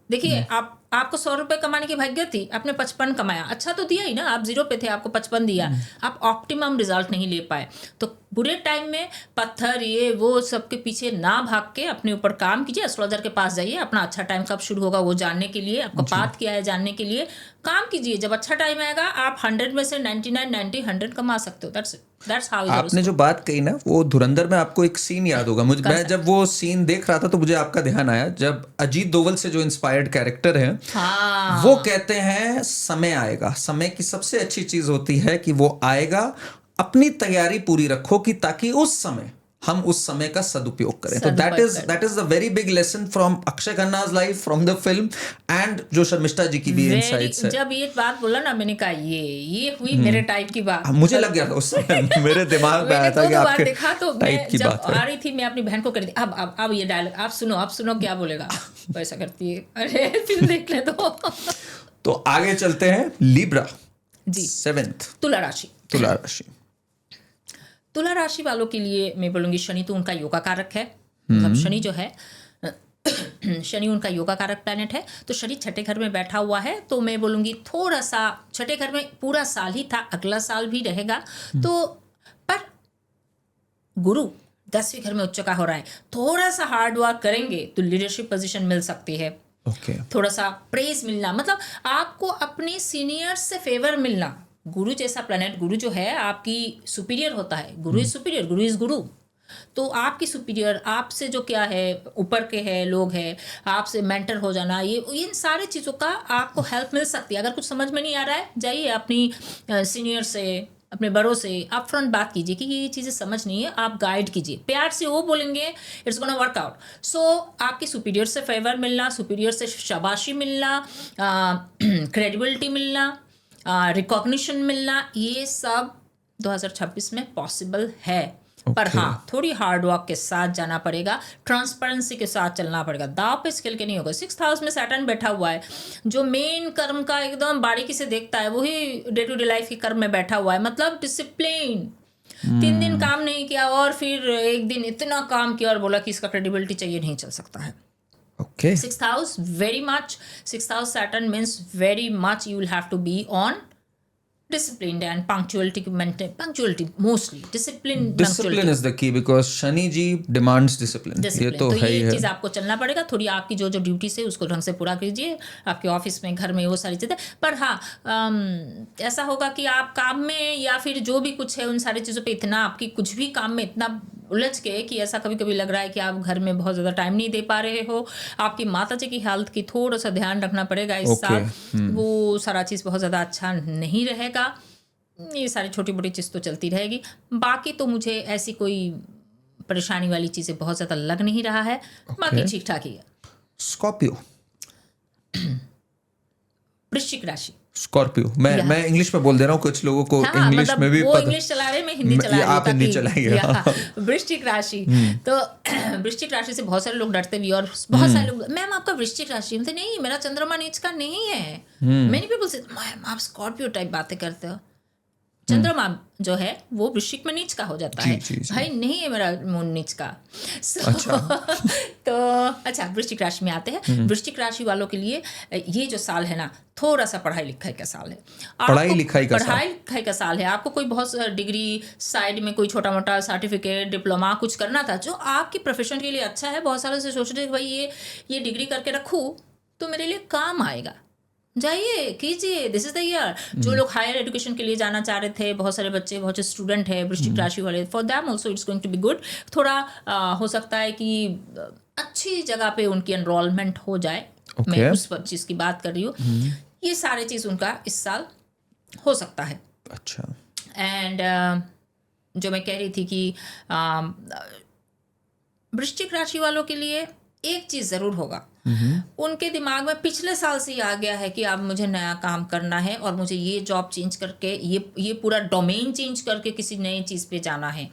देखिए आपको 100 रुपये कमाने की भाग्य थी, आपने 55 कमाया, अच्छा तो दिया ही ना, आप 0 पे थे, आपको 55 दिया, आप ऑप्टिमम रिजल्ट नहीं ले पाए। तो बुरे टाइम में पत्थर ये वो सब के पीछे ना भाग के अपने ऊपर काम कीजिए, एस्ट्रोलॉजर के पास जाइए, अपना अच्छा टाइम कब शुरू होगा वो जानने के लिए, आपका पाथ क्या है जानने के लिए काम कीजिए। जब अच्छा टाइम आएगा आप 100 में से 99, 90, 100 कमा सकते हो। That's it. दैट्स हाउ आपने जो बात कही ना, वो धुरंधर में आपको एक सीन याद होगा मुझे। मैं जब वो सीन देख रहा था तो मुझे आपका ध्यान आया, जब अजीत दोवल से जो इंस्पायर्ड कैरेक्टर है, हाँ वो कहते हैं समय आएगा। समय की सबसे अच्छी चीज होती है कि वो आएगा, अपनी तैयारी पूरी रखो कि ताकि उस समय हम उस समय का सदुपयोग करें। तो that is the very big lesson from Akshay Khanna's life, from the film, and जो शर्मिष्ठा जी की भी इनसाइट्स है। जब ये बात बोला ना, मैंने कहा ये हुई मेरे टाइप की बात। मुझे लग गया था उस समय, मेरे दिमाग में आया था कि आपके देखा तो टाइप मैं की जब बात है। आ रही थी, मैं अपनी बहन को कर दी, अब ये डायलॉग आप सुनो क्या बोलेगा, वैसा करती है। अरे फिल्म देख ले तो आगे चलते हैं। लिब्रा जी, 7th, तुला राशि। तुला राशि। तुला राशि वालों के लिए मैं बोलूंगी, शनि तो उनका योगा कारक है। मतलब शनि जो है शनि उनका योगा कारक प्लैनेट है। तो शनि छठे घर में बैठा हुआ है, तो मैं बोलूंगी थोड़ा सा छठे घर में पूरा साल ही था, अगला साल भी रहेगा। तो पर गुरु 10वें घर में उच्च का हो रहा है, थोड़ा सा हार्ड वर्क करेंगे तो लीडरशिप पोजीशन मिल सकती है। थोड़ा सा प्रेज मिलना, मतलब आपको अपने सीनियर से फेवर मिलना। गुरु जैसा प्लैनेट, गुरु जो है आपकी सुपीरियर होता है। गुरु इज सुपीरियर, गुरु इज गुरु। तो आपकी सुपीरियर, आपसे जो क्या है ऊपर के है लोग हैं, आपसे मेंटर हो जाना, ये इन सारी चीज़ों का आपको हेल्प मिल सकती है। अगर कुछ समझ में नहीं आ रहा है, जाइए अपनी सीनियर से, अपने बड़ों से अप फ्रंट बात कीजिए कि ये चीज़ें समझ नहीं है, आप गाइड कीजिए प्यार से। वो बोलेंगे इट्स गोना वर्क आउट। सो आपकी सुपीरियर से फेवर मिलना, सुपीरियर से शाबाशी मिलना, क्रेडिबिलिटी मिलना, रिकॉग्निशन मिलना, ये सब 2026 में पॉसिबल है। पर हाँ, थोड़ी हार्ड वर्क के साथ जाना पड़ेगा, ट्रांसपेरेंसी के साथ चलना पड़ेगा। दाव पे स्किल के नहीं होगा। 6th हाउस में सैटर्न बैठा हुआ है, जो मेन कर्म का एकदम बारीकी से देखता है, वही डे टू डे लाइफ के कर्म में बैठा हुआ है। मतलब डिसिप्लिन। 3 दिन काम नहीं किया और फिर एक दिन इतना काम किया और बोला कि इसका क्रेडिबिलिटी चाहिए, नहीं चल सकता है। Okay. 6th house, very much. 6th house Saturn means very much you will have to be on disciplined and punctuality mostly. Discipline is the key because Shani ji demands discipline. ये तो है ही है। ये चीज़ आपको चलना पड़ेगा। थोड़ी आपकी जो ड्यूटीज है उसको ढंग से पूरा कीजिए, आपके ऑफिस में, घर में, वो सारी चीज़ें। पर हाँ, ऐसा होगा कि आप काम में या फिर जो भी कुछ है उन सारी चीज़ों पे इतना, आपकी कुछ भी काम में इतना उलझ के कि ऐसा कभी कभी लग रहा है कि आप घर में बहुत ज़्यादा टाइम नहीं दे पा रहे हो। आपकी माता जी की हेल्थ की थोड़ा सा ध्यान रखना पड़ेगा इस साल। वो सारा चीज़ बहुत ज़्यादा अच्छा नहीं रहेगा। ये सारी छोटी मोटी चीज़ तो चलती रहेगी। बाकी तो मुझे ऐसी कोई परेशानी वाली चीज़ें बहुत ज़्यादा लग नहीं रहा है। बाकी ठीक ठाक ही है। स्कॉर्पियो, वृश्चिक राशि। स्कॉर्पियो, मैं इंग्लिश में बोल दे रहा हूँ, कुछ लोगों को इंग्लिश मतलब में भी वो इंग्लिश चला रहे, मैं हिंदी चला रही हूँ, आप हिंदी चलाइए। वृश्चिक राशि। तो वृश्चिक राशि से बहुत सारे लोग डरते भी, और बहुत सारे लोग, मैम आपका वृश्चिक राशि, मतलब नहीं, मेरा चंद्रमा नीच का नहीं है। मेनी पीपल से मैम आप स्कॉर्पियो टाइप बातें करते हो। चंद्रमा जो है वो वृश्चिक में नीच का हो जाता है। भाई नहीं है मेरा मून नीच का। तो अच्छा, वृश्चिक राशि में आते हैं। वृश्चिक राशि वालों के लिए ये जो साल है ना, थोड़ा सा पढ़ाई लिखाई का साल है। पढ़ाई लिखाई का साल है। आपको कोई बहुत डिग्री, साइड में कोई छोटा मोटा सर्टिफिकेट, डिप्लोमा कुछ करना था जो आपकी प्रोफेशन के लिए अच्छा है। बहुत सालों से सोच रहे थे भाई ये डिग्री करके रखूँ तो मेरे लिए काम आएगा, जाइए कीजिए, दिस इज द ईयर। जो लोग हायर एजुकेशन के लिए जाना चाह रहे थे, बहुत सारे बच्चे, बहुत से स्टूडेंट हैं वृश्चिक राशि वाले, for them also it's going to be good. थोड़ा हो सकता है कि अच्छी जगह पे उनकी एनरोलमेंट हो जाए। मैं उस चीज़ की बात कर रही हूँ। ये सारे चीज़ उनका इस साल हो सकता है। अच्छा। एंड जो मैं कह रही थी कि वृश्चिक राशि वालों के लिए एक चीज़ ज़रूर होगा, उनके दिमाग में पिछले साल से ही आ गया है कि अब मुझे नया काम करना है और मुझे ये जॉब चेंज करके, ये पूरा डोमेन चेंज करके किसी नई चीज़ पे जाना है।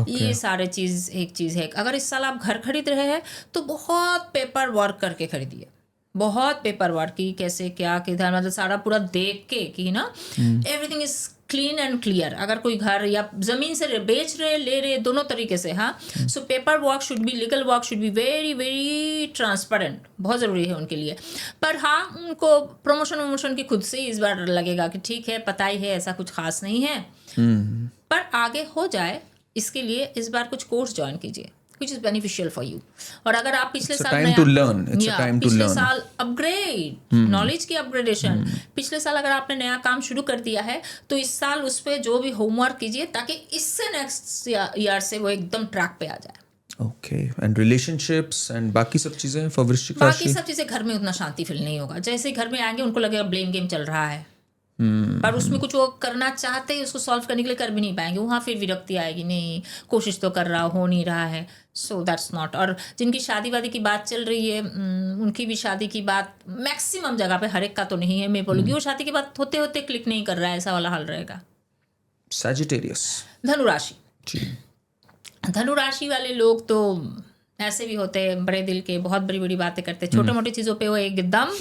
ये सारे चीज़ एक चीज़ है। अगर इस साल आप घर खरीद रहे हैं तो बहुत पेपर वर्क करके खरीदिए, बहुत पेपर वर्क की, कैसे क्या किधर, मतलब सारा पूरा देख के कि ना everything is clean and clear. अगर कोई घर या जमीन से बेच रहे, ले रहे, दोनों तरीके से, हाँ। So paper work should be, legal work should be very very transparent, बहुत ज़रूरी है उनके लिए। पर हाँ, उनको प्रमोशन की खुद से इस बार लगेगा कि ठीक है, पता ही है, ऐसा कुछ खास नहीं है। पर आगे हो जाए इसके लिए इस बार कुछ कोर्स ज्वाइन कीजिए, which is beneficial for you. और अगर आप पिछले It's a साल time to learn. It's a time to पिछले learn. साल अपग्रेड, नॉलेज की अपग्रेडेशन, पिछले साल अगर आपने नया काम शुरू कर दिया है तो इस साल उस पर जो भी होमवर्क कीजिए ताकि इससे नेक्स्ट ईयर से वो एकदम ट्रैक पे आ जाए. ओके. एंड रिलेशनशिप्स एंड बाकी सब चीजें फॉर वृश्चिक बाकी राशि. सब चीजें घर में उतना शांति फील नहीं होगा. जैसे ही घर में आएंगे उनको लगेगा ब्लेम गेम चल रहा है, पर उसमें कुछ वो करना चाहते हैं, उसको सॉल्व करने के लिए कर भी नहीं पाएंगे. वहाँ फिर विरक्ति आएगी, नहीं कोशिश तो कर रहा हो नहीं रहा है. So that's not. और जिनकी शादी वादी की बात चल रही है उनकी भी शादी की बात मैक्सिमम जगह पे, हर एक का तो नहीं है, मैं बोलूँगी वो शादी की बात होते होते क्लिक नहीं कर रहा है, ऐसा वाला हाल रहेगा. सैजिटेरियस. धनु राशि. जी. धनु राशि वाले लोग तो ऐसे भी होते हैं, बड़े दिल के, बहुत बड़ी बड़ी बातें करते हैं, छोटे मोटी चीज़ों पे वो एकदम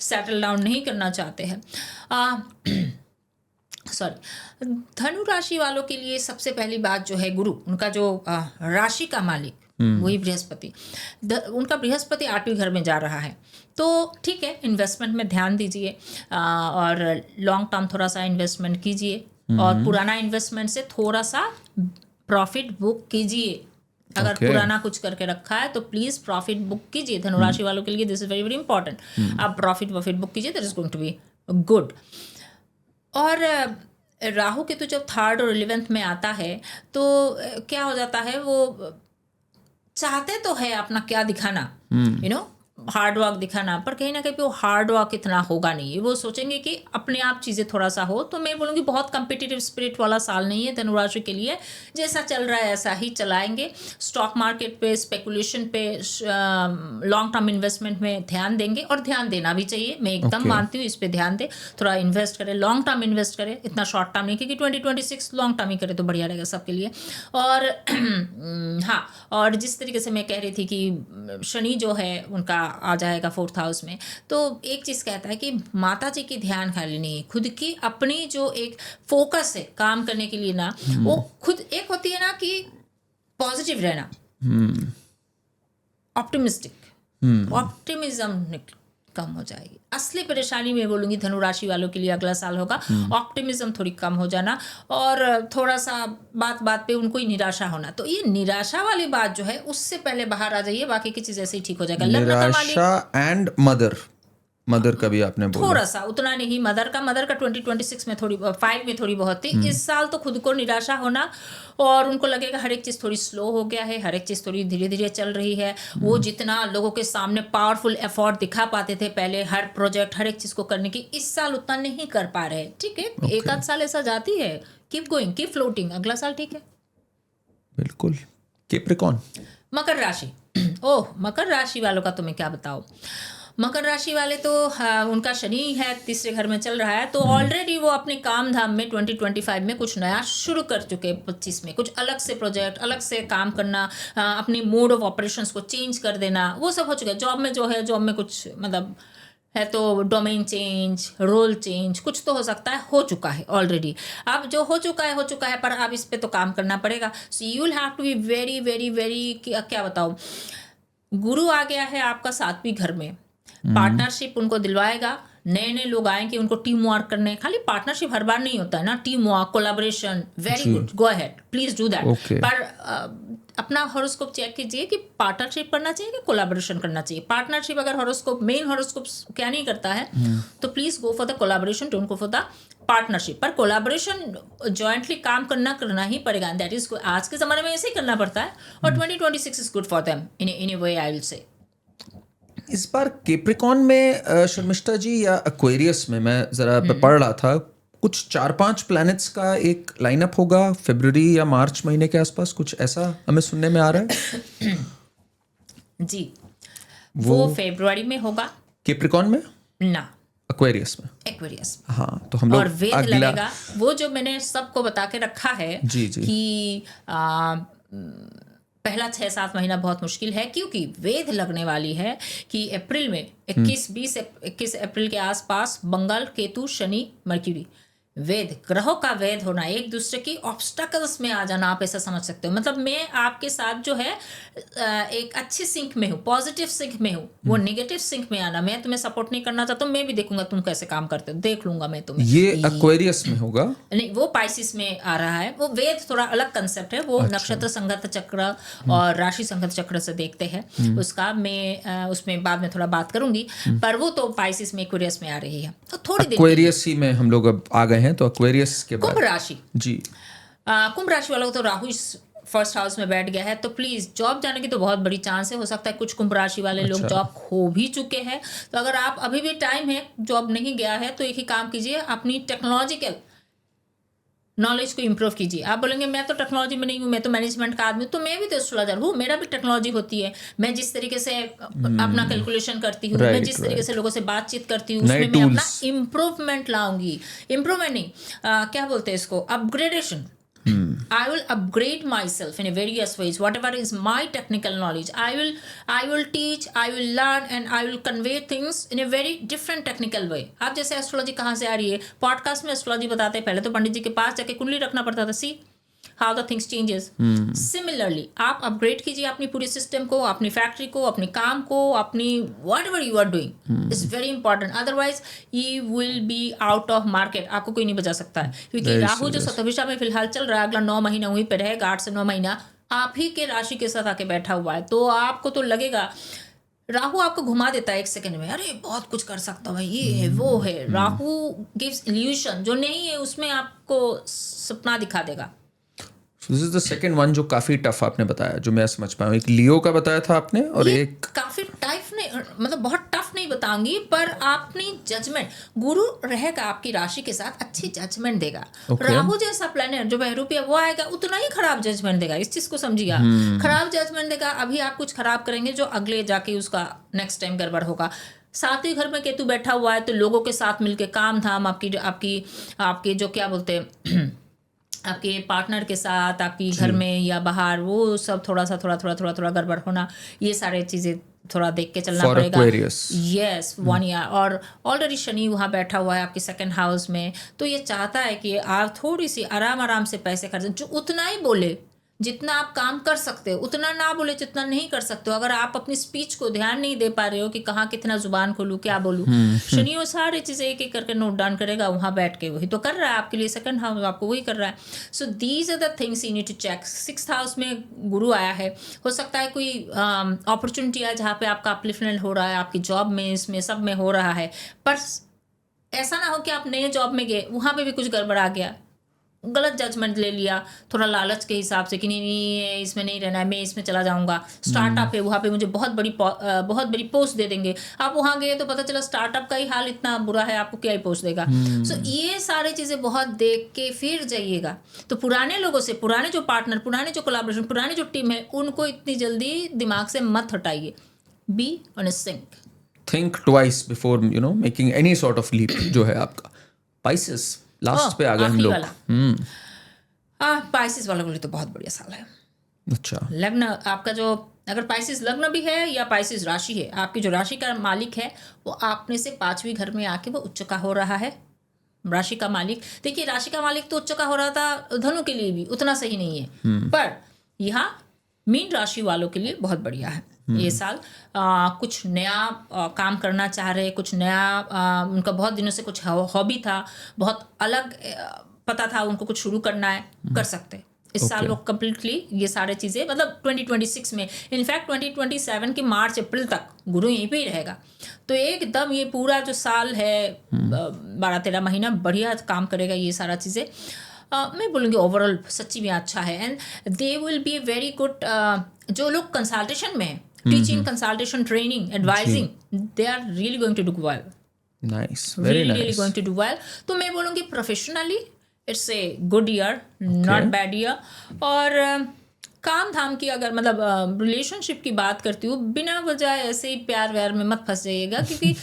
सेटल डाउन नहीं करना चाहते हैं. सॉरी. धनु राशि वालों के लिए सबसे पहली बात जो है, गुरु उनका जो राशि का मालिक वही बृहस्पति, उनका बृहस्पति 8वें घर में जा रहा है. तो ठीक है, इन्वेस्टमेंट में ध्यान दीजिए और लॉन्ग टर्म थोड़ा सा इन्वेस्टमेंट कीजिए और पुराना इन्वेस्टमेंट से थोड़ा सा प्रॉफिट बुक कीजिए. अगर पुराना कुछ करके रखा है तो प्लीज प्रॉफिट बुक कीजिए. धनुराशि वालों के लिए this is very very important. आप प्रॉफिट बुक कीजिए, that is going to be good. और राहु केतु जब 3rd और 11th में आता है तो क्या हो जाता है, वो चाहते तो है अपना क्या दिखाना, यू नो, हार्ड वर्क दिखाना, पर कहीं ना कहीं पे वो हार्ड वर्क इतना होगा नहीं. वो सोचेंगे कि अपने आप चीज़ें थोड़ा सा हो. तो मैं बोलूँगी बहुत कम्पिटिटिव स्पिरिट वाला साल नहीं है धनुराशि के लिए. जैसा चल रहा है ऐसा ही चलाएंगे. स्टॉक मार्केट पे, स्पेकुलेशन पे, लॉन्ग टर्म इन्वेस्टमेंट में ध्यान देंगे और ध्यान देना भी चाहिए. मैं एकदम मानती हूँ इस पर ध्यान दे, थोड़ा इन्वेस्ट करें, लॉन्ग टर्म इन्वेस्ट करें, इतना शॉर्ट टर्म नहीं, क्योंकि 2026 लॉन्ग टर्म ही करे तो बढ़िया रहेगा सबके लिए. और हाँ, और जिस तरीके से मैं कह रही थी कि शनि जो है उनका आ जाएगा 4th हाउस में, तो एक चीज़ कहता है कि माता जी की ध्यान खाली नहीं, खुद की अपनी जो एक फोकस है काम करने के लिए ना, वो खुद एक होती है ना कि पॉजिटिव रहना, ऑप्टिमिज्म कम हो जाएगी. असली परेशानी मैं बोलूँगी धनुराशि वालों के लिए अगला साल होगा ऑप्टिमिज्म थोड़ी कम हो जाना और थोड़ा सा बात बात पे उनको ही निराशा होना. तो ये निराशा वाली बात जो है उससे पहले बाहर आ जाइए, बाकी की चीज़ ऐसे ही ठीक हो जाएगा. निराशा एंड मदर का भी आपने बोला, थोड़ा सा, उतना नहीं. मदर का 2026 में थोड़ी 5 में थोड़ी बहुत थी. इस साल तो खुद को निराशा होना और उनको लगेगा हर एक चीज़ थोड़ी स्लो हो गया है, हर एक चीज़ थोड़ी धीरे धीरे चल रही है. वो जितना लोगों के सामने पावरफुल एफर्ट दिखा पाते थे पहले हर प्रोजेक्ट हर एक चीज़ को करने की, इस साल उतना नहीं कर पा रहे. ठीक है, एक आध साल ऐसा जाती है. Keep going, keep floating. अगला साल ठीक है. बिल्कुल. कैप्रिकॉर्न. मकर राशि. ओह, मकर राशि वालों का तो मैं क्या बताऊँ. मकर राशि वाले तो उनका शनि है 3रे घर में चल रहा है, तो ऑलरेडी वो अपने काम धाम में 2025 में कुछ नया शुरू कर चुके हैं. 25 में कुछ अलग से प्रोजेक्ट, अलग से काम करना, अपनी मोड ऑफ ऑपरेशंस को चेंज कर देना, वो सब हो चुका है. जॉब में जो है, जॉब में कुछ मतलब है तो डोमेन चेंज, रोल चेंज कुछ तो हो सकता है, हो चुका है ऑलरेडी. अब जो हो चुका है, पर अब इस पे तो काम करना पड़ेगा. So you will have to be very very very, क्या बताऊँ, गुरु आ गया है आपका 7वीं घर में. पार्टनरशिप उनको दिलवाएगा. नए नए लोग आएंगे, उनको टीम वर्क करने. खाली पार्टनरशिप हर बार नहीं होता है ना, team work, collaboration, very good, go ahead, please do that. पर अपना हॉरोस्कोप चेक कीजिए कि पार्टनरशिप करना चाहिए कि कोलैबोरेशन करना चाहिए. पार्टनरशिप अगर हॉरोस्कोप, मेन हॉरोस्कोप क्या नहीं करता है, तो please go for the collaboration, don't go for the partnership. पर कोलैबोरेशन जॉइंटली काम करना ही पड़ेगा. दैट इज, आज के ज़माने में ऐसे ही करना पड़ता है. और 2026 is good for them in a way, I will say. इस बार कैप्रिकॉर्न में शर्मिष्ठा जी या एक्वेरियस में, मैं जरा पढ़ रहा था, कुछ 4-5 प्लैनेट्स का एक लाइनअप होगा फरवरी या मार्च महीने के आसपास, कुछ ऐसा हमें सुनने में आ रहा है. जी, वो फरवरी में होगा. कैप्रिकॉर्न में ना, एक्वेरियस में. हाँ, तो हम लोग और वेद लगेगा. वो जो मैंने सबको बता के रखा है कि पहला 6-7 महीना बहुत मुश्किल है, क्योंकि वेद लगने वाली है कि अप्रैल में 21 अप्रैल के आसपास मंगल, केतु, शनि, मर्क्यूरी वेद, ग्रहों का वेद होना, एक दूसरे की ऑब्स्टकल्स में आ जाना, आप ऐसा समझ सकते हो। मतलब मैं आपके साथ जो है एक अच्छी सिंक में हूँ, पॉजिटिव सिंक में हूँ, वो नेगेटिव सिंक में आना, मैं तुम्हें सपोर्ट नहीं करना चाहता हूँ, मैं भी देखूंगा तुम कैसे काम करते हो, देख लूंगा मैं तुम्हें। ये एक्वेरियस में होगा? नहीं, वो पाइसिस में आ रहा है। वो वेद थोड़ा अलग कंसेप्ट है, वो नक्षत्र संगत चक्र और राशि संगत चक्र से देखते हैं उसका। मैं उसमें बाद में थोड़ा बात करूंगी, पर वो तो पाइसिस में एक्वेरियस में आ रही है। तो थोड़ी देर एक्वेरियस ही में हम लोग अब आ गए हैं, तो एक्वेरियस के बाद कुंभ राशि। जी, कुंभ राशि वालों को तो राहु फर्स्ट हाउस में बैठ गया है, तो प्लीज जॉब जाने की तो बहुत बड़ी चांस है। हो सकता है कुछ कुंभ राशि वाले लोग जॉब खो भी चुके हैं। तो अगर आप अभी भी टाइम है, जॉब नहीं गया है, तो एक ही काम कीजिए, अपनी टेक्नोलॉजिकल नॉलेज को इंप्रूव कीजिए। आप बोलेंगे मैं तो टेक्नोलॉजी में नहीं हूँ, मैं तो मैनेजमेंट का आदमी हूँ, तो मैं भी तो एस्ट्रोलॉजर हूँ, मेरा भी टेक्नोलॉजी होती है। मैं जिस तरीके से अपना कैलकुलेशन करती हूँ, मैं जिस तरीके से लोगों से बातचीत करती हूँ, उसमें मैं अपना इम्प्रूवमेंट लाऊंगी। इम्प्रूवमेंट नहीं, क्या बोलते हैं इसको, upgradation. I will upgrade myself in a various ways. Whatever is my technical knowledge, I will teach, I will learn, and I will convey things in a very different technical way. आप जैसे astrology कहाँ से आ रही है, podcast में astrology बताते हैं, पहले तो पंडित जी के पास जाके कुंडली रखना पड़ता था। See how the things changes. Similarly आप अपग्रेड कीजिए अपनी पूरी सिस्टम को, अपनी फैक्ट्री को, अपने काम को, अपनी whatever you are doing is very important. Otherwise you will be out of market, आपको कोई नहीं बचा सकता है। क्योंकि राहु जो सतभिषा में फिलहाल चल रहा है, अगला 9 महीना वहीं पे रहेगा, 8 से 9 महीना आप ही के राशि के साथ आके बैठा हुआ है। तो आपको तो लगेगा, राहु आपको घुमा देता है एक सेकंड में, अरे बहुत कुछ कर सकता हूँ, ये है वो है। राहु गिव्स इल्यूशन, जो नहीं है उसमें आपको सपना दिखा देगा। This is the second one जो काफी टफ आपने बताया, जो मैं समझ पाया हूँ। एक लियो का बताया था आपने, और एक काफी टफ नहीं, मतलब बहुत टफ नहीं बताऊंगी, पर अपनी जजमेंट, गुरु रहेगा आपकी राशि के साथ, अच्छी जजमेंट देगा। राहु जैसा प्लैनेट जो बहरूपी है, वो आएगा उतना ही खराब जजमेंट देगा। इस चीज को समझिएगा, खराब जजमेंट देगा। अभी आप कुछ खराब करेंगे जो अगले जाके उसका नेक्स्ट टाइम गड़बड़ होगा। 7वें घर में केतु बैठा हुआ है, तो लोगों के साथ मिलके काम धाम, आपकी जो क्या बोलते हैं आपके पार्टनर के साथ, आपकी घर में या बाहर, वो सब थोड़ा गड़बड़ होना, ये सारे चीजें थोड़ा देख के चलना पड़ेगा। Yes, 1 year. और ऑलरेडी शनि वहाँ बैठा हुआ है आपके सेकंड हाउस में, तो ये चाहता है कि आप थोड़ी सी आराम से पैसे खर्च, जो उतना ही बोले जितना आप काम कर सकते हो, उतना ना बोले जितना नहीं कर सकते हो। अगर आप अपनी स्पीच को ध्यान नहीं दे पा रहे हो कि कहाँ कितना जुबान खोलूँ, क्या बोलूँ, शनि वो सारी चीज़ें एक एक करके नोट डाउन करेगा वहाँ बैठ के। वही तो कर रहा है आपके लिए, सेकंड हाउस आपको वही कर रहा है। So these are the things you need to check. 6th house में गुरु आया है, हो सकता है कोई अपॉर्चुनिटी है जहाँ पे आपका अपलिफ्टमेंट हो रहा है, आपकी जॉब में, इसमें सब में हो रहा है। पर ऐसा ना हो कि आप नए जॉब में गए, वहाँ पे भी कुछ गड़बड़ आ गया, गलत जजमेंट ले लिया, थोड़ा लालच के हिसाब से कि नहीं इसमें नहीं रहना है, मैं इसमें चला जाऊंगा। स्टार्टअप है, वहाँ पे मुझे बहुत बड़ी पोस्ट दे देंगे। आप वहाँ गए तो पता चला स्टार्टअप का ही हाल इतना बुरा है, आपको क्या ही पोस्ट देगा। सो ये सारी चीज़ें बहुत देख के फिर जाइएगा। तो पुराने लोगों से, पुराने जो पार्टनर, पुराने जो कोलैबोरेशन, पुराने जो टीम है, उनको इतनी जल्दी दिमाग से मत हटाइए। Be on a sync, think twice before making any sort of leap. जो है आपका पाइसेस लास्ट पे आ गए हम लोग। पाइसिस वालों के लिए तो बहुत बढ़िया साल है। अच्छा, लग्न आपका जो, अगर पाइसिस लग्न भी है या पाइसिस राशि है, आपकी जो राशि का मालिक है वो आपने से 5वीं घर में आके वो उच्च का हो रहा है। राशि का मालिक, देखिए राशि का मालिक तो उच्च का हो रहा था, धनु के लिए भी उतना सही नहीं है, पर यहाँ मीन राशि वालों के लिए बहुत बढ़िया है ये साल। कुछ नया काम करना चाह रहे, कुछ नया उनका बहुत दिनों से कुछ हॉबी था, बहुत अलग पता था उनको कुछ शुरू करना है, कर सकते इस साल वो कंप्लीटली ये सारे चीज़ें, मतलब 2026 में, इनफैक्ट 2027 के मार्च अप्रैल तक गुरु यहीं पे ही रहेगा। तो एकदम ये पूरा जो साल है 12-13 महीना बढ़िया काम करेगा ये सारा चीज़ें। मैं बोलूँगी ओवरऑल सच्ची में अच्छा है। And they will be very good, जो लोग कंसल्टेशन में हैं, teaching, consultation, training, advising, they are really going to do well. Nice, very nice, really going to do well. तो मैं बोलूँगी professionally it's a good year, not bad year. और काम धाम की अगर मतलब रिलेशनशिप की बात करती हूँ, बिना वजह ऐसे ही प्यार व्यार में मत फंस जाइएगा, क्योंकि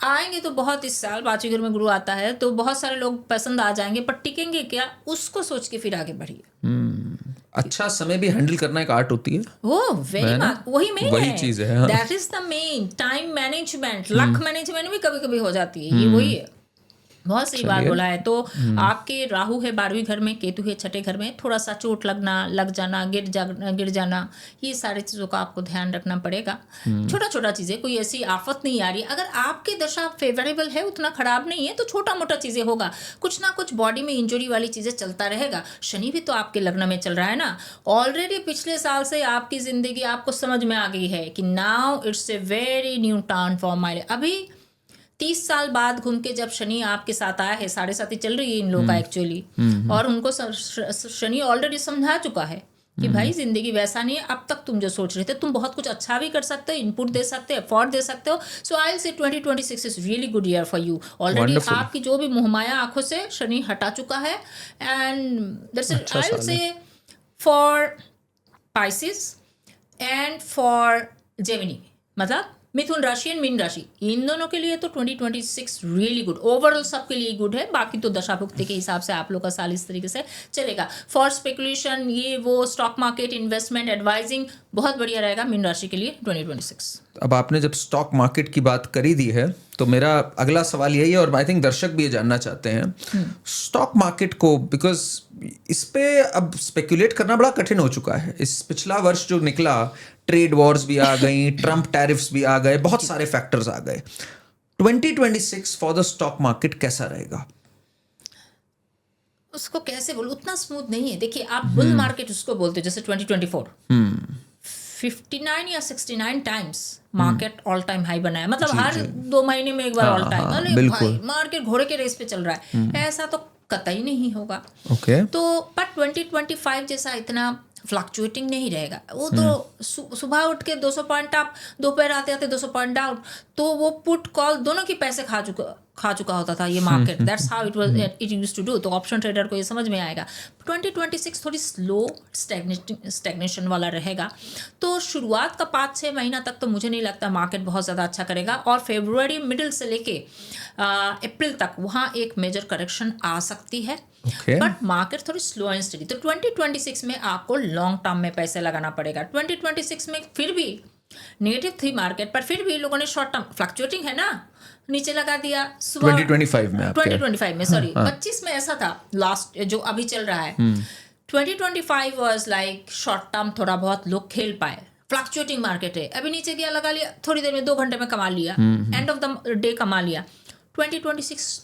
आएंगे तो बहुत, इस साल 5वीं घर में गुरु आता है तो बहुत सारे लोग पसंद आ जाएंगे, पर टिकेंगे क्या उसको सोच के फिर आगे बढ़िए। अच्छा समय भी हैंडल करना एक आर्ट होती है। वो वही मेन वही चीज है, that is the main. Time management, luck management भी कभी कभी हो जाती है, ये वही है। बहुत सही बात बोला है। तो आपके राहु है 12वीं घर में, केतु है 6ठे घर में, थोड़ा सा चोट लगना, लग जाना, गिर जाना, ये सारी चीज़ों का आपको ध्यान रखना पड़ेगा। छोटा छोटा चीज़ें, कोई ऐसी आफत नहीं आ रही। अगर आपकी दशा फेवरेबल है, उतना खराब नहीं है, तो छोटा मोटा चीज़ें होगा, कुछ ना कुछ बॉडी में इंजरी वाली चीज़ें चलता रहेगा। शनि भी तो आपके लग्न में चल रहा है ना। ऑलरेडी पिछले साल से आपकी ज़िंदगी आपको समझ में आ गई है कि now it's a very new turn for my life. अभी 30 साल बाद घूम के जब शनि आपके साथ आया है, 7.5 चल रही है इन लोगों का एक्चुअली, और उनको शनि ऑलरेडी समझा चुका है कि भाई जिंदगी वैसा नहीं है। अब तक तुम जो सोच रहे थे, तुम बहुत कुछ अच्छा भी कर सकते हो, इनपुट दे सकते हो, एफर्ट दे सकते हो। सो I will say 2026 is really good year for you. Already आपकी जो भी मोहमाया आंखों से शनि हटा चुका है। And that's it. I will say for Pisces and for Gemini, मतलब मिथुन राशि एंड मीन राशि, इन दोनों के लिए तो 2026 रियली गुड। ओवरऑल सबके लिए गुड है। बाकी तो दशाभुक्ति के हिसाब से आप लोग का साल इस तरीके से चलेगा। फॉर स्पेकुलेशन, ये वो, स्टॉक मार्केट, इन्वेस्टमेंट, एडवाइजिंग, बहुत बढ़िया रहेगा मीन राशि के लिए 2026। अब आपने जब स्टॉक मार्केट की बात करी दी है, तो मेरा अगला सवाल यही है, और आई थिंक दर्शक भी ये जानना चाहते हैं स्टॉक मार्केट को, बिकॉज इस पे अब स्पेकुलेट करना बड़ा कठिन हो चुका है। इस पिछला वर्ष जो निकला, ट्रेड वॉर्स भी आ गई, ट्रम्प टैरिफ्स भी आ गए, बहुत सारे फैक्टर्स आ गए। 2026 फॉर द स्टॉक मार्केट कैसा रहेगा? उसको कैसे बोलूं, उतना स्मूथ नहीं है। देखिए, आप बुल मार्केट उसको बोलते हो, जैसे 2024 59 या 69 times market all time high बनाया, मतलब हर 2 महीने में एक बार ऑल टाइम। अरे भाई, मार्केट घोड़े के रेस पे चल रहा है, ऐसा तो कतई नहीं होगा। तो पर 2025 जैसा इतना फ्लक्चुएटिंग नहीं रहेगा। वो तो सुबह उठ के 200 पॉइंट अप, दोपहर आते आते 200 पॉइंट डाउन, तो वो पुट कॉल दोनों के पैसे खा चुका होता था ये market. That's how it used to do. तो ऑप्शन ट्रेडर को ये समझ में आएगा। 2026 थोड़ी स्लो स्टैग्नेशन वाला रहेगा। तो शुरुआत का 5-6 महीना तक तो मुझे नहीं लगता मार्केट बहुत ज़्यादा अच्छा करेगा, और फरवरी मिडिल से लेके अप्रैल तक वहाँ एक मेजर करेक्शन आ सकती है। बट मार्केट थोड़ी स्लो एंड स्टडी। तो 2026 में आपको लॉन्ग टर्म में पैसे लगाना पड़ेगा। 2026 में फिर भी नेगेटिव थी मार्केट, पर फिर भी लोगों ने शॉर्ट टर्म, फ्लक्चुएटिंग है ना, नीचे लगा दिया। 2025 में सॉरी 25 में ऐसा था लास्ट जो अभी चल रहा है। 2025 वाज लाइक शॉर्ट टर्म, थोड़ा बहुत लोग खेल पाए। फ्लक्चुएटिंग मार्केट है, अभी नीचे गया, लगा लिया, थोड़ी देर में 2 घंटे में कमा लिया, एंड ऑफ द डे कमा लिया। 2026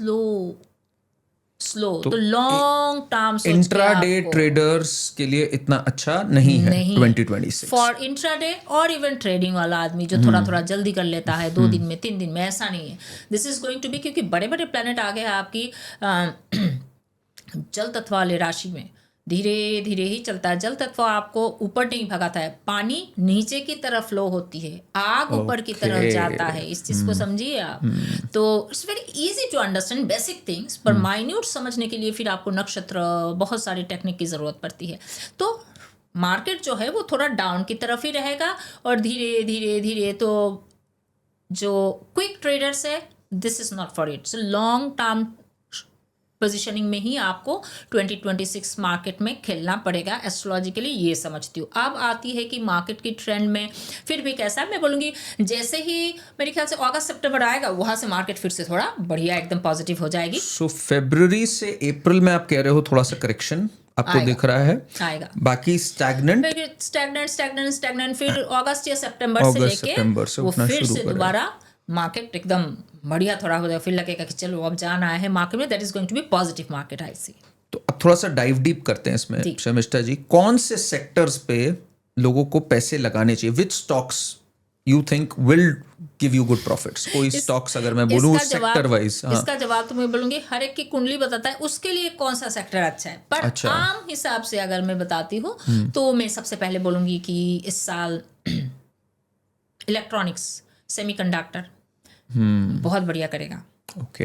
स्लो तो लॉन्ग टर्म इंट्राडे ट्रेडर्स के लिए इतना अच्छा नहीं है 2026 फॉर इंट्राडे, और इवन ट्रेडिंग वाला आदमी जो थोड़ा थोड़ा जल्दी कर लेता है 2 दिन में 3 दिन में, ऐसा नहीं है। This is going to be, क्योंकि बड़े बड़े प्लैनेट आ गए आपकी जल तत्व वाले राशि में। धीरे धीरे ही चलता है। जल तत्व आपको ऊपर नहीं भगाता है, पानी नीचे की तरफ फ्लो होती है, आग ऊपर की तरफ जाता है। इस चीज को समझिए आप। तो it's very easy to understand basic things, पर माइन्यूट समझने के लिए फिर आपको नक्षत्र, बहुत सारी टेक्निक की जरूरत पड़ती है। तो मार्केट जो है वो थोड़ा डाउन की तरफ ही रहेगा, और धीरे धीरे धीरे तो जो क्विक ट्रेडर्स है, this is not for it. So long term positioning में ही आपको 2026 मार्केट में खेलना पड़ेगा। एस्ट्रोलॉजिकली ये समझती हूँ। अब आती है कि मार्केट की ट्रेंड में फिर भी कैसा है, मैं बोलूँगी जैसे ही मेरे ख्याल से अगस्त सितंबर आएगा, वहाँ से मार्केट फिर से थोड़ा बढ़िया एकदम पॉजिटिव हो जाएगी। सो फरवरी से अप्रैल में आप कह रहे हो थोड़ा सा करेक्शन आपको दिख रहा है, आएगा। बाकी स्टैग्नेंट, फिर अगस्त या सितंबर से लेके वो फिर से दोबारा मार्केट एकदम बढ़िया थोड़ा हो जाएगा। फिर लगेगा कि चलो अब जाना है मार्केट में। That is going to be positive market, I see. तो अब थोड़ा सा डाइव डीप करते हैं इसमें शर्मिष्ठा जी। कौन से सेक्टर्स पे लोगों को पैसे लगाने चाहिए? Which stocks you think will give you good profits? कोई स्टॉक्स अगर मैं बोलूं सेक्टर वाइज, इसका जवाब तो मैं बोलूंगी हर एक की कुंडली बताता है उसके लिए कौन सा सेक्टर अच्छा है। पर आम हिसाब से अगर मैं बताती हूँ तो मैं सबसे पहले बोलूंगी कि इस साल इलेक्ट्रॉनिक्स, सेमीकंडक्टर बहुत बढ़िया करेगा। ओके।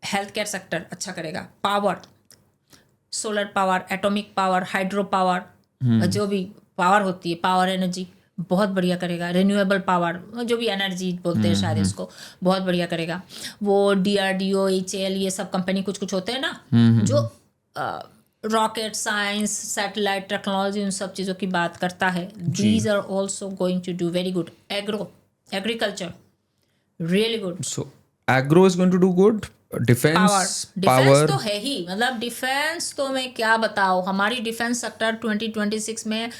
हेल्थ केयर सेक्टर अच्छा करेगा। Power, solar power, atomic power, hydro power, जो भी पावर होती है, पावर एनर्जी बहुत बढ़िया करेगा। रिन्यूएबल पावर, जो भी एनर्जी बोलते हैं शायद इसको, बहुत बढ़िया करेगा। वो DRDO, HAL, ये सब कंपनी कुछ कुछ होते हैं ना, जो रॉकेट साइंस, सैटेलाइट टेक्नोलॉजी, उन सब चीज़ों की बात करता है। These are also going to do very good. Agriculture really good. So agro is going to do good, power defence defence तो है ही, मतलब डिफेंस तो मैं क्या बताऊँ, हमारी डिफेंस सेक्टर 2026 में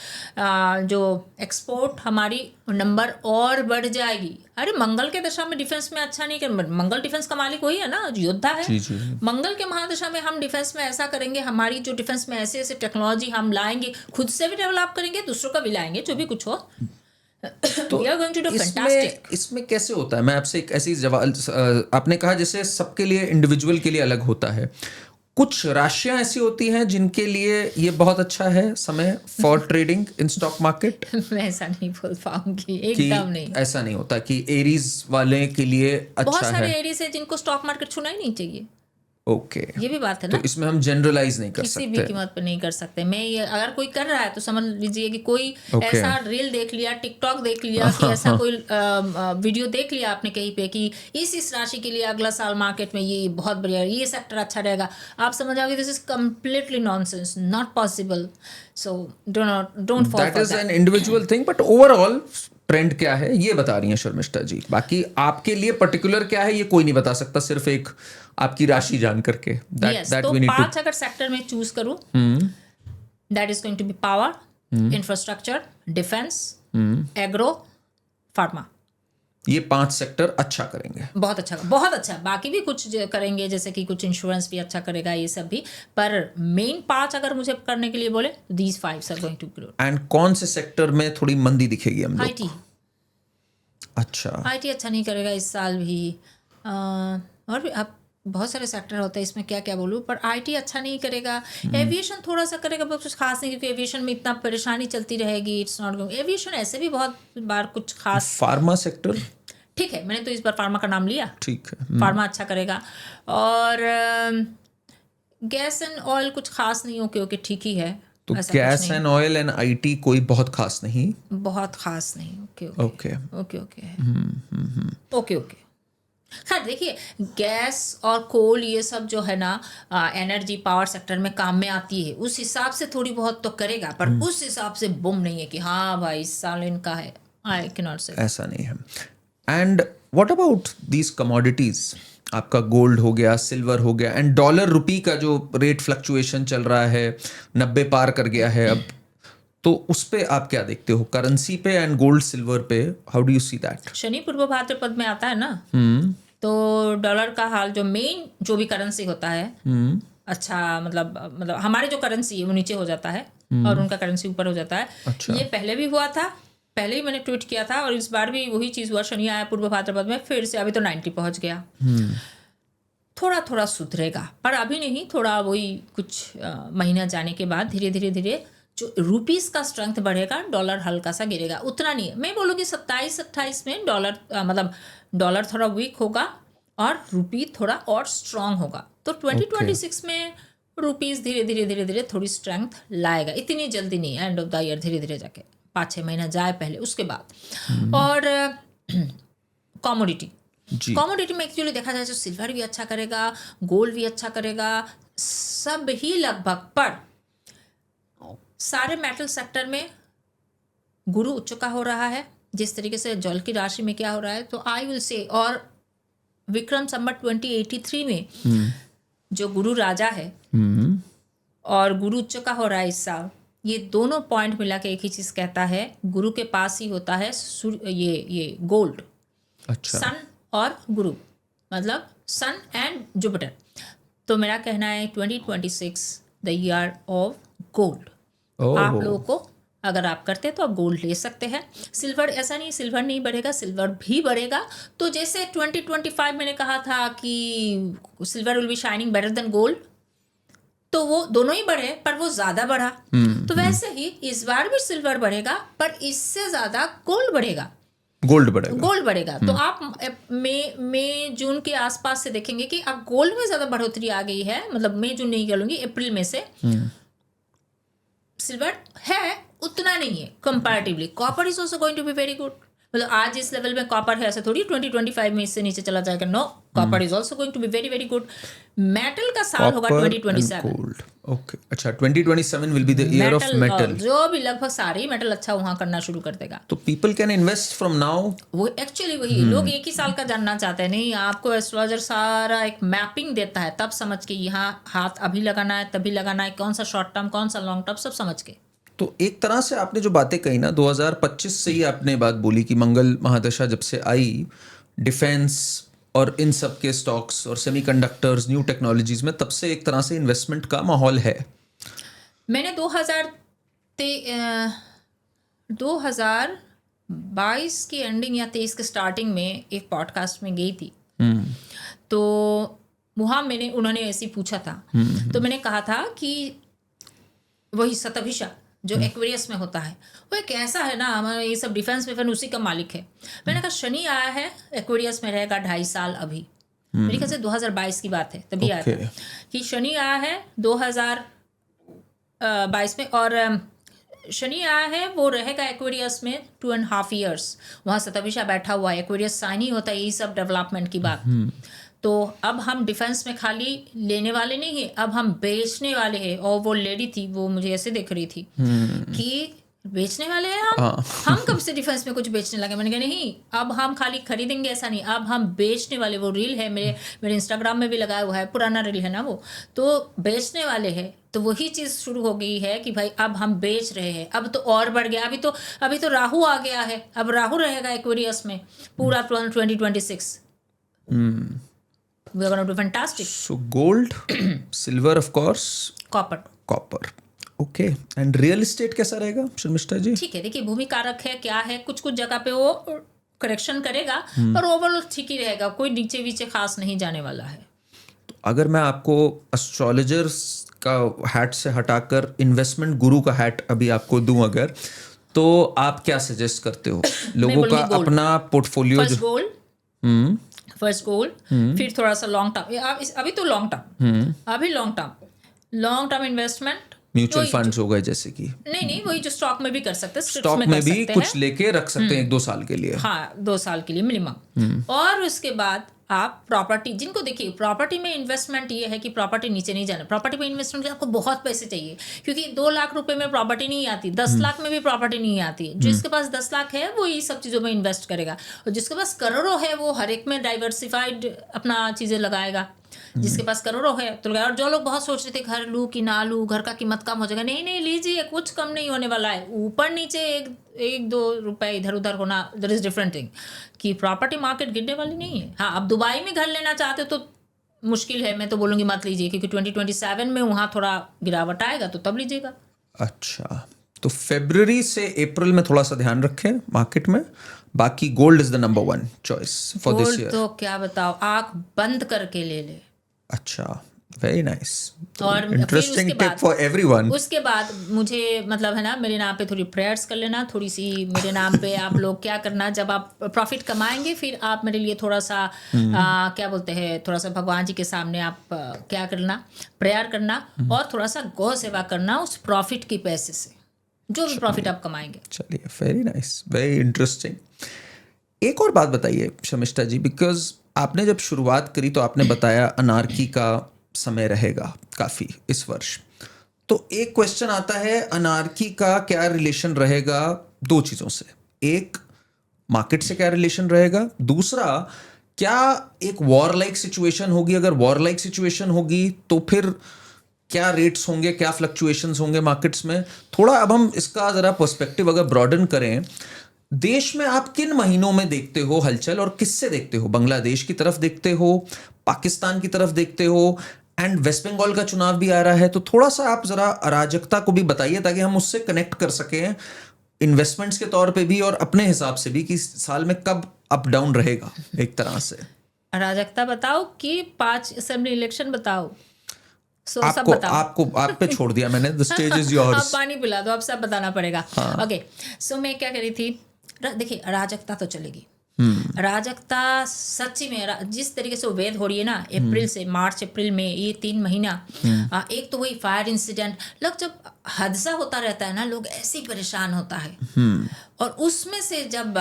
जो एक्सपोर्ट हमारी नंबर और बढ़ जाएगी। अरे मंगल के दशा में डिफेंस में अच्छा नहीं कर, मंगल डिफेंस का मालिक वही है ना, योद्धा है। जी जी मंगल के महादशा में हम डिफेंस में ऐसा करेंगे, हमारी जो डिफेंस में ऐसे ऐसे टेक्नोलॉजी हम लाएंगे, खुद से भी डेवलप करेंगे, दूसरों का भी लाएंगे, जो भी कुछ हो। तो We are going to do इसमें fantastic. इसमें कैसे होता है? मैं आपसे एक ऐसी आपने कहा जैसे सबके लिए इंडिविजुअल के लिए अलग होता है, कुछ राशियां ऐसी होती हैं जिनके लिए ये बहुत अच्छा है समय for trading in stock market, मैं ऐसा नहीं बोल पाऊंगी, कि एकदम नहीं। ऐसा नहीं होता कि एरीज वाले के लिए बहुत अच्छा सारे है? एरियाज है जिनको स्टॉक मार्केट छूना ही नहीं चाहिए, ओके, ये भी बात है तो ना। इसमें हम जनरलाइज नहीं कर किसी भी सकते। कीमत पे नहीं कर सकते। मैं ये अगर कोई कर रहा है तो समझ लीजिए कि कोई Okay. ऐसा रील देख लिया, टिकटॉक देख लिया, कि ऐसा कोई वीडियो देख लिया आपने कहीं पे कि इस राशि के लिए अगला साल मार्केट में ये बहुत बढ़िया, ये सेक्टर अच्छा रहेगा, आप समझ आओगे this is completely nonsense, not possible. So don't fall that for is an that. Individual thing, but overall trend क्या है ये बता रही हैं शर्मिष्ठा जी। बाकी आपके लिए पर्टिकुलर क्या है ये कोई नहीं बता सकता, सिर्फ एक आपकी राशि जान करके। Yes, तो वी नीड 5 अगर सेक्टर में चूज करूं, that is going to be power, infrastructure, defence, agro, pharma. ये 5 सेक्टर अच्छा करेंगे। बहुत अच्छा, बहुत अच्छा। बाकी भी कुछ करेंगे, जैसे कि कुछ इंश्योरेंस भी अच्छा करेगा, ये सब भी, पर मेन 5 अगर मुझे करने के लिए बोले, these 5 are going to grow. And कौन से सेक्टर में थोड़ी मंदी दिखेगी हम लोग? आईटी, अच्छा, आईटी अच्छा नहीं करेगा इस साल भी। और भी अब बहुत सारे सेक्टर होते हैं, इसमें क्या क्या बोलूँ, पर आईटी अच्छा नहीं करेगा। एविएशन थोड़ा सा करेगा, बहुत कुछ खास नहीं, क्योंकि एविएशन में इतना परेशानी चलती रहेगी, इट्स नॉट गोइंग। एविएशन ऐसे भी बहुत बार कुछ खास, फार्मा सेक्टर ठीक है, मैंने तो इस बार फार्मा का नाम लिया, ठीक है। फार्मा अच्छा करेगा। और गैस एंड ऑयल कुछ खास नहीं, ओके ओके ठीक ही है। तो ऐसा कुछ गैस नहीं, एंड ऑयल एंड आईटी कोई बहुत खास नहीं। बहुत खास नहीं, okay okay okay okay okay. खैर देखिए, गैस और कोल ये सब जो है ना, एनर्जी पावर सेक्टर में काम में आती है, उस हिसाब से थोड़ी बहुत तो करेगा, पर उस हिसाब से बुम नहीं है कि हाँ भाई इस साल इनका है। आई कैन नॉट से, ऐसा नहीं है। And what about these commodities? आपका गोल्ड हो गया, सिल्वर हो गया, एंड डॉलर रुपी का जो रेट फ्लक्चुएशन चल रहा है 90 पार कर गया है अब, तो उस पे आप क्या देखते हो? करेंसी पे एंड गोल्ड सिल्वर पे, how do you see that? Shani पूर्व भाद्रपद में आता है ना, तो डॉलर का हाल, जो मेन जो भी करेंसी होता है, अच्छा मतलब हमारी जो करेंसी है वो नीचे हो जाता है और उनका करेंसी ऊपर हो जाता है। अच्छा। ये पहले भी हुआ था, पहले ही मैंने ट्वीट किया था, और इस बार भी वही चीज़ हुआ, शनि आया पूर्व भाद्रपद में, फिर से अभी तो 90 पहुंच गया। थोड़ा थोड़ा सुधरेगा, पर अभी नहीं, थोड़ा वही कुछ महीना जाने के बाद धीरे धीरे धीरे जो रुपीस का स्ट्रेंथ बढ़ेगा, डॉलर हल्का सा गिरेगा, उतना नहीं है। मैं बोलूँगी 27-28 में डॉलर मतलब डॉलर थोड़ा वीक होगा और रुपी थोड़ा और स्ट्रांग होगा। तो 2026 में रुपीस धीरे धीरे धीरे धीरे थोड़ी स्ट्रेंथ लाएगा, इतनी जल्दी नहीं, एंड ऑफ द ईयर धीरे धीरे जाके 5-6 महीना जाए पहले, उसके बाद। और कॉमोडिटी में एक्चुअली देखा जाए तो सिल्वर भी अच्छा करेगा, गोल्ड भी अच्छा करेगा, सब ही लगभग, पर सारे मेटल सेक्टर में गुरु उच्च का हो रहा है, जिस तरीके से जल की राशि में क्या हो रहा है, तो आई विल से, और विक्रम संवत 2083 में जो गुरु राजा है और गुरु उच्च का हो रहा है इस साल, ये दोनों पॉइंट मिला के एक ही चीज कहता है, गुरु के पास ही होता है ये गोल्ड। अच्छा। सन और गुरु, मतलब सन एंड जुपिटर। तो मेरा कहना है 2026 द ईयर ऑफ गोल्ड। आप लोगों को अगर आप करते हैं तो आप गोल्ड ले सकते हैं। सिल्वर ऐसा नहीं, सिल्वर नहीं बढ़ेगा, सिल्वर भी बढ़ेगा। तो जैसे 2025 मैंने कहा था कि silver will be shining better than gold, तो वो दोनों ही बढ़े, पर वो ज्यादा बढ़ा। तो वैसे ही इस बार भी सिल्वर बढ़ेगा, पर इससे ज्यादा गोल्ड बढ़ेगा, गोल्ड बढ़ेगा। तो आप मई जून के आसपास से देखेंगे कि अब गोल्ड में ज्यादा बढ़ोतरी आ गई है, मतलब मई जून नहीं करूंगी, अप्रैल में से। सिल्वर है उतना नहीं है comparatively. Copper is also going to be very good, मतलब आज इस लेवल में कॉपर है, ऐसे थोड़ी 2025 में इससे नीचे चला जाएगा। No, copper is also going to be very very good. Metal का साल होगा 2027। गोल्ड, ओके, अच्छा 2027 will be the year of metal. जो भी लगभग सारे ही मेटल अच्छा वहां करना शुरू कर देगा। तो people can invest from now. वो एक्चुअली वही लोग एक ही साल का जानना चाहते हैं। नहीं, आपको एस्ट्रोलॉजर सारा एक मैपिंग देता है, तब समझ के यहाँ हाथ अभी लगाना है, तभी लगाना है, कौन सा शॉर्ट टर्म, कौन सा लॉन्ग टर्म, सब समझ के। तो एक तरह से आपने जो बातें कही ना, 2025 से ही आपने बात बोली कि मंगल महादशा जब से आई, डिफेंस और इन सब के स्टॉक्स और सेमीकंडक्टर्स, न्यू टेक्नोलॉजीज में, तब से एक तरह से इन्वेस्टमेंट का माहौल है। मैंने 2022 की एंडिंग या 23 के स्टार्टिंग में एक पॉडकास्ट में गई थी। तो वहाँ उन्होंने ऐसे पूछा था। तो मैंने कहा था कि वही शतभिषा जो एक्वेरियस में होता है, वो एक ऐसा है ना, हमारा ये सब डिफेंस में उसी का मालिक है। मैंने कहा शनि आया है एक्वेरियस में, रहेगा 2.5 साल अभी। मेरे ख्याल से 2022 की बात है, तभी आया था कि शनि आया है 2022 में, और शनि आया है वो रहेगा एक्वेरियस में 2.5 years। वहाँ शतभिषा बैठा हुआ है, एक्वेरियस साइन ही होता है, यही सब डेवलपमेंट की बात। तो अब हम डिफेंस में खाली लेने वाले नहीं है, अब हम बेचने वाले हैं। और वो लेडी थी, वो मुझे ऐसे देख रही थी कि बेचने वाले हैं हम कब से डिफेंस में कुछ बेचने लगे। मैंने कहा नहीं, अब हम खाली खरीदेंगे ऐसा नहीं, अब हम बेचने वाले। वो रील है मेरे इंस्टाग्राम में भी लगाया हुआ है, पुराना रील है ना वो, तो बेचने वाले हैं। तो वही चीज़ शुरू हो गई है कि भाई अब हम बेच रहे हैं। अब तो और बढ़ गया, अभी तो राहु आ गया है, अब राहु रहेगा एक्वेरियस में पूरा 2026। We are going to do fantastic. So gold, silver of course, copper. Okay. And real estate कैसा रहेगा शर्मिष्ठा जी? ठीक है, देखिए भूमि कारक है, क्या है, कुछ जगह पे वो करेक्शन करेगा, पर ओवरऑल ठीक ही रहेगा, कोई नीचे वीचे खास नहीं जाने वाला है। तो अगर मैं आपको एस्ट्रोलॉजर्स का हैट से हटाकर इन्वेस्टमेंट गुरु का हैट अभी आपको दूं अगर, तो आप क्या सजेस्ट करते हो लोगों का अपना पोर्टफोलियो? फर्स्ट गोल्ड, फिर थोड़ा सा लॉन्ग टर्म। अभी तो long term investment, mutual funds हो गए जैसे कि, नहीं वही जो स्टॉक में भी कर सकते हैं, स्टॉक में भी कुछ लेके रख सकते हैं 1-2 साल के लिए। हाँ, 2 साल के लिए मिनिमम। और उसके बाद आप प्रॉपर्टी, जिनको देखिए प्रॉपर्टी में इन्वेस्टमेंट ये है कि प्रॉपर्टी नीचे नहीं जाना। प्रॉपर्टी में इन्वेस्टमेंट के लिए आपको बहुत पैसे चाहिए, क्योंकि 2 लाख रुपए में प्रॉपर्टी नहीं आती, 10 लाख में भी प्रॉपर्टी नहीं आती। जिसके पास 10 लाख है वो ये सब चीज़ों में इन्वेस्ट करेगा, और जिसके पास करोड़ों है वो हर एक में डाइवर्सिफाइड अपना चीज़ें लगाएगा। जिसके पास करोड़ों है तो लगाया। और जो लोग बहुत सोच रहे थे घर लूँ कि ना लूँ, घर का कीमत कम हो जाएगा, नहीं लीजिए, कुछ कम नहीं होने वाला है। ऊपर नीचे 1-2 रुपए इधर उधर होना, देयर इज डिफरेंट थिंग, कि प्रॉपर्टी मार्केट गिरने वाली नहीं है। हाँ, अब दुबई में घर लेना चाहते हो तो मुश्किल है, मैं तो बोलूँगी मत लीजिए, क्योंकि 2027 में वहाँ थोड़ा गिरावट आएगा, तो तब लीजिएगा। अच्छा, तो फरवरी से अप्रैल में थोड़ा सा ध्यान रखें मार्केट में। बाकी gold is the number 1 choice for this year. तो क्या बताओ, आंख बंद करके ले ले। अच्छा, वेरी नाइस, और इंटरेस्टिंग टिप फॉर एवरीवन। उसके बाद मुझे मतलब है ना, मेरे नाम पे थोड़ी प्रेयर्स कर लेना, थोड़ी सी मेरे नाम पे आप लोग क्या करना, जब आप प्रॉफिट कमाएंगे फिर आप मेरे लिए थोड़ा सा क्या बोलते हैं, थोड़ा सा भगवान जी के सामने आप क्या करना, प्रेयर करना, और थोड़ा सा गौ सेवा करना उस प्रॉफिट की पैसे से, जो भी प्रॉफिट आप कमाएंगे। चलिए, वेरी नाइस, वेरी इंटरेस्टिंग। एक और बात बताइए शर्मिष्ठा जी, बिकॉज आपने जब शुरुआत करी तो आपने बताया अनार्की का समय रहेगा काफ़ी इस वर्ष। तो एक क्वेश्चन आता है, अनार्की का क्या रिलेशन रहेगा 2 चीज़ों से? एक, मार्केट से क्या रिलेशन रहेगा, दूसरा क्या एक वॉर लाइक सिचुएशन होगी? अगर वॉर लाइक सिचुएशन होगी तो फिर क्या रेट्स होंगे, क्या फ्लक्चुएशंस होंगे मार्केट्स में? थोड़ा अब हम इसका ज़रा पर्सपेक्टिव अगर ब्रॉडन करें, देश में आप किन महीनों में देखते हो हलचल, और किससे देखते हो? बांग्लादेश की तरफ देखते हो, पाकिस्तान की तरफ देखते हो, एंड वेस्ट बंगाल का चुनाव भी आ रहा है, तो थोड़ा सा आप जरा अराजकता को भी बताइए ताकि हम उससे कनेक्ट कर सकें इन्वेस्टमेंट्स के तौर पे भी और अपने हिसाब से भी, कि साल में कब अप डाउन रहेगा एक तरह से। अराजकता बताओ कि 5 असेंबली इलेक्शन बताओ? आपको आप पे छोड़ दिया मैंने, द स्टेज इज योर्स। आप पानी पिला दो, अब सब बताना पड़ेगा। ओके, सो मैं क्या कह रही थी, देखिए अराजकता तो चलेगी। अराजकता सच्ची में जिस तरीके से वेद हो रही है ना, अप्रैल से मार्च अप्रैल में ये 3 महीना, एक तो वही फायर इंसिडेंट, लोग जब हादसा होता रहता है ना, लोग ऐसे ही परेशान होता है। और उसमें से जब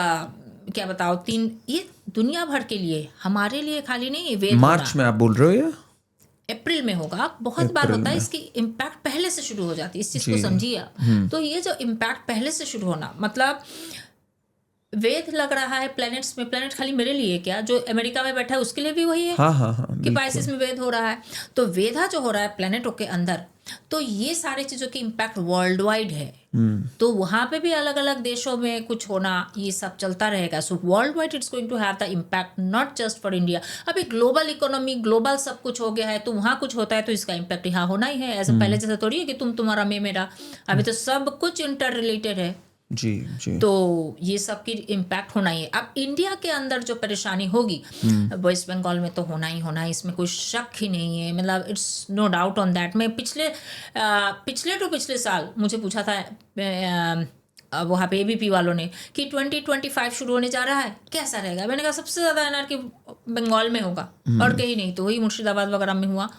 क्या बताओ, 3 ये दुनिया भर के लिए, हमारे लिए खाली नहीं, ये वेद हो रहा मार्च में आप बोल रहे हो या अप्रैल में होगा, बहुत बार होता है। इसकी इम्पैक्ट पहले से शुरू हो जाती है, इस चीज को समझिए आप। तो ये जो इम्पैक्ट पहले से शुरू होना, मतलब वेद लग रहा है प्लैनेट्स में। प्लैनेट खाली मेरे लिए क्या, जो अमेरिका में बैठा है उसके लिए भी वही है। हाँ, कि पाइसेस में वेद हो रहा है, तो वेदा जो हो रहा है प्लैनेटों के अंदर, तो ये सारी चीजों की इम्पैक्ट वर्ल्ड वाइड है। तो वहां पे भी अलग अलग देशों में कुछ होना, ये सब चलता रहेगा। So world wide it's going to have the impact, not just for India. अभी ग्लोबल इकोनॉमी, ग्लोबल सब कुछ हो गया है, तो वहां कुछ होता है तो इसका इम्पैक्ट यहाँ होना ही है। ऐसे पहले जैसे थोड़ी है कि तुम्हारा मैं मेरा, अभी तो सब कुछ इंटर रिलेटेड है। जी। तो ये सब की इम्पैक्ट होना ही है। अब इंडिया के अंदर जो परेशानी होगी वेस्ट बंगाल में, तो होना ही होना है, इसमें कोई शक ही नहीं है। मतलब it's no doubt on that. मैं पिछले साल मुझे पूछा था वहाँ पे एबीपी वालों ने कि 2025 शुरू होने जा रहा है, कैसा रहेगा। मैंने कहा सबसे ज़्यादा एनआरकी बंगाल में होगा और कहीं नहीं। तो वही मुर्शिदाबाद वगैरह में हुआ।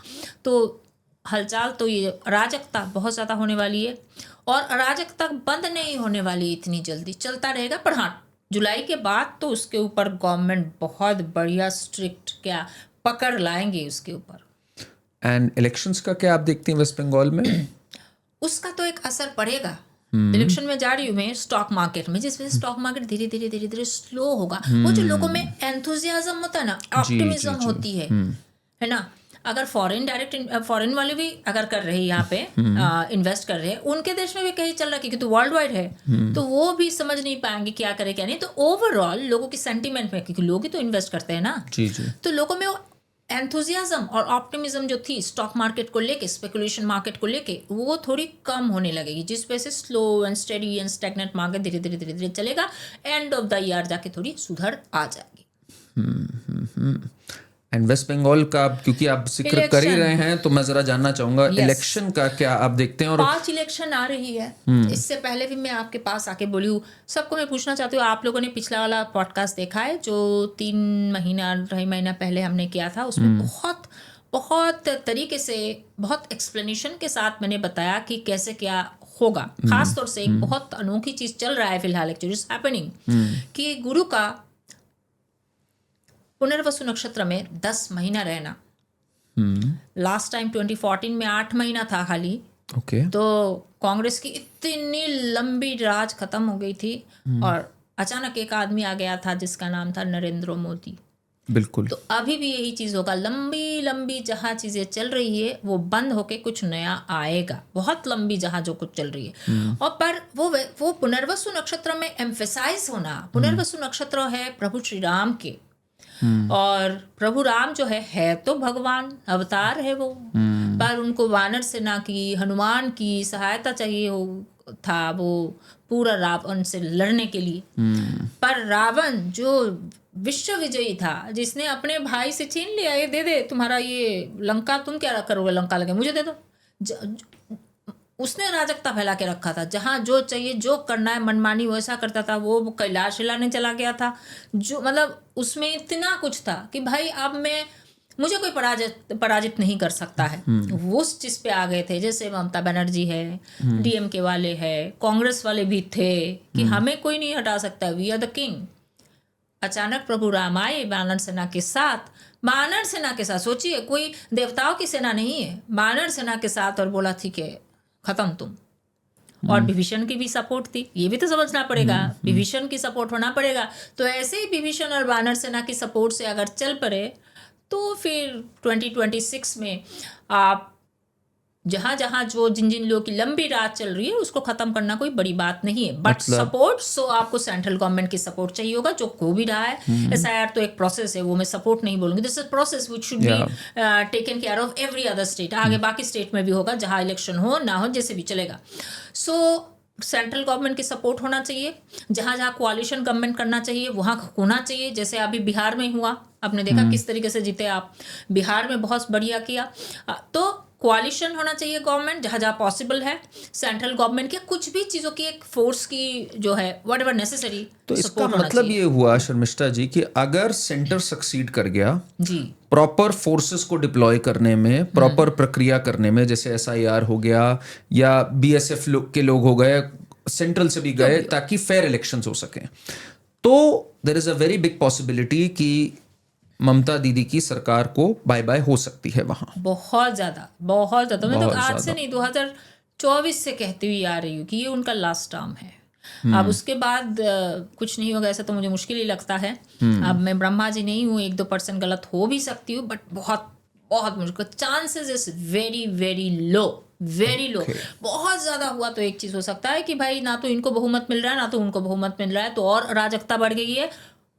तो हलचल तो ये अराजकता बहुत ज़्यादा होने वाली है, और अराजकता बंद नहीं होने वाली इतनी जल्दी, चलता रहेगा। पर हाँ, जुलाई के बाद तो उसके ऊपर गवर्नमेंट बहुत बढ़िया स्ट्रिक्ट क्या पकड़ लाएंगे उसके ऊपर। एंड इलेक्शंस का क्या आप देखते हैं वेस्ट बंगाल में? उसका तो एक असर पड़ेगा। इलेक्शन में जा रही हूँ मैं, स्टॉक मार्केट में, जिस वजह से स्टॉक मार्केट धीरे धीरे स्लो होगा। वो जो लोगों में एंथुजियाज्म होता है ना, ऑप्टिमिज्म होती है ना। अगर फॉरेन वाले भी अगर कर रहे हैं यहाँ पे इन्वेस्ट कर रहे हैं, उनके देश में भी कहीं चल रहा है क्योंकि तो वर्ल्ड वाइड है, तो वो भी समझ नहीं पाएंगे क्या करे क्या नहीं। तो ओवरऑल लोगों की सेंटीमेंट में, क्योंकि लोग ही तो इन्वेस्ट करते हैं ना, जी। तो लोगों में वो एंथुजियाज्म और ऑप्टिमिज्म जो थी स्टॉक मार्केट को लेके, स्पेकुलेशन मार्केट को लेके, वो थोड़ी कम होने लगेगी, जिस वजह से slow and steady and stagnant market धीरे धीरे चलेगा। एंड ऑफ द ईयर जाके थोड़ी सुधर आ जाएगी। एंड वेस्ट बंगाल का, क्योंकि आप जिक्र कर ही रहे हैं, तो मैं जरा जानना चाहूंगा इलेक्शन का क्या आप देखते हैं? और 5 इलेक्शन आ रही है। इससे पहले भी मैं आपके पास आके बोली हूँ, सबको मैं पूछना चाहती हूँ, आप लोगों ने पिछला वाला पॉडकास्ट देखा है जो 2.5 महीना पहले हमने किया था? उसमें बहुत तरीके से, बहुत एक्सप्लेनेशन के साथ मैंने बताया कि कैसे क्या होगा। खास तौर से एक बहुत अनोखी चीज चल रहा है फिलहाल, एक्चुअली इज हैपनिंग, कि गुरु का पुनर्वसु नक्षत्र में 10 महीना रहना। लास्ट टाइम 2014 में 8 महीना था खाली। तो कांग्रेस की इतनी लंबी राज खत्म हो गई थी, और अचानक एक आदमी आ गया था जिसका नाम था नरेंद्र मोदी। बिल्कुल। तो अभी भी यही चीज होगा, लंबी लंबी जहाँ चीजें चल रही है वो बंद होके कुछ नया आएगा। बहुत लंबी जहाँ जो कुछ चल रही है, और पर वो पुनर्वसु नक्षत्र में एम्फेसाइज होना। पुनर्वसु नक्षत्र है प्रभु श्री राम के, और प्रभु राम जो है तो भगवान अवतार है वो, पर उनको वानर सेना की, हनुमान की सहायता चाहिए था वो पूरा रावण से लड़ने के लिए। पर रावण जो विश्व विजयी था, जिसने अपने भाई से छीन लिया, ये दे तुम्हारा ये लंका, तुम क्या करोगे लंका लगे, मुझे दे दो। उसने अराजकता फैला के रखा था, जहाँ जो चाहिए जो करना है मनमानी वैसा करता था। वो कैलाश हिलाने चला गया था, जो मतलब उसमें इतना कुछ था कि भाई अब मुझे कोई पराजित नहीं कर सकता है। वो उस चीज पे आ गए थे। जैसे ममता बनर्जी है, डीएमके वाले है, कांग्रेस वाले भी थे कि हमें कोई नहीं हटा सकता, वी आर द किंग। अचानक प्रभु राम आए वानर सेना के साथ। वानर सेना के साथ, सोचिए, कोई देवताओं की सेना नहीं है, वानर सेना के साथ, और बोला ठीक है खत्म तुम। और विभीषण की भी सपोर्ट थी, ये भी तो समझना पड़ेगा, विभीषण की सपोर्ट होना पड़ेगा। तो ऐसे ही विभीषण और वानर सेना की सपोर्ट से अगर चल पड़े, तो फिर 2026 में आप जहां जहां जिन लोगों की लंबी रात चल रही है उसको खत्म करना कोई बड़ी बात नहीं है। बट सपोर्ट, सो आपको सेंट्रल गवर्नमेंट की सपोर्ट चाहिए होगा, जो को भी रहा है। एसआईआर तो एक प्रोसेस है, वो मैं सपोर्ट नहीं बोलूंगी, this is process which should be taken care of every other state. आगे बाकी स्टेट में भी होगा, जहां इलेक्शन हो ना हो, जैसे भी चलेगा। सो सेंट्रल गवर्नमेंट की सपोर्ट होना चाहिए, जहां जहां कोalition गवर्नमेंट करना चाहिए वहां होना चाहिए। जैसे अभी बिहार में हुआ, आपने देखा किस तरीके से जीते आप, बिहार में बहुत बढ़िया किया। तो कोalition होना चाहिए गवर्नमेंट, जहाँ जहाँ पॉसिबल है। सेंट्रल गवर्नमेंट की कुछ भी चीज़ों की एक फोर्स की जो है व्हाटएवर नेसेसरी। तो इसका मतलब ये हुआ शर्मिष्ठा जी कि अगर सेंटर सक्सीड कर गया जी प्रॉपर फोर्सेस को डिप्लॉय करने में, प्रॉपर प्रक्रिया करने में, जैसे एसआईआर हो गया या बीएसएफ के लोग हो गए, सेंट्रल से भी गए, ताकि फेयर इलेक्शंस हो सके, तो there is a very big possibility कि ममता दीदी की सरकार को बाय बाय हो सकती है वहां। बहुत ज्यादा मैं तो बहुत आज से ज्यादा। नहीं 2024 से कहती हुई आ रही हूँ कि ये उनका लास्ट टर्म है। अब उसके बाद कुछ नहीं होगा ऐसा तो मुझे मुश्किल ही लगता है। अब मैं ब्रह्मा जी नहीं हूँ, 1-2% गलत हो भी सकती हूँ, बट बहुत बहुत मुश्किल, chances is very very low, very low. Okay. बहुत ज्यादा हुआ तो एक चीज हो सकता है कि भाई ना तो इनको बहुमत मिल रहा है ना तो उनको बहुमत मिल रहा है, तो और अराजकता बढ़ गई है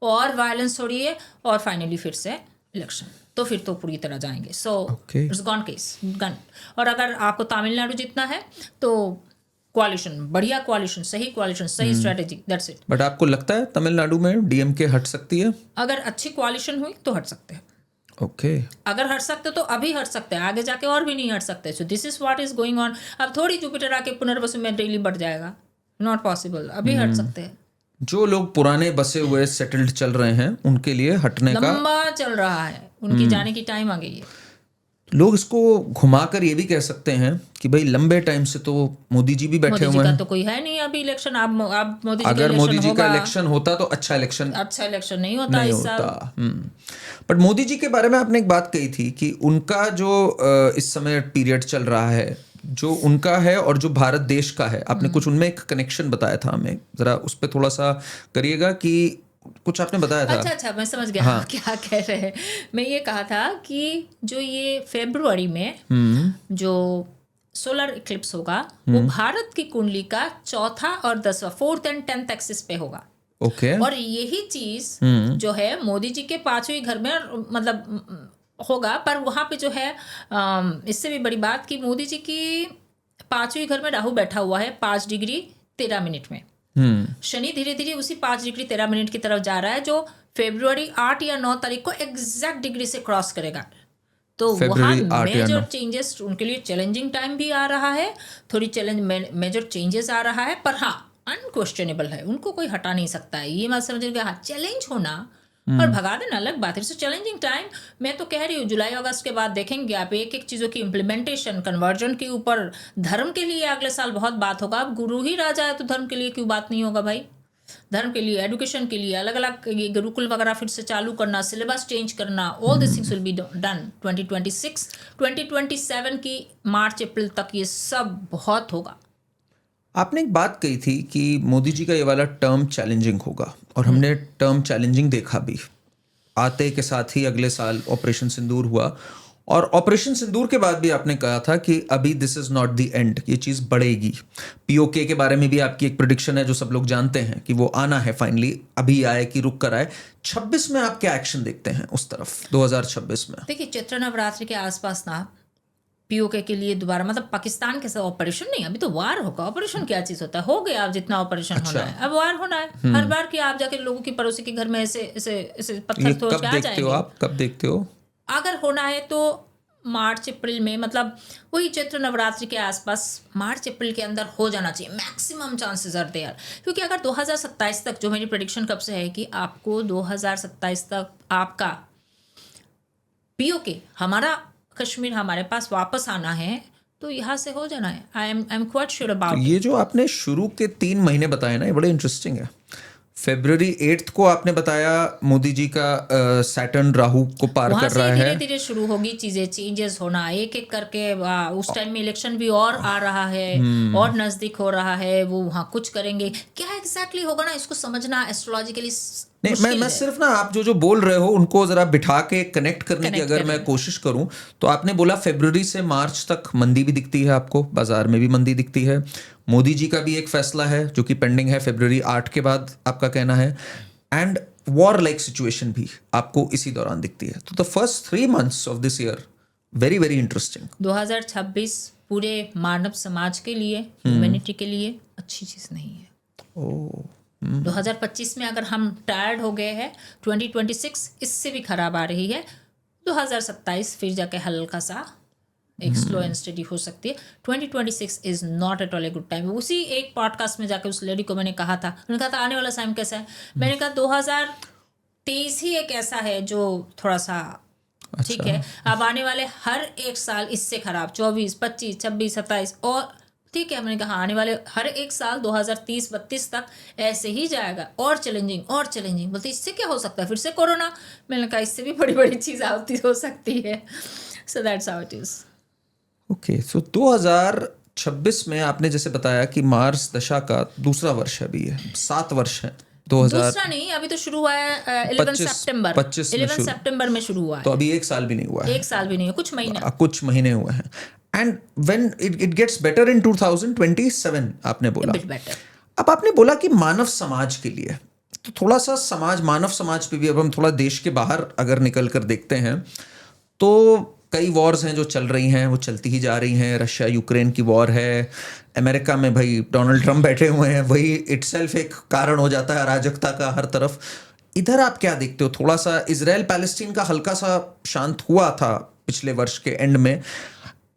और वायलेंस हो रही है और फाइनली फिर से इलेक्शन, तो फिर तो पूरी तरह जाएंगे। सो Okay. It's gone case gun. और अगर आपको तमिलनाडु जीतना है तो कोalition, बढ़िया कोalition, सही स्ट्रेटेजी, दैट्स इट। बट आपको लगता है तमिलनाडु में डीएमके हट सकती है? अगर अच्छी कोalition हुई तो हट सकते हैं। ओके। अगर हट सकते तो अभी हट सकते हैं, आगे जाके और भी नहीं हट सकते। So this is what is going on. अब थोड़ी जुपिटर आके पुनर्वसु में डेली बढ़ जाएगा, नॉट पॉसिबल, अभी हट सकते हैं। जो लोग पुराने बसे हुए सेटल्ड चल रहे हैं उनके लिए हटने का लंबा चल रहा है, उनकी जाने की टाइम आ गई है। लोग इसको घुमाकर ये भी कह सकते हैं कि भाई लंबे टाइम से तो मोदी जी भी बैठे मोदी जी हुए का हैं। तो कोई है नहीं अभी इलेक्शन। आप मोदी जी का अगर मोदी इलेक्शन जी का होगा, इलेक्शन होता तो अच्छा इलेक्शन नहीं होता नहीं इस साल। होता। बट मोदी जी के बारे में आपने एक बात कही थी कि उनका जो इस समय पीरियड चल रहा है, जो उनका है और जो भारत देश का है, आपने कुछ उनमें एक कनेक्शन बताया था हमें, जरा उस पर थोड़ा सा करिएगा कि कुछ आपने बताया था। अच्छा, मैं समझ गया हाँ। क्या कह रहे हैं। मैं ये कहा था कि जो ये फरवरी में जो सोलर इक्लिप्स होगा वो भारत की कुंडली का चौथा और 10वां, 4th and 10th एक्सिस पे होगा। ओके। और यही चीज जो है मोदी जी के 5वें घर में मतलब होगा, पर वहां पे जो है इससे भी बड़ी बात कि मोदी जी की 5वें घर में राहु बैठा हुआ है 5 डिग्री 13 मिनट में। शनि धीरे धीरे उसी 5 डिग्री 13 मिनट की तरफ जा रहा है, जो फरवरी 8 या 9 तारीख को एग्जैक्ट डिग्री से क्रॉस करेगा। तो वहाँ फरवरी 8 या 9 मेजर चेंजेस उनके लिए, चैलेंजिंग टाइम भी आ रहा है, थोड़ी मेजर चेंजेस आ रहा है, पर हाँ अनक्वेश्चनेबल है, उनको कोई हटा नहीं सकता है। ये मत समझिएगा, हाँ चैलेंज होना और भगा देना अलग बात है। सो चैलेंजिंग टाइम, मैं तो कह रही हूँ जुलाई अगस्त के बाद देखेंगे आप एक एक चीज़ों की इम्प्लीमेंटेशन, कन्वर्जन के ऊपर। धर्म के लिए अगले साल बहुत बात होगा। अब गुरु ही राजा है तो धर्म के लिए क्यों बात नहीं होगा भाई। धर्म के लिए, एजुकेशन के लिए अलग अलग ये गुरुकुल वगैरह फिर से चालू करना, सिलेबस चेंज करना, all this things will be done 2026 2027 की मार्च अप्रैल तक ये सब बहुत होगा। आपने एक बात कही थी कि मोदी जी का ये वाला टर्म चैलेंजिंग होगा, और हमने टर्म चैलेंजिंग देखा भी। आते के साथ ही अगले साल ऑपरेशन सिंदूर हुआ, और ऑपरेशन सिंदूर के बाद भी आपने कहा था कि अभी this is not the end, ये चीज़ बढ़ेगी। पीओके के बारे में भी आपकी एक प्रेडिक्शन है जो सब लोग जानते हैं कि वो आना है फाइनली, अभी आए कि रुक कर आए। 26 में आप क्या एक्शन देखते हैं उस तरफ, 2026 में? देखिए चैत्र नवरात्रि के आसपास ना पीओके के लिए दोबारा, मतलब पाकिस्तान के साथ ऑपरेशन नहीं, अभी तो वार होगा। ऑपरेशन क्या चीज होता है, हो गया अब जितना ऑपरेशन होना है, अब वार होना है। हर बार कि आप जाके लोगों की पड़ोसी के घर में ऐसे ऐसे ऐसे पत्थर तोड़ के आ जाएंगे। आप कब देखते हो? अगर होना है तो मार्च अप्रैल में, मतलब वही चैत्र नवरात्रि के आसपास मार्च अप्रैल के अंदर हो जाना चाहिए। मैक्सिमम चांसेस आर देयर, क्योंकि अगर 2027 तक, जो मेरी प्रेडिक्शन कब से है कि आपको 2027 तक आपका पीओके, हमारा कश्मीर हमारे पास वापस आना है, तो यहाँ से हो जाना है। I am quite sure about. ये जो आपने शुरू के 3 महीने बताए ना, ये बड़े इंटरेस्टिंग है। फरवरी 8 को आपने बताया मोदी जी का सैटर्न राहु को पार कर रहा है। धीरे धीरे शुरू होगी चीजें, चेंजेस होना एक एक करके। उस टाइम में इलेक्शन भी और आ रहा है, और नजदीक हो रहा है, वो वहाँ कुछ करेंगे। क्या एग्जैक्टली होगा ना, इसको समझना एस्ट्रोलॉजिकली नहीं, मैं सिर्फ ना आप जो बोल रहे हो उनको जरा बिठा के कनेक्ट करने की अगर मैं कोशिश करूं, तो आपने बोला फरवरी से मार्च तक मंदी भी दिखती है आपको, बाजार में भी मंदी दिखती है। मोदी जी का भी एक फैसला है जो कि पेंडिंग है फरवरी 8 के बाद, आपका कहना है। एंड वॉर लाइक सिचुएशन भी आपको इसी दौरान दिखती है। तो the first 3 months of this year very very interesting. 2026 पूरे मानव समाज के लिए, ह्यूमैनिटी के लिए अच्छी चीज नहीं है। 2025 में अगर हम टायर्ड हो गए हैं, 2026 इससे भी खराब आ रही है। 2027 फिर जाके हल्का सा एक स्लो एंड स्टडी हो सकती है। 2026 is not at all A good time. उसी एक पॉडकास्ट में जाके उस लेडी को मैंने कहा था, उन्होंने कहा था आने वाला टाइम कैसा है, मैंने कहा 2023 ही एक ऐसा है जो थोड़ा सा ठीक है। अब आने वाले हर एक साल इससे खराब, 24, 25, 26, 27 और ठीक है, मैंने कहा आने वाले हर एक साल 2030-32 तक ऐसे ही जाएगा, और चैलेंजिंग। बोलते इससे क्या हो सकता है, फिर से कोरोना। मैंने कहा इससे भी बड़ी बड़ी चीज़ आती हो सकती है। So that's how it is. Okay, so 2026 में आपने जैसे बताया कि मार्स दशा का दूसरा वर्ष है, अभी है 7 वर्ष है। 2000 दूसरा नहीं, अभी तो शुरू हुआ है 11 सितंबर 11 सितंबर में शुरू हुआ है। तो अभी 1 साल भी नहीं हुआ है, 1 साल भी नहीं है, कुछ महीने हुए हैं। And when it gets better in 2027 आपने बोला। Bit better. अब आपने बोला कि मानव समाज के लिए, तो थोड़ा सा मानव समाज पे भी अब हम थोड़ा देश के बाहर अगर निकल कर देखते हैं तो कई वॉर्स हैं जो चल रही हैं, वो चलती ही जा रही हैं। रशिया यूक्रेन की वॉर है, अमेरिका में भाई डोनाल्ड ट्रंप बैठे हुए हैं, वही इटसेल्फ एक कारण हो जाता है अराजकता का हर तरफ। इधर आप क्या देखते हो? थोड़ा सा इजराइल पैलेस्टीन का हल्का सा शांत हुआ था पिछले वर्ष के एंड में,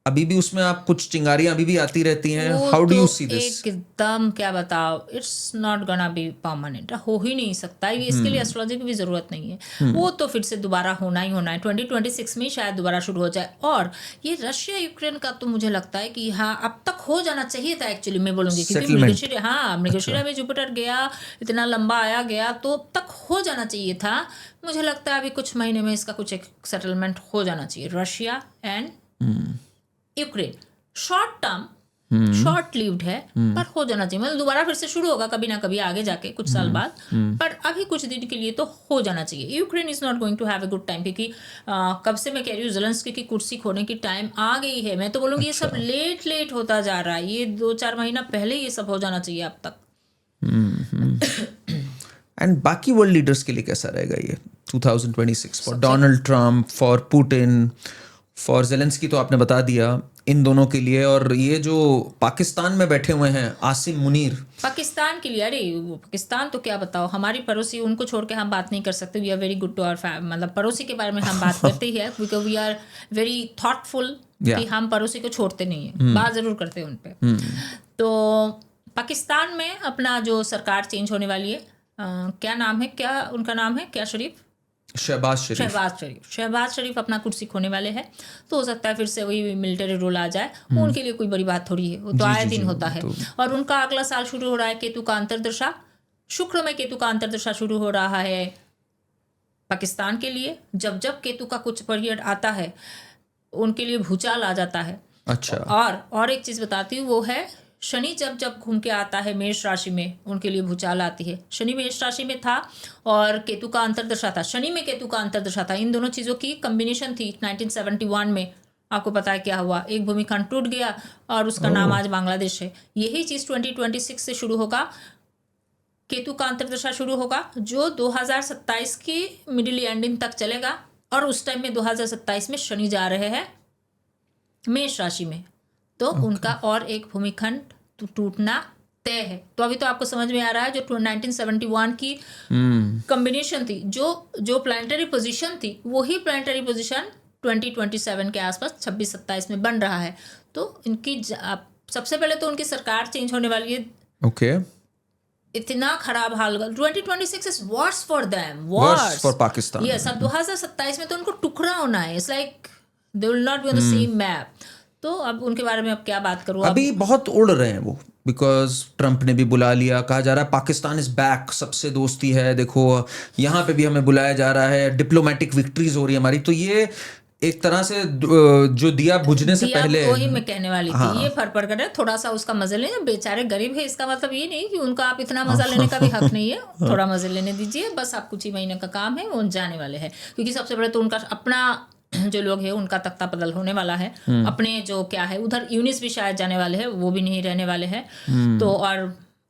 अभी भी उसमें आप कुछ चिंगारियां अभी भी आती रहती हैं। How do you see this? एकदम क्या बताओ, it's not gonna be permanent, हो ही नहीं सकता ये। इसके लिए एस्ट्रोलॉजी की भी जरूरत नहीं है। वो तो फिर से दोबारा होना ही होना है, 2026 में शायद दोबारा शुरू हो जाए। और ये रशिया यूक्रेन का तो मुझे लगता है कि हाँ अब तक हो जाना चाहिए था एक्चुअली, मैं बोलूंगी, क्योंकि मृगशिरा में जुपिटर गया, इतना लंबा आया गया, तो अब तक हो जाना चाहिए था। मुझे लगता है अभी कुछ महीने में इसका कुछ एक सेटलमेंट हो जाना चाहिए, Russia and Ukraine. Short term, short lived है, पर हो जाना चाहिए। मतलब दोबारा फिर से शुरू होगा कभी ना कभी आगे जाके कुछ साल बाद, पर अभी कुछ दिन के लिए तो हो जाना चाहिए। Ukraine is not going to have a good time, क्योंकि कब से मैं कह रही हूँ ज़ेलेंस्की की कुर्सी खोने की टाइम आ गई है। मैं तो बोलूँगी ये सब लेट होता जा रहा है, ये 2-4 महीना पहले ये सब हो जाना चाहिए अब तक। एंड बाकी वर्ल्ड लीडर्स के लिए कैसा रहेगा ये 2026 for Donald Trump, for Putin, for Zelensky तो आपने बता दिया, इन दोनों के लिए। और ये जो पाकिस्तान में बैठे हुए हैं आसिम मुनीर, पाकिस्तान के लिए, अरे पाकिस्तान तो क्या बताओ, हमारी पड़ोसी, उनको छोड़ के हम बात नहीं कर सकते। We are very good to our मतलब पड़ोसी के बारे में हम बात करते ही है, because we are very thoughtful कि हम पड़ोसी को छोड़ते नहीं है, बात जरूर करते हैं उन पर। तो पाकिस्तान में अपना जो सरकार चेंज होने वाली है, क्या नाम है, क्या उनका नाम है, क्या शरीफ, शहबाज शरीफ अपना कुर्सी खोने वाले हैं। तो हो सकता है फिर से वही मिलिट्री रूल आ जाए, उनके लिए कोई बड़ी बात थोड़ी है, वो तो आए दिन होता है। और उनका अगला साल शुरू हो रहा है केतु का अंतर्दशा, शुक्र में केतु का अंतर्दशा शुरू हो रहा है पाकिस्तान के लिए। जब जब केतु का कुछ पीरियड आता है उनके लिए भूचाल आ जाता है। अच्छा। और एक चीज़ बताती हूँ, वो है शनि जब घूम के आता है मेष राशि में, उनके लिए भूचाल आती है। शनि मेष राशि में था और केतु का अंतर्दशा था, शनि में केतु का अंतर्दशा था, इन दोनों चीज़ों की कम्बिनेशन थी। 1971 में आपको पता है क्या हुआ, एक भूमिखंड टूट गया और उसका नाम आज बांग्लादेश है। यही चीज़ 2026 से शुरू होगा, केतु का अंतर्दशा शुरू होगा, जो 2027 की मिडिल एंडिंग तक चलेगा। और उस टाइम में 2027 में शनि जा रहे हैं मेष राशि में, तो उनका और एक भूमिखंड टूटना तय है। तो अभी तो आपको समझ में आ रहा है, जो 1971 की कॉम्बिनेशन थी, जो प्लानिटरी पोजीशन थी, वही प्लानिटरी पोजीशन 2027 के आसपास 26-27 में बन रहा है। तो इनकी सबसे पहले तो उनकी सरकार चेंज होने वाली है। ओके। इतना खराब हाल होगा। 2026 is worse for them, worse for Pakistan. Yes, अब 2027 में तो उनको टुकड़ा होना है। It's like they will not be on the same map. तो अब उनके बारे में अब क्या बात करूँ, अभी बहुत उड़ रहे हैं वो, बिकॉज ट्रंप ने भी बुला लिया, कहा जा रहा है पाकिस्तान इज बैक, सबसे दोस्ती है, देखो यहाँ पे भी हमें बुलाया जा रहा है, डिप्लोमेटिक विक्ट्रीज हो रही है हमारी। तो ये एक तरह से जो दिया बुझने से पहले, वही मैं कहने वाली थी, ये फरफर कर रहे, थोड़ा सा उसका मजे लें। बेचारे गरीब है, इसका मतलब ये नहीं कि उनका आप इतना मजा लेने का भी हक नहीं है। थोड़ा मजे लेने दीजिए बस, आप कुछ ही महीने का काम है, वो जाने वाले हैं। क्योंकि सबसे पहले तो उनका अपना जो लोग हैं उनका तख्ता बदल होने वाला है। अपने जो क्या है उधर यूनिस भी शायद जाने वाले हैं, वो भी नहीं रहने वाले हैं। तो और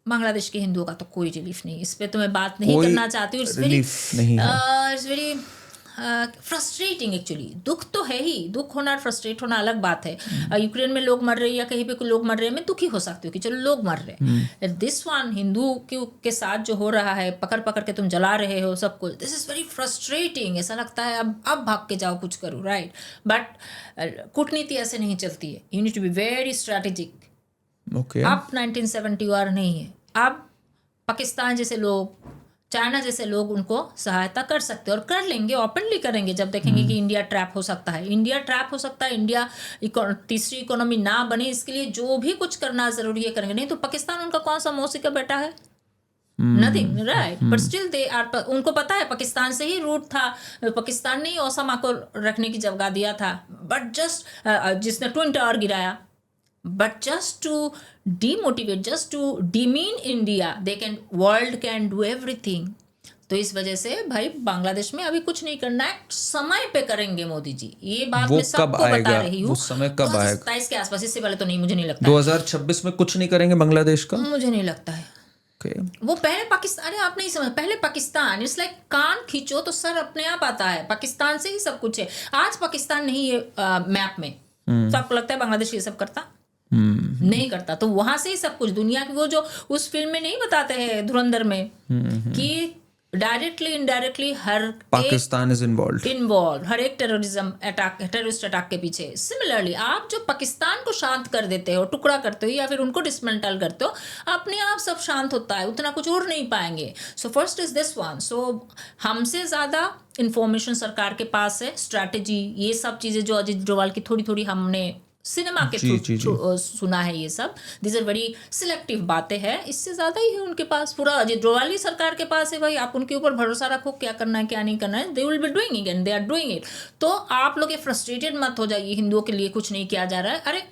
बांग्लादेश के हिंदुओं का तो कोई रिलीफ नहीं, इस पे तो मैं बात नहीं करना चाहती हूँ। It's very frustrating actually. दुख तो है ही, दुख होना और फ्रस्ट्रेट होना अलग बात है। यूक्रेन में लोग मर रहे हैं या कहीं पे लोग मर रहे हैं, मैं दुखी हो सकती हूँ कि चलो लोग मर रहे हैं। दिस वन हिंदू के साथ जो हो रहा है, पकड़ पकड़ के तुम जला रहे हो सब कुछ, दिस इज वेरी फ्रस्ट्रेटिंग। ऐसा लगता है अब भाग के जाओ, कुछ करो, राइट। बट कूटनीति ऐसे नहीं चलती है, you need to be very strategic. अब 1971 नहीं है, अब पाकिस्तान जैसे लोग चाइना जैसे लोग उनको सहायता कर सकते हैं और कर लेंगे, ओपनली करेंगे जब देखेंगे कि इंडिया ट्रैप हो सकता है। इंडिया ट्रैप हो सकता है, इंडिया तीसरी इकोनॉमी ना बने, इसके लिए जो भी कुछ करना जरूरी है करेंगे। नहीं तो पाकिस्तान उनका कौन सा मौसी का बेटा है? Nothing, right? But still they are, उनको पता है पाकिस्तान से ही रूट था, पाकिस्तान ने ही ओसामा को रखने की जगह दिया था, बट जस्ट जिसने ट्विन टावर गिराया, but just to demotivate, just to demean India, they can, world can do everything। तो इस वजह से भाई बांग्लादेश में अभी कुछ नहीं करना है, समय पे करेंगे मोदी जी, ये बात मैं सबको बता रही हूँ। वो समय कब आएगा? 27 के आसपास, इससे पहले तो नहीं, मुझे नहीं लगता 2026 में कुछ नहीं करेंगे बांग्लादेश का? मुझे नहीं लगता है। वो पहले पाकिस्तान, अरे आप नहीं समझ, पहले पाकिस्तान, इट्स लाइक कान खींचो तो सर अपने आप आता है, पाकिस्तान से ही सब कुछ है। आज पाकिस्तान नहीं है मैप में, तो आपको लगता है बांग्लादेश ये सब करता? नहीं करता। तो वहां से ही सब कुछ, दुनिया की वो जो उस फिल्म में नहीं बताते हैं धुरंधर में कि डायरेक्टली इनडायरेक्टली हर पाकिस्तान इज इन्वॉल्व हर एक टेररिज्म अटैक, टेररिस्ट अटैक के पीछे। सिमिलरली आप जो पाकिस्तान को शांत कर देते हो, टुकड़ा करते हो या फिर उनको डिसमेंटल करते हो, अपने आप सब शांत होता है, उतना कुछ और नहीं पाएंगे। So first is this one. So हमसे ज्यादा इंफॉर्मेशन सरकार के पास है, स्ट्रैटेजी, ये सब चीजें जो अजीत डोभाल की थोड़ी थोड़ी हमने सिनेमा के थ्रू सुना है, ये सब दिस आर वेरी सिलेक्टिव बातें हैं, इससे ज्यादा ही है उनके पास। पूरा अजीत डोभाल ही सरकार के पास है भाई, आप उनके ऊपर भरोसा रखो, क्या करना है क्या नहीं करना है, they will be doing it and they are doing it. तो आप लोग फ्रस्ट्रेटेड मत हो जाइए, हिंदुओं के लिए कुछ नहीं किया जा रहा है। अरे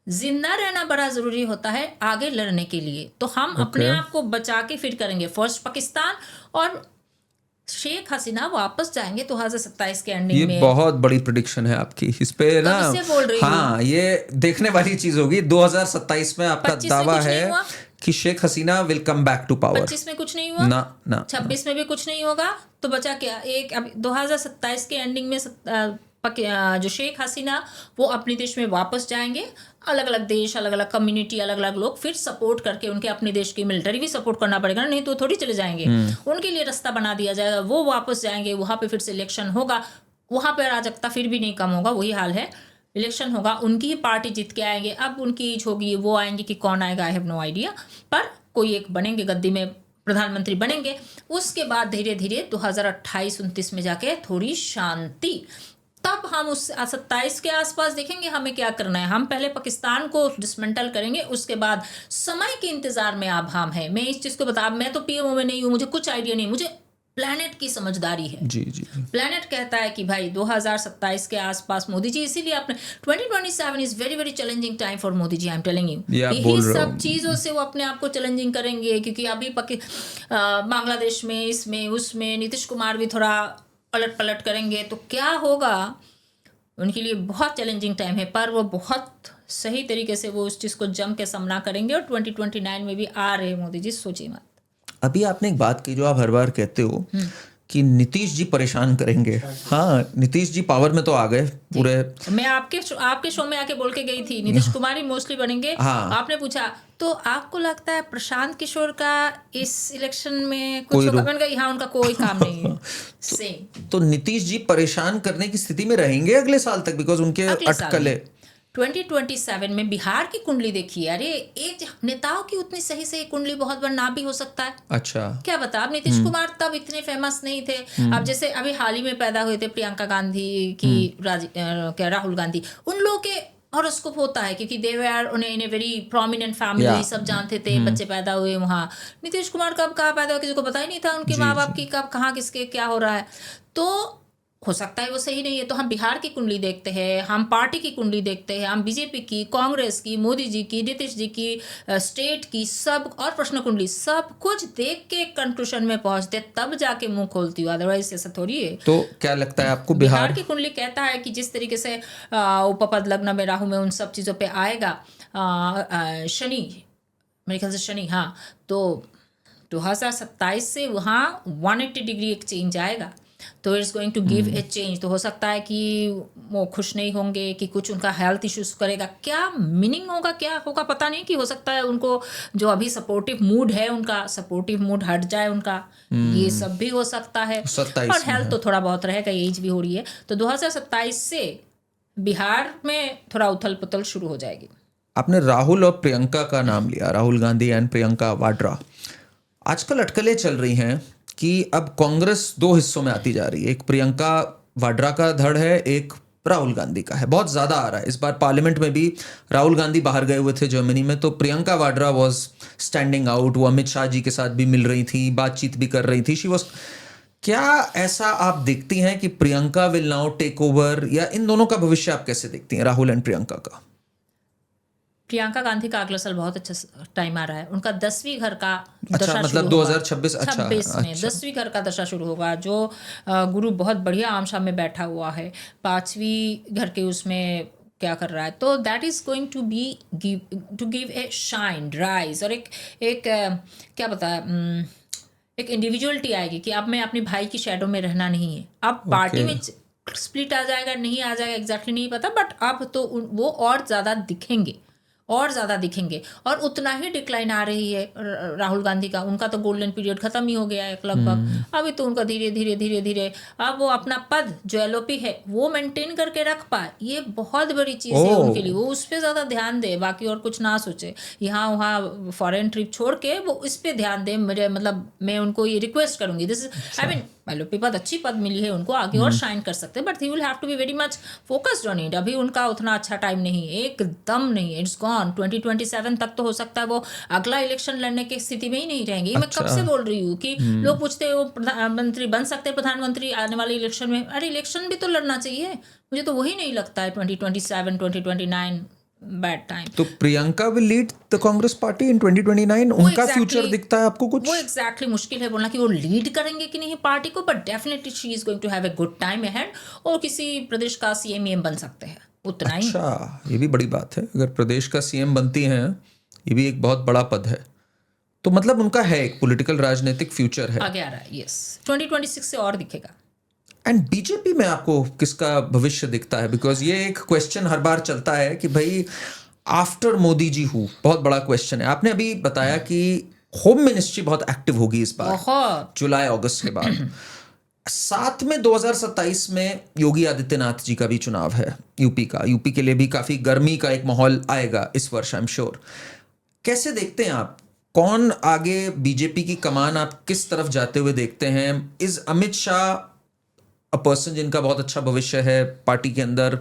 जिंदा रहना बड़ा जरूरी होता है आगे लड़ने के लिए, तो हम अपने आप को बचा के फिर करेंगे। फर्स्ट पाकिस्तान, और शेख हसीना वापस जाएंगे 2027 के एंडिंग में। ये बहुत बड़ी प्रेडिक्शन है आपकी, इस पे ना, हाँ, ये देखने वाली चीज होगी। 2027 में आपका दावा है कि Sheikh Hasina will come back to power. 25 में कुछ नहीं हुआ ना 26 में भी कुछ नहीं होगा, तो बचा क्या? एक अब 2027 के एंडिंग में जो शेख हसीना वो अपने देश में वापस जाएंगे, अलग अलग देश, अलग अलग कम्युनिटी, अलग अलग लोग फिर सपोर्ट करके, उनके अपने देश की मिलिट्री भी सपोर्ट करना पड़ेगा ना, नहीं तो थोड़ी चले जाएंगे। उनके लिए रास्ता बना दिया जाएगा, वो वापस जाएंगे, वहाँ पे फिर से इलेक्शन होगा, वहाँ पे अराजकता फिर भी नहीं कम होगा, वही हाल है। इलेक्शन होगा, उनकी ही पार्टी जीत के आएंगे। अब उनकी एज होगी, वो आएंगे कि कौन आएगा, आई हैव नो आइडिया, पर कोई एक बनेंगे, गद्दी में प्रधानमंत्री बनेंगे। उसके बाद धीरे धीरे 2028-29 में जाके थोड़ी शांति, तब हम उस 27 के आसपास देखेंगे हमें क्या करना है। हम पहले पाकिस्तान को डिसमेंटल करेंगे, उसके बाद समय के इंतजार में अब हम है। मैं इस चीज को बता, मैं तो पीएमओ में नहीं हूँ, मुझे कुछ आइडिया नहीं, मुझे प्लेनेट की समझदारी है। जी। प्लेनेट कहता है कि भाई 2027 के आसपास मोदी जी, इसीलिए आपने 2027 is very very challenging time for Modi ji, I am telling you. यही सब चीजों से वो अपने आप को चैलेंजिंग करेंगे, क्योंकि अभी बांग्लादेश में, इसमें उसमें नीतीश कुमार भी थोड़ा पलट पलट करेंगे, तो क्या होगा उनके लिए बहुत चैलेंजिंग टाइम है। पर वो बहुत सही तरीके से वो उस चीज़ को जम के सामना करेंगे, और 2029 में भी आ रहे मोदी जी, सोचिए मत। अभी आपने एक बात की जो आप हर बार कहते हो कि नीतीश जी परेशान करेंगे। हाँ, नीतीश जी पावर में तो आ गए पूरे। मैं आपके शो में आके बोल के गई थी नीतीश कुमार ही मोस्टली बनेंगे। हाँ। आपने पूछा तो आपको लगता है प्रशांत किशोर का इस इलेक्शन में कुछ होगा? मैंने कहा यहाँ उनका कोई काम नहीं है। तो नीतीश जी परेशान करने की स्थिति में रहेंगे अगले साल तक, बिकॉज उनके अटकलें 2027 में बिहार की कुंडली देखिए। अरे एक नेताओं की उतनी सही कुंडली बहुत बार ना भी हो सकता है। अच्छा, क्या बता, अब नीतीश कुमार तब इतने फेमस नहीं थे। अब जैसे अभी हाल ही में पैदा हुए थे प्रियंका गांधी की राहुल गांधी, उन लोगों के हॉरोस्कोप होता है, क्योंकि दे वर इन ए वेरी प्रोमिनेंट फैमिली, सब जानते थे, बच्चे पैदा हुए वहाँ। नीतीश कुमार कब कहाँ पैदा हुआ किसी को पता ही नहीं था, उनके माँ बाप की कब कहाँ किसके क्या हो रहा है। तो हो सकता है वो सही नहीं है। तो हम बिहार की कुंडली देखते हैं, हम पार्टी की कुंडली देखते हैं, हम बीजेपी की, कांग्रेस की, मोदी जी की, नीतीश जी की, स्टेट की, सब और प्रश्न कुंडली, सब कुछ देख के कंक्लूजन में पहुंचते, तब जाके मुंह खोलती हूँ, अदरवाइज ऐसा थोड़ी है। तो क्या लगता है आपको बिहार की कुंडली कहता है कि जिस तरीके से उपपद लग्न में राहु में उन सब चीज़ों पे आएगा, शनि, मेरे ख्याल से शनि, हाँ, तो 2027 से वहाँ 180 डिग्री एक चेंज आएगा, तो it's going to give a change. तो हो सकता है कि वो खुश नहीं होंगे, कि कुछ उनका हेल्थ इश्यूज करेगा, क्या मीनिंग होगा, क्या होगा पता नहीं। कि हो सकता है उनको जो अभी सपोर्टिव मूड है, उनका सपोर्टिव मूड हट जाए उनका, ये सब भी हो सकता है। और हेल्थ तो थोड़ा बहुत रहेगा, एज भी हो रही है। तो 2027 से बिहार में थोड़ा उथल पुथल शुरू हो जाएगी। आपने राहुल और प्रियंका का नाम लिया, राहुल गांधी एंड प्रियंका वाड्रा। आजकल अटकलें चल रही हैं कि अब कांग्रेस दो हिस्सों में आती जा रही है, एक प्रियंका वाड्रा का धड़ है, एक राहुल गांधी का है, बहुत ज्यादा आ रहा है। इस बार पार्लियामेंट में भी राहुल गांधी बाहर गए हुए थे जर्मनी में, तो Priyanka Vadra was standing out, वो अमित शाह जी के साथ भी मिल रही थी, बातचीत भी कर रही थी, शी वाज। क्या ऐसा आप देखती हैं कि Priyanka will now take over, या इन दोनों का भविष्य आप कैसे देखती हैं, राहुल एंड प्रियंका का? प्रियंका गांधी का अगला साल बहुत अच्छा टाइम आ रहा है, उनका 10वीं घर का अच्छा, दशा मतलब शुरू 2026 होगा। 26 में 10वीं घर का दशा शुरू होगा, जो गुरु बहुत बढ़िया आमशा में बैठा हुआ है, 5वीं घर के उसमें क्या कर रहा है, तो that is going to be to give a shine rise, और एक क्या बताया, एक इंडिविजुअलिटी आएगी कि अब मैं अपने भाई की शैडो में रहना नहीं है। अब पार्टी में स्प्लिट आ जाएगा, नहीं आ जाएगा, एग्जैक्टली नहीं पता, बट अब तो वो और ज़्यादा दिखेंगे, और ज़्यादा दिखेंगे, और उतना ही डिक्लाइन आ रही है राहुल गांधी का। उनका तो गोल्डन पीरियड खत्म ही हो गया है लगभग, अभी तो उनका धीरे धीरे अब वो अपना पद जो एलओपी है वो मेंटेन करके रख पाए, ये बहुत बड़ी चीज़ है उनके लिए। वो उस पर ज़्यादा ध्यान दे, बाकी और कुछ ना सोचे, यहाँ वहाँ फॉरेन ट्रिप छोड़ के वो इस पर ध्यान दे। मेरे मतलब मैं उनको ये रिक्वेस्ट करूंगी, दिस आई मीन एलओपी पद अच्छी पद मिली है उनको, आगे और शाइन कर सकते हैं, but he will have to be very much focused on it. अभी उनका उतना अच्छा टाइम नहीं है, एकदम नहीं है, इट्स गॉन। 2027 तक तो हो सकता है वो अगला इलेक्शन लड़ने की स्थिति में ही नहीं रहेंगे। मैं कब से बोल रही हूँ कि लोग पूछते हैं वो प्रधानमंत्री बन सकते हैं, प्रधानमंत्री आने वाले इलेक्शन में। अरे इलेक्शन भी तो लड़ना चाहिए, मुझे तो वही नहीं लगता है 2027 2029 बैड टाइम। तो Priyanka will lead the Congress party इन 2029, उनका फ्यूचर दिखता है आपको कुछ? वो एग्जैक्टली मुश्किल है बोलना कि वो लीड करेंगे कि नहीं पार्टी को, but definitely she is going to have a good time ahead, और किसी प्रदेश का सीएम बन सकते हैं, उतना ही। अच्छा, ये भी बड़ी बात है, अगर प्रदेश का सीएम बनती हैं, ये भी एक बहुत बड़ा पद है, तो मतलब उनका है एक पॉलिटिकल राजनीतिक फ्यूचर है, आगे आ रहा है। यस, 2026 से और दिखेगा। एंड बीजेपी में आपको किसका भविष्य दिखता है? बिकॉज ये एक क्वेश्चन हर बार चलता है कि भाई आफ्टर मोदी जी हूँ, बहुत बड़ा क्वेश्चन है। आपने अभी बताया कि होम मिनिस्ट्री बहुत एक्टिव होगी इस बार, जुलाई अगस्त के बाद। साथ में 2027 में योगी आदित्यनाथ जी का भी चुनाव है, यूपी के लिए भी काफी गर्मी का एक माहौल आएगा इस वर्ष, आई एम श्योर। कैसे देखते हैं आप, कौन आगे बीजेपी की कमान आप किस तरफ जाते हुए देखते हैं? Is Amit Shah a person जिनका बहुत अच्छा भविष्य है पार्टी के अंदर,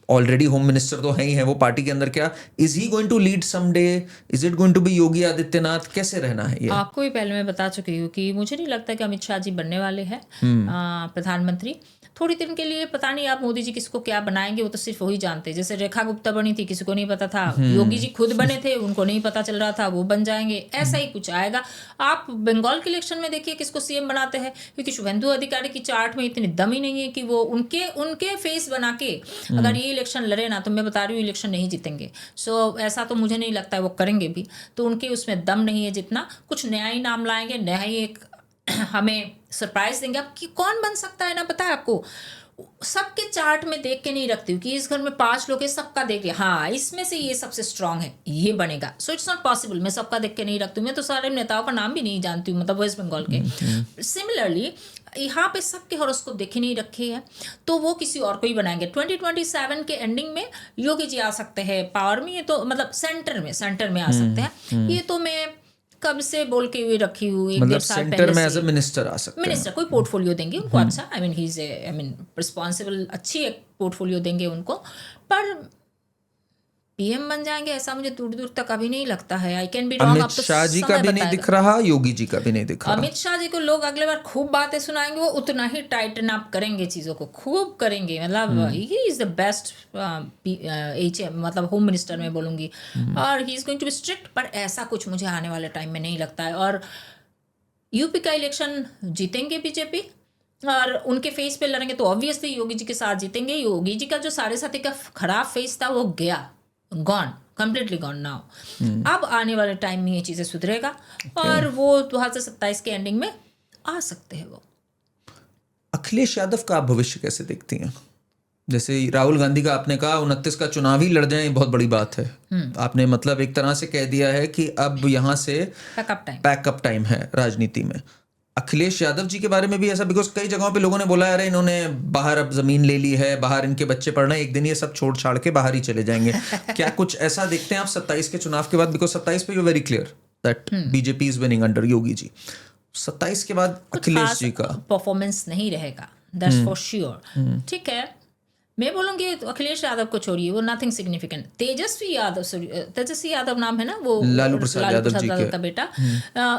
ऑलरेडी होम मिनिस्टर तो है ही है वो पार्टी के अंदर, क्या is he going to lead someday? Is it going to be Yogi Adityanath? कैसे रहना है ये? आपको भी पहले मैं बता चुकी हूँ कि मुझे नहीं लगता कि अमित शाह जी बनने वाले हैं प्रधानमंत्री। थोड़ी दिन के लिए पता नहीं आप मोदी जी किसको क्या बनाएंगे, वो तो सिर्फ वही जानते हैं। जैसे रेखा गुप्ता बनी थी, किसी को नहीं पता था, योगी जी खुद बने थे, उनको नहीं पता चल रहा था, वो बन जाएंगे, ऐसा ही कुछ आएगा। आप बंगाल के इलेक्शन में देखिए किसको सीएम बनाते हैं, क्योंकि शुभेंदु अधिकारी की चार्ट में इतनी दम ही नहीं है कि वो उनके फेस बना के अगर ये इलेक्शन लड़े ना, तो मैं बता रही हूँ इलेक्शन नहीं जीतेंगे। सो ऐसा तो मुझे नहीं लगता है वो करेंगे भी, तो उनके उसमें दम नहीं है जितना। कुछ नया ही नाम लाएंगे, नया ही एक हमें सरप्राइज देंगे। अब कि कौन बन सकता है ना पता है आपको, सबके चार्ट में देख के नहीं रखती हूँ कि इस घर में 5 लोग हैं, सबका देख लिया, हाँ इसमें से ये सबसे स्ट्रांग है, ये बनेगा। सो इट्स नॉट पॉसिबल, मैं सबका देख के नहीं रखती हूँ। मैं तो सारे नेताओं का नाम भी नहीं जानती हूँ, मतलब वेस्ट बंगाल के। सिमिलरली यहाँ पे सबके हॉरोस्कोप देखे नहीं रखे हैं, तो वो किसी और को ही बनाएंगे। 2027 के एंडिंग में योगी जी आ सकते हैं पावर में, ये तो मतलब सेंटर में आ सकते हैं, ये तो मैं कब से बोल के हुए रखी हूँ, एक डेढ़ साल सेंटर में एज अ मिनिस्टर आ सकते हैं। मिनिस्टर कोई पोर्टफोलियो देंगे उनको अच्छा, आई मीन रिस्पॉन्सिबल, अच्छी एक पोर्टफोलियो देंगे उनको, पर पीएम बन जाएंगे ऐसा मुझे दूर दूर तक अभी नहीं लगता है। I can be wrong. Amit Shah ji का भी नहीं दिख रहा, योगी जी का भी नहीं दिख रहा। अमित शाह जी को लोग अगले बार खूब बातें सुनाएंगे, वो उतना ही टाइटन अप करेंगे, चीज़ों को खूब करेंगे। मतलब ही इज द बेस्ट मतलब होम मिनिस्टर मैं बोलूँगी, और he is going to be strict, पर ऐसा कुछ मुझे आने वाले टाइम में नहीं लगता है। और यूपी का इलेक्शन जीतेंगे बीजेपी, और उनके फेस पे लड़ेंगे तो ऑब्वियसली योगी जी के साथ जीतेंगे। योगी जी का जो 7.5 का खराब फेस था वो गया, गॉन, कंप्लीटली गॉन नाउ। अब आने वाले टाइम में ये चीज़ें सुधरेगा, और वो 2027 के एंडिंग में आ सकते हैं वो। अखिलेश यादव का आप भविष्य कैसे देखती हैं? जैसे राहुल गांधी का आपने कहा 29 का चुनाव ही लड़ जाए, बहुत बड़ी बात है। आपने मतलब एक तरह से कह दिया है कि अब यहाँ से बैकअप टाइम है राजनीति में। अखिलेश यादव जी के बारे में भी ऐसा, बिकॉज कई जगहों पे लोगों ने बोला यार इन्होंने बाहर अब जमीन ले ली है, बाहर इनके बच्चे पढ़ रहे हैं, एक दिन ये सब छोड़ छाड़ के बाहर ही चले जाएंगे। क्या कुछ ऐसा देखते हैं आप 27 के चुनाव के बाद? बिकॉज 27 पे you very clear that BJP is winning under Yogi ji. 27 के बाद अखिलेश जी का परफॉर्मेंस नहीं रहेगा, दैट्स फॉर श्योर। ठीक है, मैं बोलूंगी तो अखिलेश यादव को छोड़िए, वो नथिंग सिग्निफिकेंट। तेजस्वी यादव नाम है ना, वो लालू प्रसाद यादव जी का बेटा।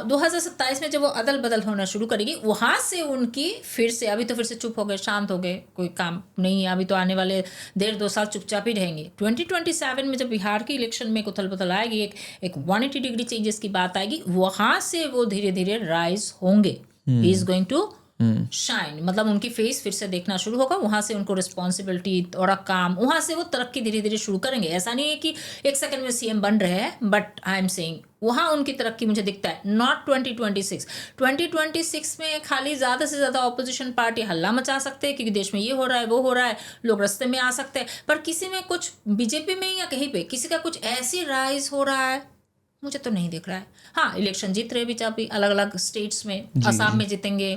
2027 में जब वो अदल बदल होना शुरू करेगी, वहां से उनकी फिर से, अभी तो फिर से चुप हो गए, शांत हो गए, कोई काम नहीं है, अभी तो आने वाले 1.5-2 साल चुपचाप ही रहेंगे। 2027 में जब बिहार की इलेक्शन में उथल पुथल आएगी, एक 180 डिग्री चेंजेस की बात आएगी, वहां से वो धीरे धीरे राइज होंगे। He is going to shine, मतलब उनकी फेस फिर से देखना शुरू होगा, वहां से उनको रिस्पॉन्सिबिलिटी और काम, वहां से वो तरक्की धीरे धीरे शुरू करेंगे। ऐसा नहीं है कि एक सेकंड में सीएम बन रहे हैं, बट आई एम सेइंग वहां उनकी तरक्की मुझे दिखता है, नॉट 2026 में खाली ज्यादा से ज्यादा ऑपोजिशन पार्टी हल्ला मचा सकते हैं क्योंकि देश में ये हो रहा है, वो हो रहा है, लोग रास्ते में आ सकते हैं, पर किसी में कुछ बीजेपी में या कहीं पे किसी का कुछ ऐसी राइज हो रहा है मुझे तो नहीं दिख रहा है। हाँ, इलेक्शन जीत रहे भी अलग अलग स्टेट्स में, असम में जीतेंगे,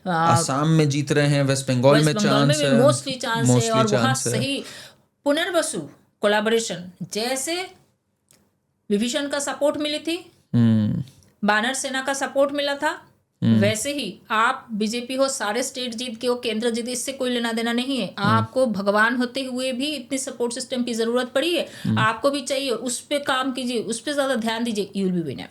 असम में जीत रहे हैं, वेस्ट बंगाल में चांस है, मोस्टली चांस है, और वहाँ सही पुनर्वसु कोलैबोरेशन जैसे विभीषण का सपोर्ट मिली थी, बानर सेना का सपोर्ट मिला था, वैसे ही आप बीजेपी हो, सारे स्टेट जीत के हो, केंद्र जीत, इससे कोई लेना देना नहीं है। आपको भगवान होते हुए भी इतनी सपोर्ट सिस्टम की जरूरत पड़ी है, आपको भी चाहिए, उस पे काम कीजिए, उस पे ज्यादा ध्यान दीजिए, यू विल बी विनर।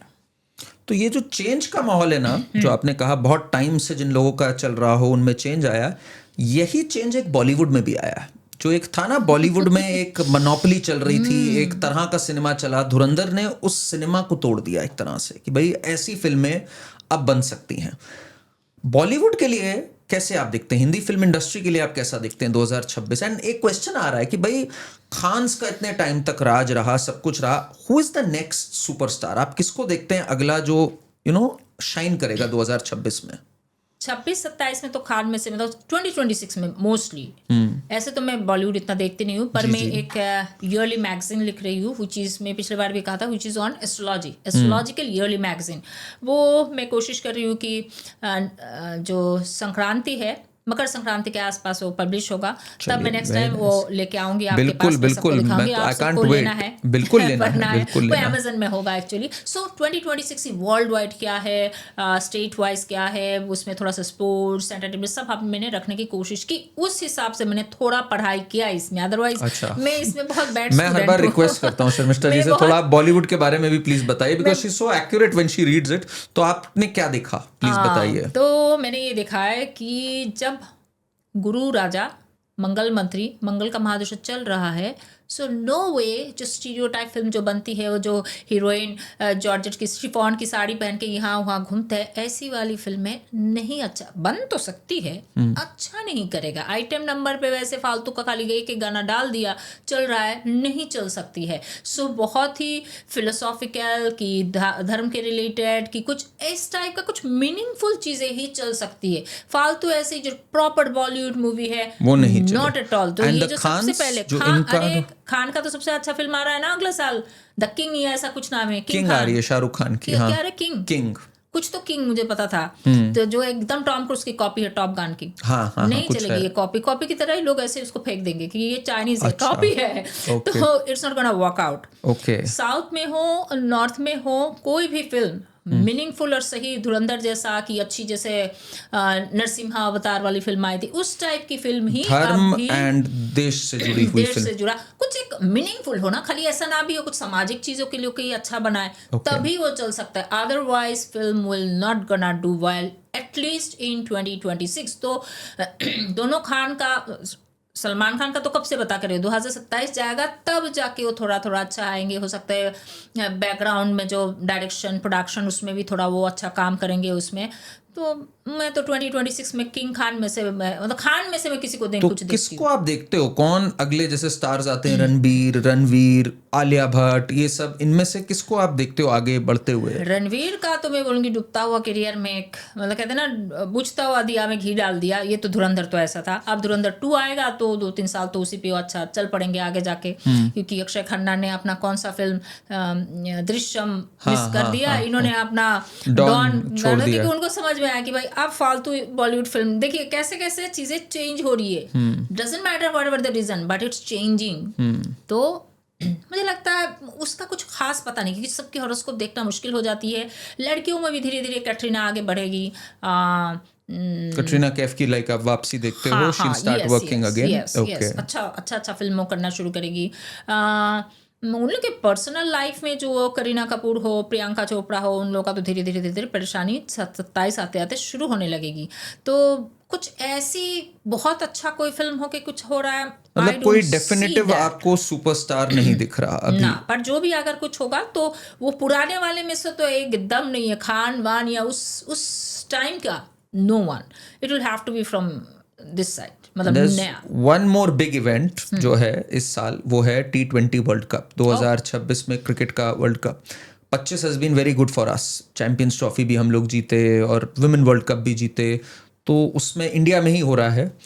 तो ये जो चेंज का माहौल है ना, जो आपने कहा बहुत टाइम से जिन लोगों का चल रहा हो उनमें चेंज आया, यही चेंज एक बॉलीवुड में भी आया। जो एक था ना बॉलीवुड में एक मोनोपोली चल रही थी, एक तरह का सिनेमा चला, धुरंधर ने उस सिनेमा को तोड़ दिया एक तरह से कि भाई ऐसी फिल्में अब बन सकती हैं। बॉलीवुड के लिए कैसे आप देखते हैं, हिंदी फिल्म इंडस्ट्री के लिए आप कैसा देखते हैं 2026? एंड एक क्वेश्चन आ रहा है कि भाई खान्स का इतने टाइम तक राज रहा, सब कुछ रहा, who is the next superstar? आप किसको देखते हैं अगला जो शाइन करेगा 2026 में? 26-27 में तो खान में से, मतलब 2026 में मोस्टली, ऐसे तो मैं बॉलीवुड इतना देखती नहीं हूँ, पर मैं एक ईयरली मैगजीन लिख रही हूँ, विच इज मैं पिछले बार भी कहा था, which is on astrology, astrological yearly magazine. वो मैं कोशिश कर रही हूँ कि जो संक्रांति है, मकर संक्रांति के आसपास वो पब्लिश होगा, तब मैं नेक्स्ट टाइम वो लेके आऊंगी आपके पास, बिल्कुल दिखाऊंगी, आप सबको लेना है, बिल्कुल लेना है, वो अमेज़न में होगा एक्चुअली। सो 2026 वर्ल्ड वाइड क्या है, स्टेट वाइज क्या है, उसमें थोड़ा सा स्पोर्ट्स, एंटरटेनमेंट सब मैंने रखने की कोशिश की, उस हिसाब से मैंने थोड़ा पढ़ाई किया इसमें, अदरवाइज मैं इसमें बहुत बैड मैं हर बार रिक्वेस्ट करता हूँ शर्मिष्ठा जी से, थोड़ा बॉलीवुड के बारे में भी प्लीज बताइए, because she is so accurate when she reads it. तो आपने क्या देखा, प्लीज बताइए। तो मैंने ये देखा है कि जब गुरु राजा मंगल मंत्री, मंगल का महादशा चल रहा है, सो नो वे जो स्टीरियोटाइप फिल्म जो बनती है, वो जो हीरोइन जॉर्जेट की शिफॉन की साड़ी पहन के यहाँ वहाँ घूमते हैं, ऐसी वाली फिल्में नहीं, अच्छा बन तो सकती है, अच्छा नहीं करेगा। आइटम नंबर पे वैसे फालतू का खाली गई कि गाना डाल दिया, चल रहा है, नहीं चल सकती है। सो बहुत ही फिलोसॉफिकल की धर्म के रिलेटेड की कुछ इस टाइप का कुछ मीनिंगफुल चीज़ें ही चल सकती है। फालतू ऐसे जो प्रॉपर बॉलीवुड मूवी है वो नहीं, नॉट एट ऑल। तो ये जो सबसे पहले खान का तो सबसे अच्छा फिल्म आ रहा है ना अगले साल, द किंग या ऐसा कुछ नाम है, किंग आ रही है शाहरुख खान की। क्या है किंग कुछ तो किंग मुझे पता था, तो जो एकदम टॉम क्रूज की कॉपी है टॉप गन की, नहीं चलेगी ये कॉपी की तरह ही लोग ऐसे उसको फेंक देंगे कि ये चाइनीज है, कॉपी है, तो it's not gonna work out. South में हो नॉर्थ में हो, कोई भी फिल्म मीनिंगफुल और सही, धुरंधर जैसा कि अच्छी, जैसे नरसिम्हा अवतार वाली फिल्म आई थी, उस टाइप की फिल्म ही, धर्म एंड देश से जुड़ी हुई फिल्म, से जुड़ा कुछ एक मीनिंगफुल हो ना, खाली ऐसा ना भी हो, कुछ सामाजिक चीजों के लिए कोई अच्छा बनाए, तभी वो चल सकता है। Otherwise film will not gonna do well at least in 2026। तो दोनों खान का, सलमान खान का तो कब से बता कर रहे हो, 2027 जाएगा तब जाके वो थोड़ा थोड़ा अच्छा आएंगे, हो सकता है बैकग्राउंड में जो डायरेक्शन प्रोडक्शन उसमें भी थोड़ा वो अच्छा काम करेंगे उसमें। तो मैं तो 2026 में किंग खान में से, मतलब खान में से मैं किसी को देख, तो कुछ किसको आप देखते हो, कौन अगले जैसे स्टार्स आते हैं, रणवीर, आलिया भट्ट, ये सब, इनमें से किसको आप देखते हो आगे बढ़ते हुए? रणवीर का तो मैं बोलूँगी डूबता हुआ करियर में एक, मतलब कहते हैं ना बुझता हुआ दिया में घी डाल दिया, ये तो धुरंधर तो ऐसा था। अब धुरंधर 2 आएगा तो 2-3 साल तो उसी पे अच्छा चल पड़ेंगे आगे जाके, क्योंकि अक्षय खन्ना ने अपना कौन सा फिल्म दृश्यम मिस कर दिया, इन्होंने अपना डॉन छोड़ दिया, क्योंकि उनको समझ में आया कि भाई अब फालतू बॉलीवुड फिल्म, देखिए कैसे कैसे चीजें चेंज हो रही है, doesn't matter whatever the reason but it's changing. तो मुझे लगता है उसका कुछ खास पता नहीं, क्योंकि सबकी हॉरोस्कोप देखना मुश्किल हो जाती है। लड़कियों में भी धीरे धीरे कैटरीना आगे बढ़ेगी। कटरीना कैफ की लाइक आप वापसी देखते हो, she start working again. Okay, अच्छा फिल्मों करना शुरू करेगी। उन लोग के पर्सनल लाइफ में जो करीना कपूर हो, प्रियंका चोपड़ा हो, उन लोगों का तो धीरे धीरे परेशानी 27 आते आते शुरू होने लगेगी। तो कुछ ऐसी बहुत अच्छा कोई फिल्म हो कि कुछ हो रहा है, मतलब कोई डेफिनेटिव आपको सुपरस्टार नहीं दिख रहा अभी ना। पर जो भी अगर कुछ होगा तो वो पुराने वाले में से तो एकदम नहीं है। खान वान या उस टाइम का no one, it will have to be from this side, मतलब नया। वन मोर बिग इवेंट जो है इस साल, वो है T20 वर्ल्ड कप 2026 में, क्रिकेट का world cup. 25 has been very good for us. Champions trophy भी हम लोग जीते और वुमेन वर्ल्ड कप भी जीते, तो उसमें इंडिया में ही हो रहा है।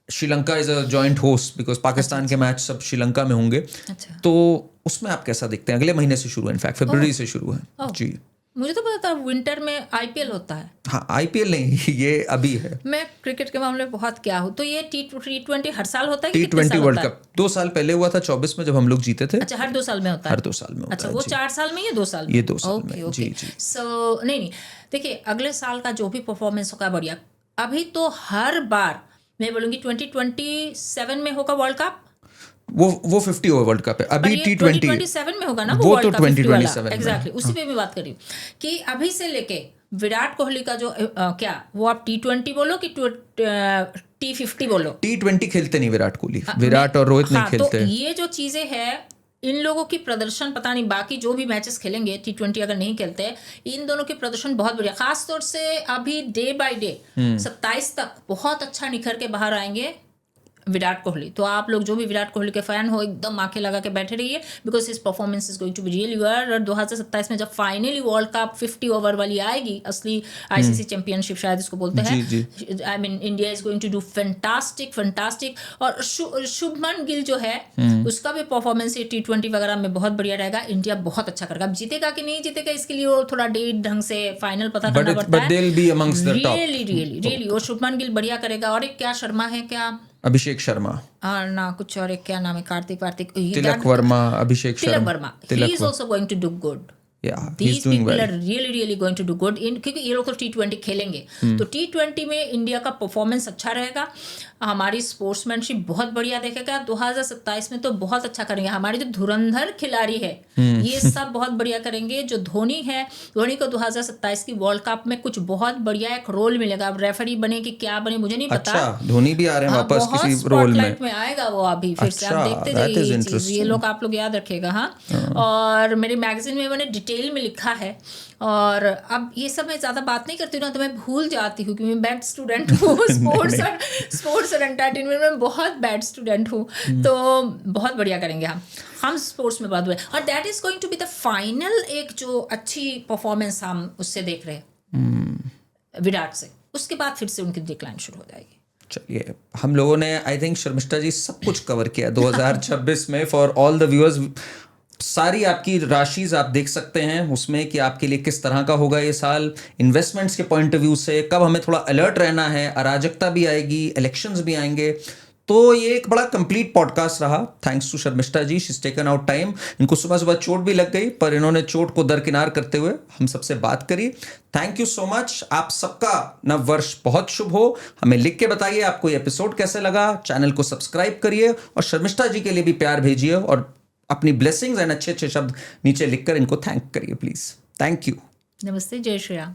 Sri Lanka is a joint host because Pakistan के मैच सब श्रीलंका में होंगे। तो उसमें आप कैसा देखते हैं? अगले महीने से शुरू है, इनफैक्ट फरवरी से शुरू है जी। मुझे तो पता था विंटर में आईपीएल होता है। हाँ, आईपीएल नहीं, ये अभी है। मैं क्रिकेट के मामले में बहुत क्या हूँ। तो ये T20 हर साल होता है? T20 वर्ल्ड कप 2 साल पहले हुआ था 24 में जब हम लोग जीते थे। अच्छा, हर 2 साल में होता है? हर 2 साल में होता अच्छा, है। वो 4 साल में या 2 साल में? ये 2 साल में। जी जी। सो नहीं, देखिए अगले साल का जो भी परफॉर्मेंस होगा बढ़िया। अभी तो हर बार मैं बोलूंगी 2027 में होगा वर्ल्ड कप। वो 50 ओवर वर्ल्ड कप है अभी। T20 2027 में होगा ना वो वर्ल्ड तो कप 2027 एग्जैक्टली। उसी पे मैं बात कर रही हूँ कि अभी से लेके विराट कोहली का जो क्या वो आप T20 बोलो कि T50 बोलो, T20 खेलते नहीं विराट कोहली, विराट और रोहित नहीं खेलते। तो ये जो चीजें हैं, इन लोगों की प्रदर्शन पता नहीं, बाकी जो भी मैचेस खेलेंगे T20 अगर नहीं खेलते, इन दोनों की प्रदर्शन बहुत बढ़िया। खास तौर से अभी डे बाय डे 27 तक बहुत अच्छा निखर के बाहर आएंगे विराट कोहली। तो आप लोग जो भी विराट कोहली के फैन हो, एकदम आंखें लगा के बैठे रहिए, because his performance is going to be really good. और 2027 में जब फाइनली वर्ल्ड कप 50 ओवर वाली आएगी, असली आईसीसी चैंपियनशिप शायद इसको बोलते हैं, I mean India is going to do fantastic. और शुभमन गिल जो है उसका भी परफॉर्मेंस ये T20 वगैरह में बहुत बढ़िया रहेगा। इंडिया बहुत अच्छा करेगा। अब जीतेगा कि नहीं जीतेगा इसके लिए वो थोड़ा डेट ढंग से फाइनल पता करना पड़ता है। रियली वो शुभमन गिल बढ़िया करेगा। और एक क्या शर्मा है, क्या अभिषेक शर्मा ना कुछ और एक क्या नाम है, कार्तिक तिलक वर्मा, अभिषेक Verma, he is also going to do good. Yeah, These he's doing people well. are really going to do good क्योंकि ये लोग तो T20 खेलेंगे। तो T20 में इंडिया का परफॉर्मेंस अच्छा रहेगा, हमारी स्पोर्ट्समैनशिप बहुत बढ़िया देखेगा। 2027 में तो बहुत अच्छा करेंगे। हमारे जो धुरंधर खिलाड़ी है ये सब बहुत बढ़िया करेंगे। जो धोनी है, धोनी को 2027 की वर्ल्ड कप में कुछ बहुत बढ़िया एक रोल मिलेगा। अब रेफरी बने कि क्या बने मुझे नहीं पता। अच्छा, धोनी भी आ रहे हैं वापस किसी रोल में आएगा वो अभी फिर से। आप देखते जाइए ये लोग, आप लोग याद रखिएगा। हाँ, और मेरे मैगजीन में मैंने डिटेल में लिखा है। और अब ये सब मैं ज़्यादा बात नहीं करती हूँ ना, तो मैं भूल जाती हूँ क्योंकि मैं बैड स्टूडेंट हूँ। स्पोर्ट्स और एंटरटेनमेंट में बहुत बैड स्टूडेंट हूँ। तो बहुत बढ़िया करेंगे हम स्पोर्ट्स में बात हुए। और that is going to be the final एक जो अच्छी परफॉर्मेंस हम उससे देख रहे हैं विराट से। उसके बाद फिर से उनकी डिक्लाइन शुरू हो जाएगी। चलिए, हम लोगों ने आई थिंक शर्मिष्ठा जी सब कुछ कवर किया 2026 में। फॉर ऑल द व्यूअर्स, सारी आपकी राशिज आप देख सकते हैं उसमें कि आपके लिए किस तरह का होगा ये साल। इन्वेस्टमेंट्स के पॉइंट ऑफ व्यू से कब हमें थोड़ा अलर्ट रहना है, अराजकता भी आएगी, इलेक्शंस भी आएंगे। तो ये एक बड़ा कंप्लीट पॉडकास्ट रहा। Thanks to Sharmishtha ji, she is taken out time. इनको सुबह सुबह चोट भी लग गई, पर इन्होंने चोट को दरकिनार करते हुए हम सबसे बात करी। Thank you so much. आप सबका नव वर्ष बहुत शुभ हो। हमें लिख के बताइए आपको ये एपिसोड कैसे लगा। चैनल को सब्सक्राइब करिए और शर्मिष्ठा जी के लिए भी प्यार भेजिए और अपनी ब्लेसिंग्स एंड अच्छे अच्छे शब्द नीचे लिखकर इनको थैंक करिए प्लीज। Thank you. नमस्ते, जय श्री राम।